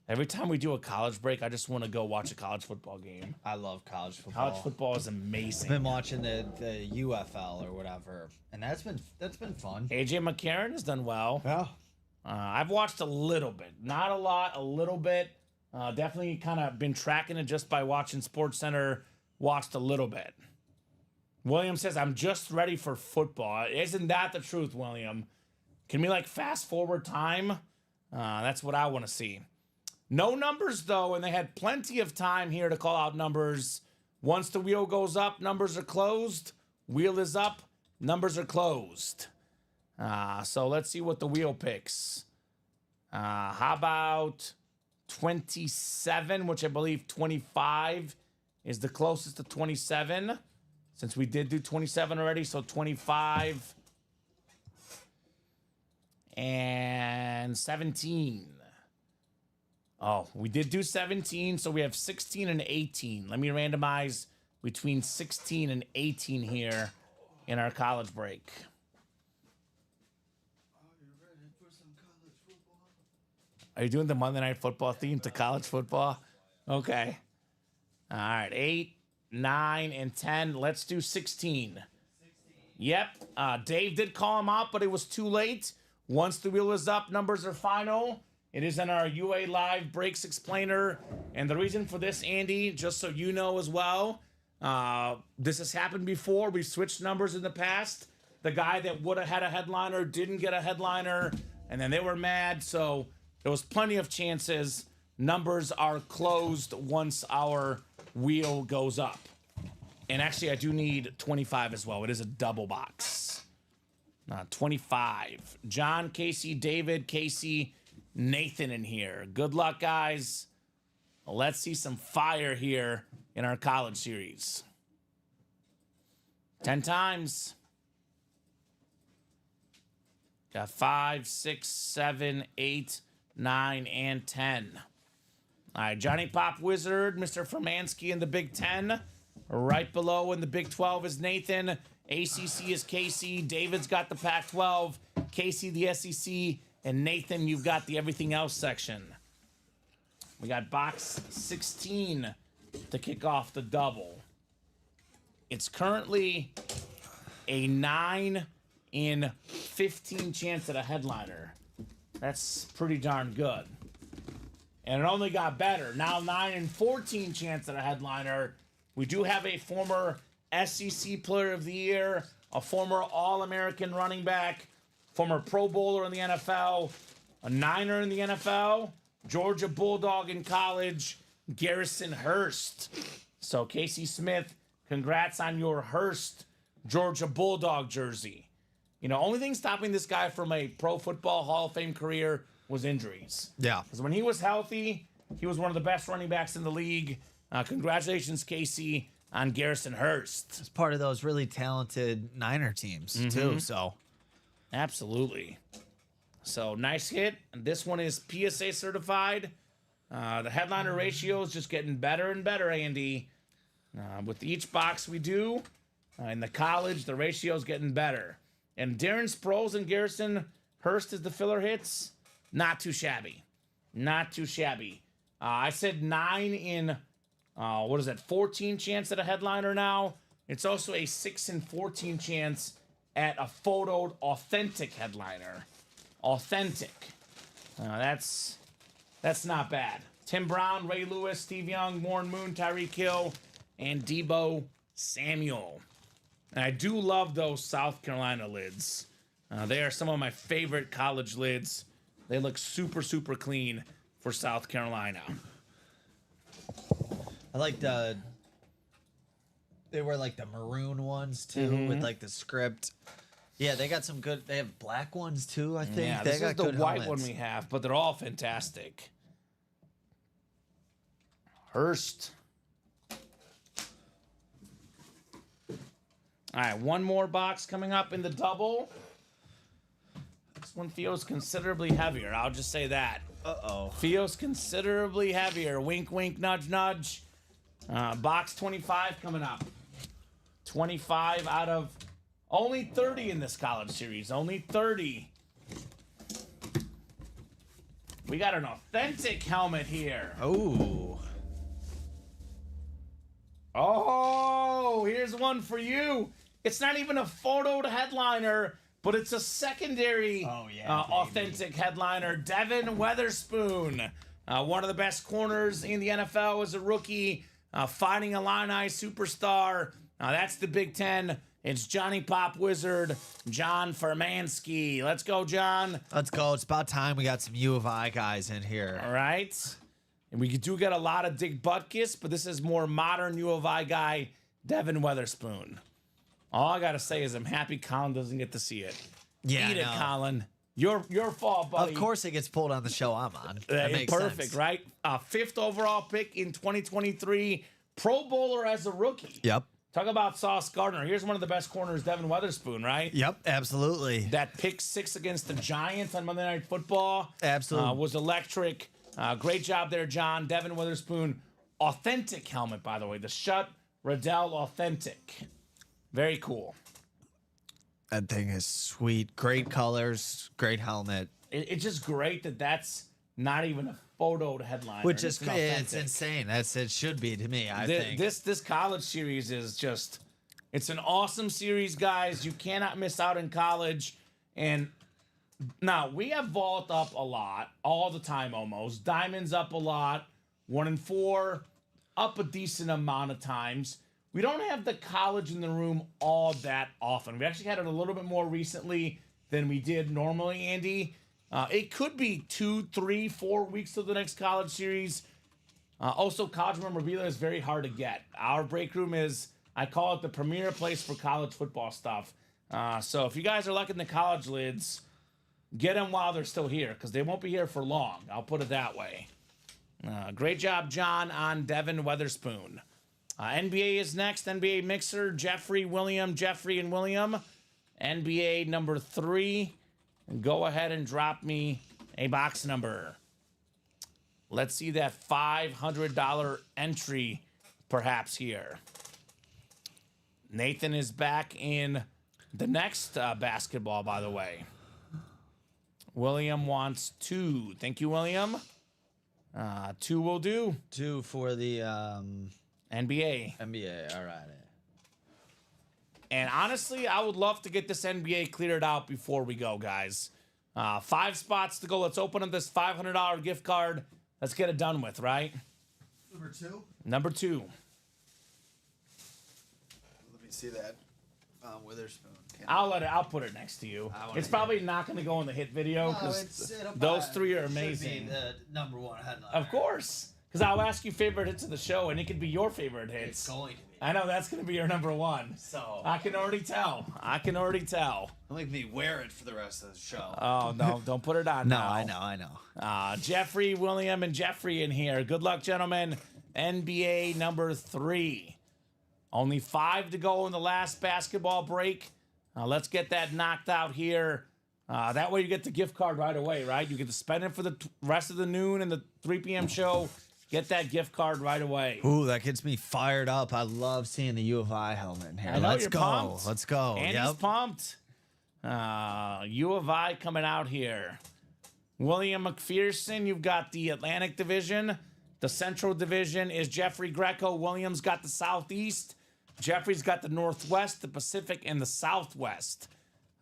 Speaker 2: Every time we do a college break, I just want to go watch a college football game.
Speaker 3: I love college football.
Speaker 2: College football is amazing.
Speaker 3: I've been watching the UFL or whatever, and that's been fun.
Speaker 2: AJ McCarron has done well.
Speaker 3: Yeah.
Speaker 2: I've watched a little bit, not a lot, a little bit. Definitely kind of been tracking it just by watching SportsCenter. Watched a little bit. William says, "I'm just ready for football." Isn't that the truth, William? Can we fast forward time? That's what I want to see. No numbers, though, and they had plenty of time here to call out numbers. Once the wheel goes up, numbers are closed. Wheel is up, numbers are closed. So let's see what the wheel picks. How about 27, which I believe 25 is the closest to 27, since we did do 27 already, so 25 and 17. Oh, we did do 17, so we have 16 and 18. Let me randomize between 16 and 18 here in our college break. Are you doing the Monday Night Football theme to college football? Okay. All right, 8, 9, and 10. Let's do 16. Yep, Dave did call him out, but it was too late. Once the wheel is up, numbers are final. It is in our UA Live Breaks Explainer. And the reason for this, Andy, just so you know as well, this has happened before. We've switched numbers in the past. The guy that would have had a headliner didn't get a headliner, and then they were mad. So there was plenty of chances. Numbers are closed once our wheel goes up. And actually, I do need 25 as well. It is a double box. 25. John, Casey, David, Casey, Nathan in here. Good luck, guys. Let's see some fire here in our college series. 10 times. Got 5, 6, 7, 8, 9, and 10. All right, Johnny Pop Wizard, Mr. Fermansky in the Big 10. Right below in the Big 12 is Nathan. ACC is Casey. David's got the Pac-12. Casey, the SEC. And Nathan, you've got the everything else section. We got box 16 to kick off the double. It's currently a 9 in 15 chance at a headliner. That's pretty darn good. And it only got better. Now 9 in 14 chance at a headliner. We do have a former SEC Player of the Year, a former All-American running back, former Pro Bowler in the NFL, a Niner in the NFL, Georgia Bulldog in college, Garrison Hurst. So Casey Smith, congrats on your Hurst Georgia Bulldog jersey. You know, only thing stopping this guy from a Pro Football Hall of Fame career was injuries.
Speaker 3: Yeah.
Speaker 2: Because when he was healthy, he was one of the best running backs in the league. Congratulations, Casey, on Garrison Hurst.
Speaker 3: It's part of those really talented Niner teams, too, so.
Speaker 2: Absolutely. So, nice hit. And this one is PSA certified. The headliner ratio is just getting better and better, Andy. With each box we do, in the college, the ratio is getting better. And Darren Sproles and Garrison Hurst as the filler hits, not too shabby. Not too shabby. I said 9 in, 14 chance at a headliner now. It's also a 6 in 14 chance at a photoed authentic headliner. Authentic. That's not bad. Tim Brown, Ray Lewis, Steve Young, Warren Moon, Tyreek Hill, and Debo Samuel. And I do love those South Carolina lids. They are some of my favorite college lids. They look super, super clean for South Carolina.
Speaker 3: I like they were like the maroon ones too, with like the script. Yeah, they got some good. They have black ones too, I think.
Speaker 2: Yeah,
Speaker 3: they
Speaker 2: this
Speaker 3: got
Speaker 2: is the
Speaker 3: good
Speaker 2: white
Speaker 3: helmets.
Speaker 2: one we have, but they're all fantastic. Hurst. All right, one more box coming up in the double. This one feels considerably heavier. I'll just say that.
Speaker 3: Uh-oh.
Speaker 2: Feels considerably heavier. Wink, wink, nudge, nudge. Box 25 coming up. 25 out of only 30 in this college series. Only 30 We got an authentic helmet here.
Speaker 3: Oh.
Speaker 2: Oh, here's one for you. It's not even a photoed headliner, but it's a secondary authentic headliner. Devin Weatherspoon, one of the best corners in the NFL as a rookie, fighting Illini superstar. That's the Big Ten. It's Johnny Pop Wizard, John Furmansky. Let's go, John.
Speaker 3: Let's go. It's about time we got some U of I guys in here.
Speaker 2: All right. And we do get a lot of Dick Butkus, but this is more modern U of I guy, Devin Weatherspoon. All I got to say is I'm happy Colin doesn't get to see it.
Speaker 3: Yeah,
Speaker 2: Eat it,
Speaker 3: no.
Speaker 2: Colin. Your fault, buddy.
Speaker 3: Of course it gets pulled on the show I'm on. That makes
Speaker 2: Perfect,
Speaker 3: sense.
Speaker 2: right? 5th overall pick in 2023. Pro Bowler as a rookie.
Speaker 3: Yep.
Speaker 2: Talk about Sauce Gardner. Here's one of the best corners, Devin Weatherspoon, right?
Speaker 3: Yep, absolutely.
Speaker 2: That pick 6 against the Giants on Monday Night Football
Speaker 3: Absolutely.
Speaker 2: was electric. Great job there, John. Devin Weatherspoon. Authentic helmet, by the way. The Shutt Riddell Authentic. Very cool.
Speaker 3: That thing is sweet. Great colors, great helmet.
Speaker 2: It's just great that that's not even a photoed headline.
Speaker 3: Which is
Speaker 2: an
Speaker 3: it's
Speaker 2: authentic.
Speaker 3: insane. It should be to me, I think.
Speaker 2: This college series is just, it's an awesome series, guys. You cannot miss out in college. And now we have vault up a lot, all the time almost. Diamonds up a lot. 1 and 4, up a decent amount of times. We don't have the college in the room all that often. We actually had it a little bit more recently than we did normally, Andy. It could be 2, 3, 4 weeks till the next college series. Also, college memorabilia is very hard to get. Our break room is, I call it the premier place for college football stuff. So if you guys are liking the college lids, get them while they're still here, because they won't be here for long. I'll put it that way. Great job, John, on Devin Weatherspoon. NBA is next. NBA Mixer, Jeffrey, William, Jeffrey, and William. NBA number 3. And go ahead and drop me a box number. Let's see that $500 entry perhaps here. Nathan is back in the next basketball, by the way. William wants 2. Thank you, William. 2 will do.
Speaker 3: 2 for the
Speaker 2: NBA.
Speaker 3: NBA. All right.
Speaker 2: And honestly, I would love to get this NBA cleared out before we go, guys. 5 spots to go. Let's open up this $500 gift card. Let's get it done with, right?
Speaker 3: Number 2.
Speaker 2: Number 2.
Speaker 3: Let me see that. Witherspoon.
Speaker 2: I'll put it next to you. It's probably not going to go in the hit video because those 3 are amazing.
Speaker 3: The number 1 headline.
Speaker 2: Of course. Because I'll ask you favorite hits of the show, and it could be your favorite hits.
Speaker 3: It's going to be.
Speaker 2: I know that's going to be your number 1.
Speaker 3: So
Speaker 2: I can already tell.
Speaker 3: Don't make me wear it for the rest of the show.
Speaker 2: Oh, no. Don't put it on
Speaker 3: No,
Speaker 2: now.
Speaker 3: I know.
Speaker 2: Jeffrey, William, and Jeffrey in here. Good luck, gentlemen. NBA number 3. Only 5 to go in the last basketball break. Let's get that knocked out here. That way you get the gift card right away, right? You get to spend it for the rest of the noon and the 3 p.m. show. Get that gift card right away.
Speaker 3: Ooh, that gets me fired up. I love seeing the U of I helmet in here.
Speaker 2: I know
Speaker 3: Let's
Speaker 2: you're
Speaker 3: go.
Speaker 2: pumped.
Speaker 3: Let's go.
Speaker 2: Andy's pumped. U of I coming out here. William McPherson, you've got the Atlantic Division. The Central Division is Jeffrey Greco. Williams got the Southeast. Jeffrey's got the Northwest, the Pacific, and the Southwest.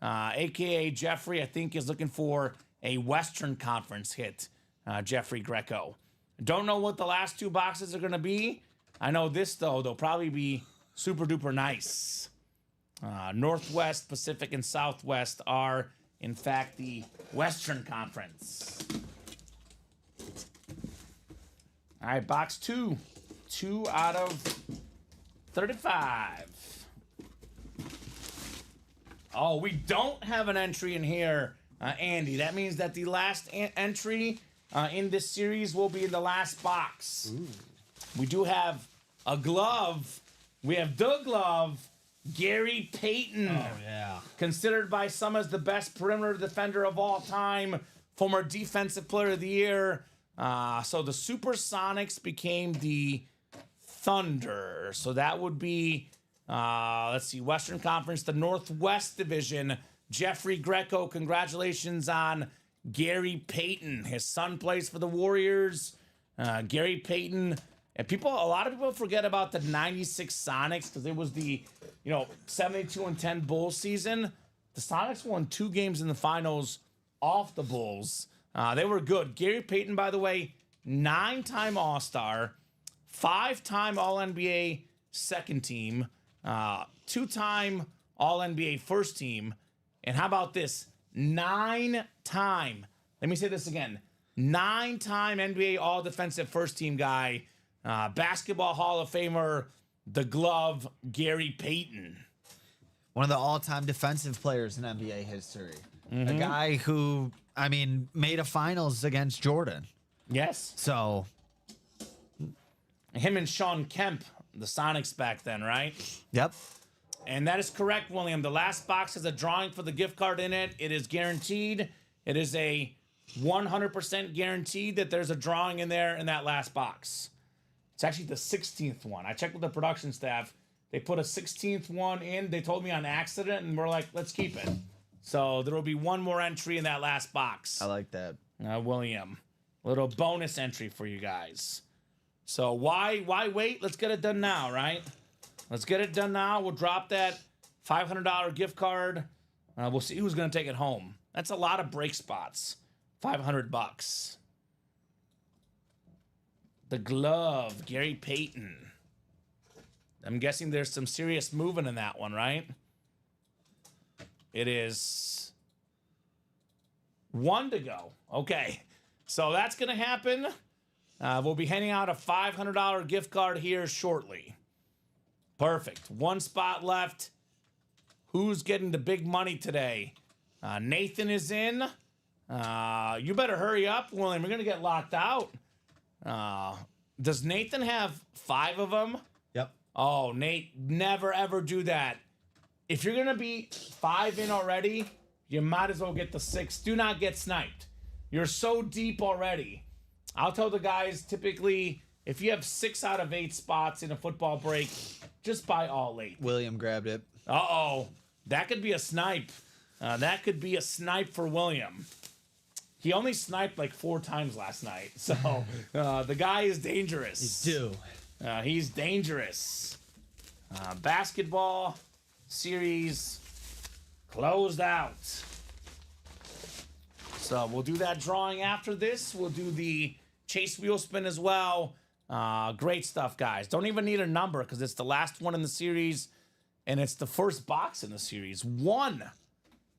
Speaker 2: AKA Jeffrey, I think, is looking for a Western Conference hit. Jeffrey Greco. Don't know what the last 2 boxes are going to be. I know this, though. They'll probably be super duper nice. Northwest, Pacific, and Southwest are, in fact, the Western Conference. All right, box 2. 2 out of 35. Oh, we don't have an entry in here, Andy. That means that the last entry in this series will be in the last box. Ooh. We do have a glove. We have the glove, Gary Payton.
Speaker 3: Oh, yeah.
Speaker 2: Considered by some as the best perimeter defender of all time, former defensive player of the year. So the Supersonics became the Thunder. So that would be, let's see, Western Conference, the Northwest Division. Jeffrey Greco, congratulations on Gary Payton. His son plays for the Warriors. Gary Payton. And a lot of people forget about the 96 Sonics because it was the, 72-10 Bulls season. The Sonics won 2 games in the finals off the Bulls. They were good. Gary Payton, by the way, 9-time All-Star, 5-time All-NBA second team, 2-time All-NBA first team, and how about this? 9-time, let me say this again, 9-time NBA All-Defensive first team guy, Basketball Hall of Famer, the glove, Gary Payton.
Speaker 3: One of the all-time defensive players in NBA history. A guy who, made a finals against Jordan.
Speaker 2: Yes.
Speaker 3: So.
Speaker 2: Him and Sean Kemp, the Sonics back then, right?
Speaker 3: Yep.
Speaker 2: And that is correct, William. The last box has a drawing for the gift card in it. It is guaranteed. It is a 100% guaranteed that there's a drawing in there in that last box. It's actually the 16th one. I checked with the production staff. They put a 16th one in. They told me on accident, and we're like, let's keep it. So there will be one more entry in that last box.
Speaker 3: I like that.
Speaker 2: William. A little bonus entry for you guys. So why wait? Let's get it done now, right? Let's get it done now. We'll drop that $500 gift card. We'll see who's going to take it home. That's a lot of break spots. $500. The glove, Gary Payton. I'm guessing there's some serious moving in that one, right? It is 1 to go. Okay. So that's going to happen. We'll be handing out a $500 gift card here shortly. Perfect. 1 spot left. Who's getting the big money today? Nathan is in. You better hurry up, William. We're going to get locked out. Does Nathan have 5 of them?
Speaker 3: Yep.
Speaker 2: Oh, Nate, never, ever do that. If you're going to be 5 in already, you might as well get the 6. Do not get sniped. You're so deep already. I'll tell the guys, typically, if you have 6 out of 8 spots in a football break, just buy all 8.
Speaker 3: William grabbed it.
Speaker 2: Uh-oh. That could be a snipe. That could be a snipe for William. He only sniped like 4 times last night. So the guy is dangerous.
Speaker 3: He's due.
Speaker 2: He's dangerous. Basketball series closed out. So we'll do that drawing after this. We'll do the chase wheel spin as well. Great stuff, guys. Don't even need a number because it's the last one in the series, and it's the first box in the series. 1.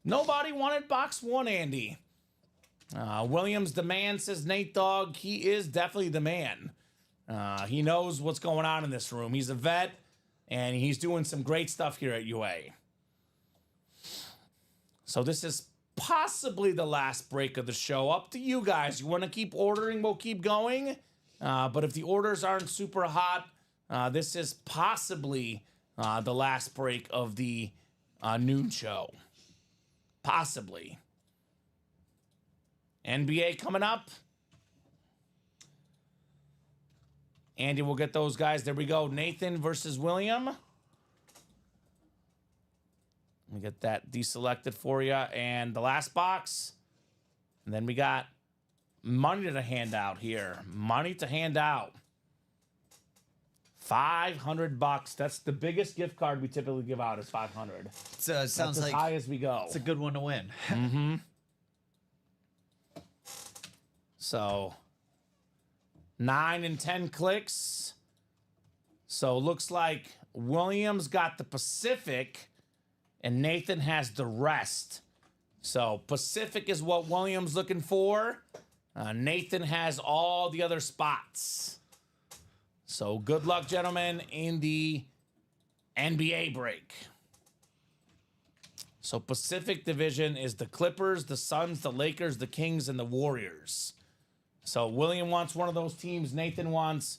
Speaker 2: Nobody wanted box 1, Andy. Williams the man, says Nate Dogg. He is definitely the man. He knows what's going on in this room. He's a vet, and he's doing some great stuff here at UA. So this is possibly the last break of the show. Up to you guys. You want to keep ordering, we'll keep going. But if the orders aren't super hot, this is possibly the last break of the noon show. Possibly. NBA coming up. Andy will get those guys. There we go. Nathan versus William. Let me get that deselected for you. And the last box. And then we got money to hand out here. Money to hand out. $500. That's the biggest gift card we typically give out is $500.
Speaker 3: So it sounds
Speaker 2: That's
Speaker 3: like
Speaker 2: as high as we go.
Speaker 3: it's a good one to win.
Speaker 2: Mm-hmm. So 9 and 10 clicks. So looks like Williams got the Pacific and Nathan has the rest. So Pacific is what Williams looking for. Nathan has all the other spots. So good luck, gentlemen, in the NBA break. So Pacific Division is the Clippers, the Suns, the Lakers, the Kings, and the Warriors. So William wants one of those teams. Nathan wants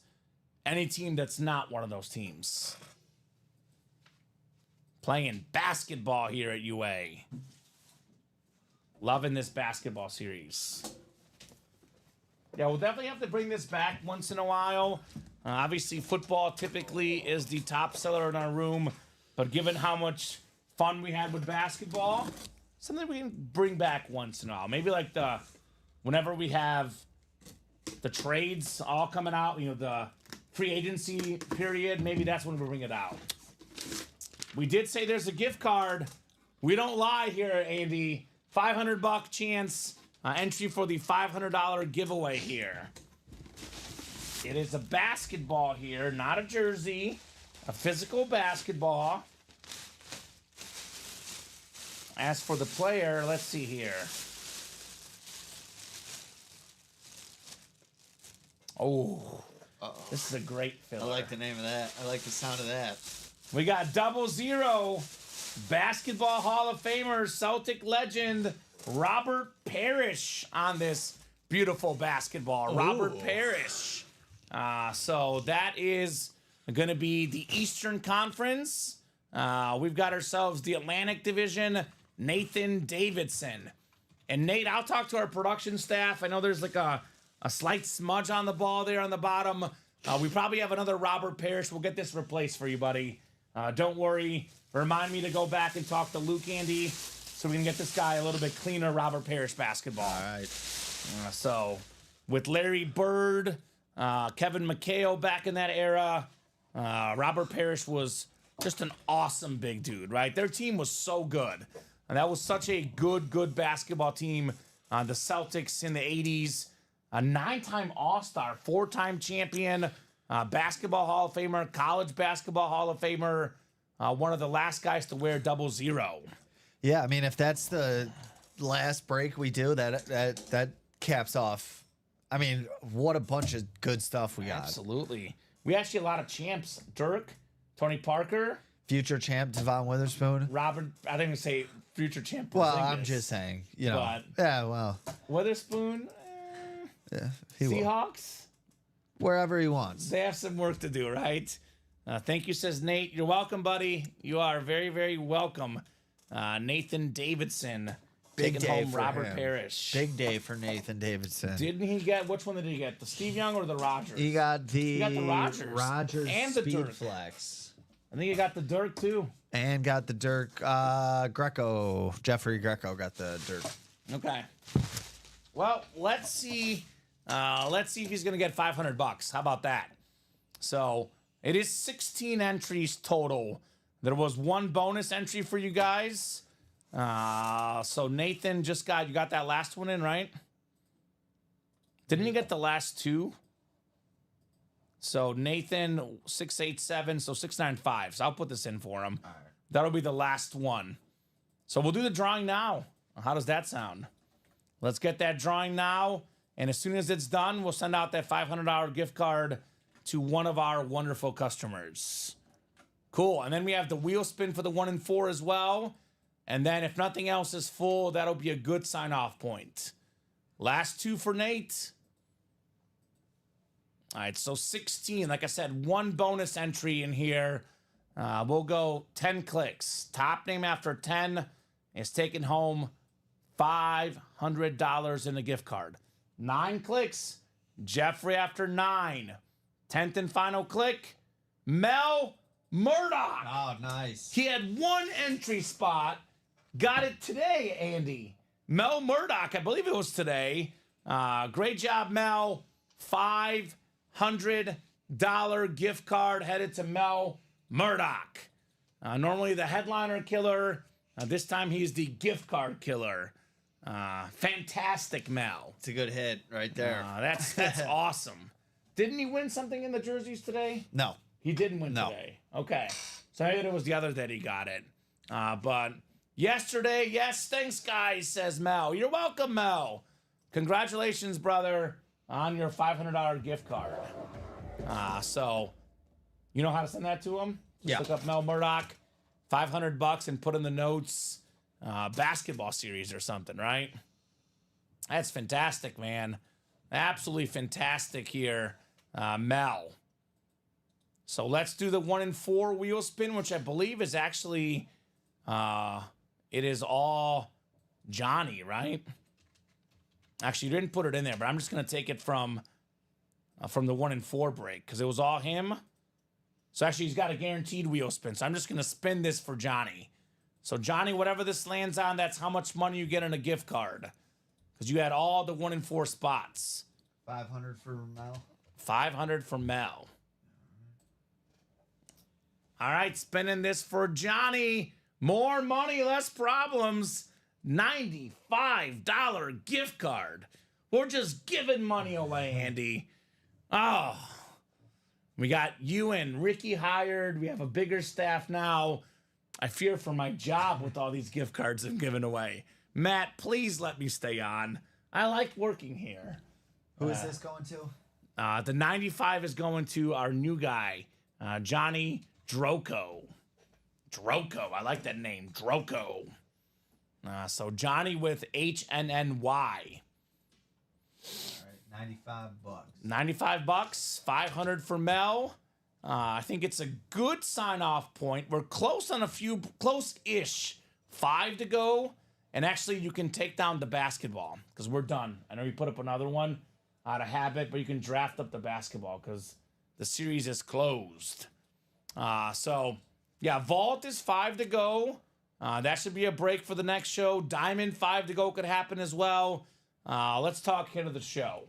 Speaker 2: any team that's not one of those teams. Playing basketball here at UA. Loving this basketball series. Yeah, we'll definitely have to bring this back once in a while. Obviously, football typically is the top seller in our room. But given how much fun we had with basketball, something we can bring back once in a while. Maybe like whenever we have the trades all coming out, the free agency period, maybe that's when we bring it out. We did say there's a gift card. We don't lie here, Andy. $500 chance entry for the $500 giveaway here. It is a basketball here, not a jersey. A physical basketball. As for the player, let's see here. Oh, this is a great filler.
Speaker 3: I like the name of that. I like the sound of that.
Speaker 2: We got 00 Basketball Hall of Famer, Celtic legend, Robert Parrish on this beautiful basketball.
Speaker 3: Ooh.
Speaker 2: Robert Parrish. So that is going to be the Eastern Conference. We've got ourselves the Atlantic Division, Nathan Davidson. And Nate, I'll talk to our production staff. I know there's like a slight smudge on the ball there on the bottom. We probably have another Robert Parrish. We'll get this replaced for you, buddy. Don't worry. Remind me to go back and talk to Luke Andy so we can get this guy a little bit cleaner Robert Parrish basketball.
Speaker 3: All right.
Speaker 2: So with Larry Bird, Kevin McHale back in that era, Robert Parrish was just an awesome big dude, right? Their team was so good. And that was such a good basketball team. The Celtics in the 80s, a 9-time All-Star, 4-time champion, basketball Hall of Famer, college basketball Hall of Famer, one of the last guys to wear 00.
Speaker 3: Yeah, I mean, if that's the last break we do, that caps off. I mean, what a bunch of good stuff we got.
Speaker 2: Absolutely. We actually a lot of champs. Dirk, Tony Parker.
Speaker 3: Future champ Devon Witherspoon.
Speaker 2: Robert, I didn't even say future champ.
Speaker 3: Well,
Speaker 2: Porzingis.
Speaker 3: I'm just saying,
Speaker 2: But
Speaker 3: yeah, well.
Speaker 2: Witherspoon,
Speaker 3: Yeah, he will.
Speaker 2: Seahawks,
Speaker 3: Wherever he wants.
Speaker 2: they have some work to do, right? Thank you, says Nate. You're welcome, buddy. You are very, very welcome. Nathan Davidson
Speaker 3: Big
Speaker 2: taking
Speaker 3: day
Speaker 2: home
Speaker 3: for
Speaker 2: Robert
Speaker 3: him.
Speaker 2: Parrish.
Speaker 3: Big day for Nathan Davidson.
Speaker 2: Didn't he get, which one did he get? The Steve Young or the Rogers?
Speaker 3: He got the
Speaker 2: Rogers. And the
Speaker 3: Speed
Speaker 2: Dirk.
Speaker 3: Flex.
Speaker 2: I think he got the Dirk, too.
Speaker 3: And got the Dirk Greco. Jeffrey Greco got the Dirk.
Speaker 2: Okay. Well, let's see. Let's see if he's gonna get $500. How about that? So it is 16 entries total. There was one bonus entry for you guys. So Nathan you got that last one in, right? Didn't you get the last two? So Nathan 687, so 695. So I'll put this in for him.
Speaker 3: All right.
Speaker 2: That'll be the last one. So we'll do the drawing now. How does that sound? Let's get that drawing now. And as soon as it's done, we'll send out that $500 gift card to one of our wonderful customers. Cool. And then we have the wheel spin for the 1 and 4 as well. And then if nothing else is full, that'll be a good sign-off point. Last two for Nate. All right, so 16. Like I said, one bonus entry in here. We'll go 10 clicks. Top name after 10 is taking home $500 in a gift card. 9 clicks. Jeffrey after 9. 10th and final click. Mel Murdoch.
Speaker 3: Oh, nice.
Speaker 2: He had one entry spot. Got it today, Andy. Mel Murdoch, I believe it was today. Great job, Mel. $500 gift card headed to Mel Murdoch. Normally the headliner killer. This time he's the gift card killer. Fantastic, Mel.
Speaker 3: It's a good hit right there.
Speaker 2: That's awesome. Didn't he win something in the jerseys today?
Speaker 3: No.
Speaker 2: He didn't win
Speaker 3: No.
Speaker 2: today. Okay. So maybe it was the other that he got it. But yesterday, yes, thanks, guys, says Mel. You're welcome, Mel. Congratulations, brother, on your $500 gift card. So you know how to send that to him? Just look up Mel Murdoch, $500 and put in the notes, basketball series or something, right? That's fantastic, man. Absolutely fantastic here, Mel. So let's do the 1 and 4 wheel spin, which I believe is actually, it is all Johnny, right? Actually, you didn't put it in there, but I'm just going to take it from the 1 and 4 break because it was all him. So actually, he's got a guaranteed wheel spin. So I'm just going to spin this for Johnny. So, Johnny, whatever this lands on, that's how much money you get in a gift card. Because you had all the 1 in 4 spots.
Speaker 3: 500 for Mel.
Speaker 2: 500 for Mel. All right, spending this for Johnny. More money, less problems. $95 gift card. We're just giving money away, Andy. Oh, we got you and Ricky hired. We have a bigger staff now. I fear for my job with all these gift cards I'm giving away. Matt, please let me stay on. I like working here.
Speaker 3: Who is this going to?
Speaker 2: The 95 is going to our new guy, Johnny Droko. Droko, I like that name, Droko. So Johnny with HNNY.
Speaker 3: All right, $95.
Speaker 2: $95, 500 for Mel. I think it's a good sign-off point. We're close on a few, close-ish. 5 to go. And actually, you can take down the basketball because we're done. I know you put up another one out of habit, but you can draft up the basketball because the series is closed. So, yeah, Vault is 5 to go. That should be a break for the next show. Diamond, 5 to go could happen as well. Let's talk hit of the show.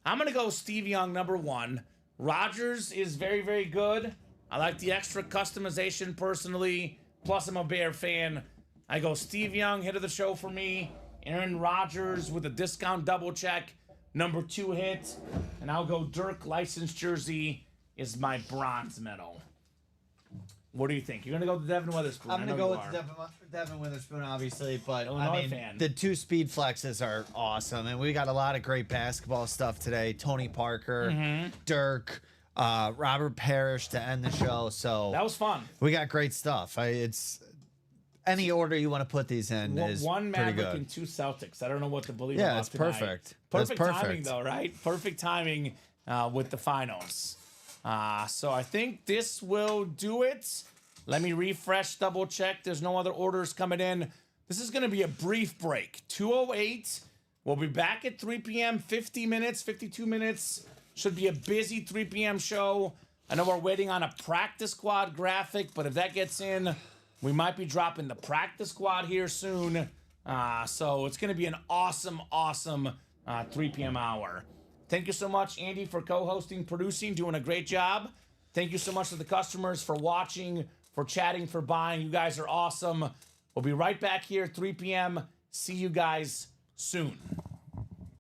Speaker 2: I'm going to go Steve Young, number 1. Rogers is very, very good. I like the extra customization personally. Plus, I'm a Bear fan. I go Steve Young, hit of the show for me. Aaron Rodgers with a discount double check, number 2 hit. And I'll go Dirk licensed jersey is my bronze medal. What do you think? You're going to go with Devin Witherspoon.
Speaker 3: I'm going to go with Devin Witherspoon, obviously. But,
Speaker 2: Illinois fan.
Speaker 3: The 2 speed flexes are awesome. And we got a lot of great basketball stuff today. Tony Parker, Dirk, Robert Parrish to end the show. So
Speaker 2: that was fun.
Speaker 3: We got great stuff. It's any order you want to put these in is
Speaker 2: one
Speaker 3: pretty
Speaker 2: Maverick
Speaker 3: good.
Speaker 2: and 2 Celtics. I don't know what to believe
Speaker 3: Yeah,
Speaker 2: about
Speaker 3: it's
Speaker 2: tonight.
Speaker 3: perfect.
Speaker 2: Perfect
Speaker 3: That's
Speaker 2: timing,
Speaker 3: perfect.
Speaker 2: though, right? Perfect timing with the finals. So I think this will do it. Let me refresh, double check. There's no other orders coming in. This is going to be a brief break. 2:08. We'll be back at 3 p.m. 50 minutes, 52 minutes. Should be a busy 3 p.m. show. I know we're waiting on a practice squad graphic, but if that gets in, we might be dropping the practice squad here soon. So it's going to be an awesome 3 p.m. hour. Thank you so much, Andy, for co-hosting, producing, doing a great job. Thank you so much to the customers for watching, for chatting, for buying. You guys are awesome. We'll be right back here, 3 p.m. See you guys soon.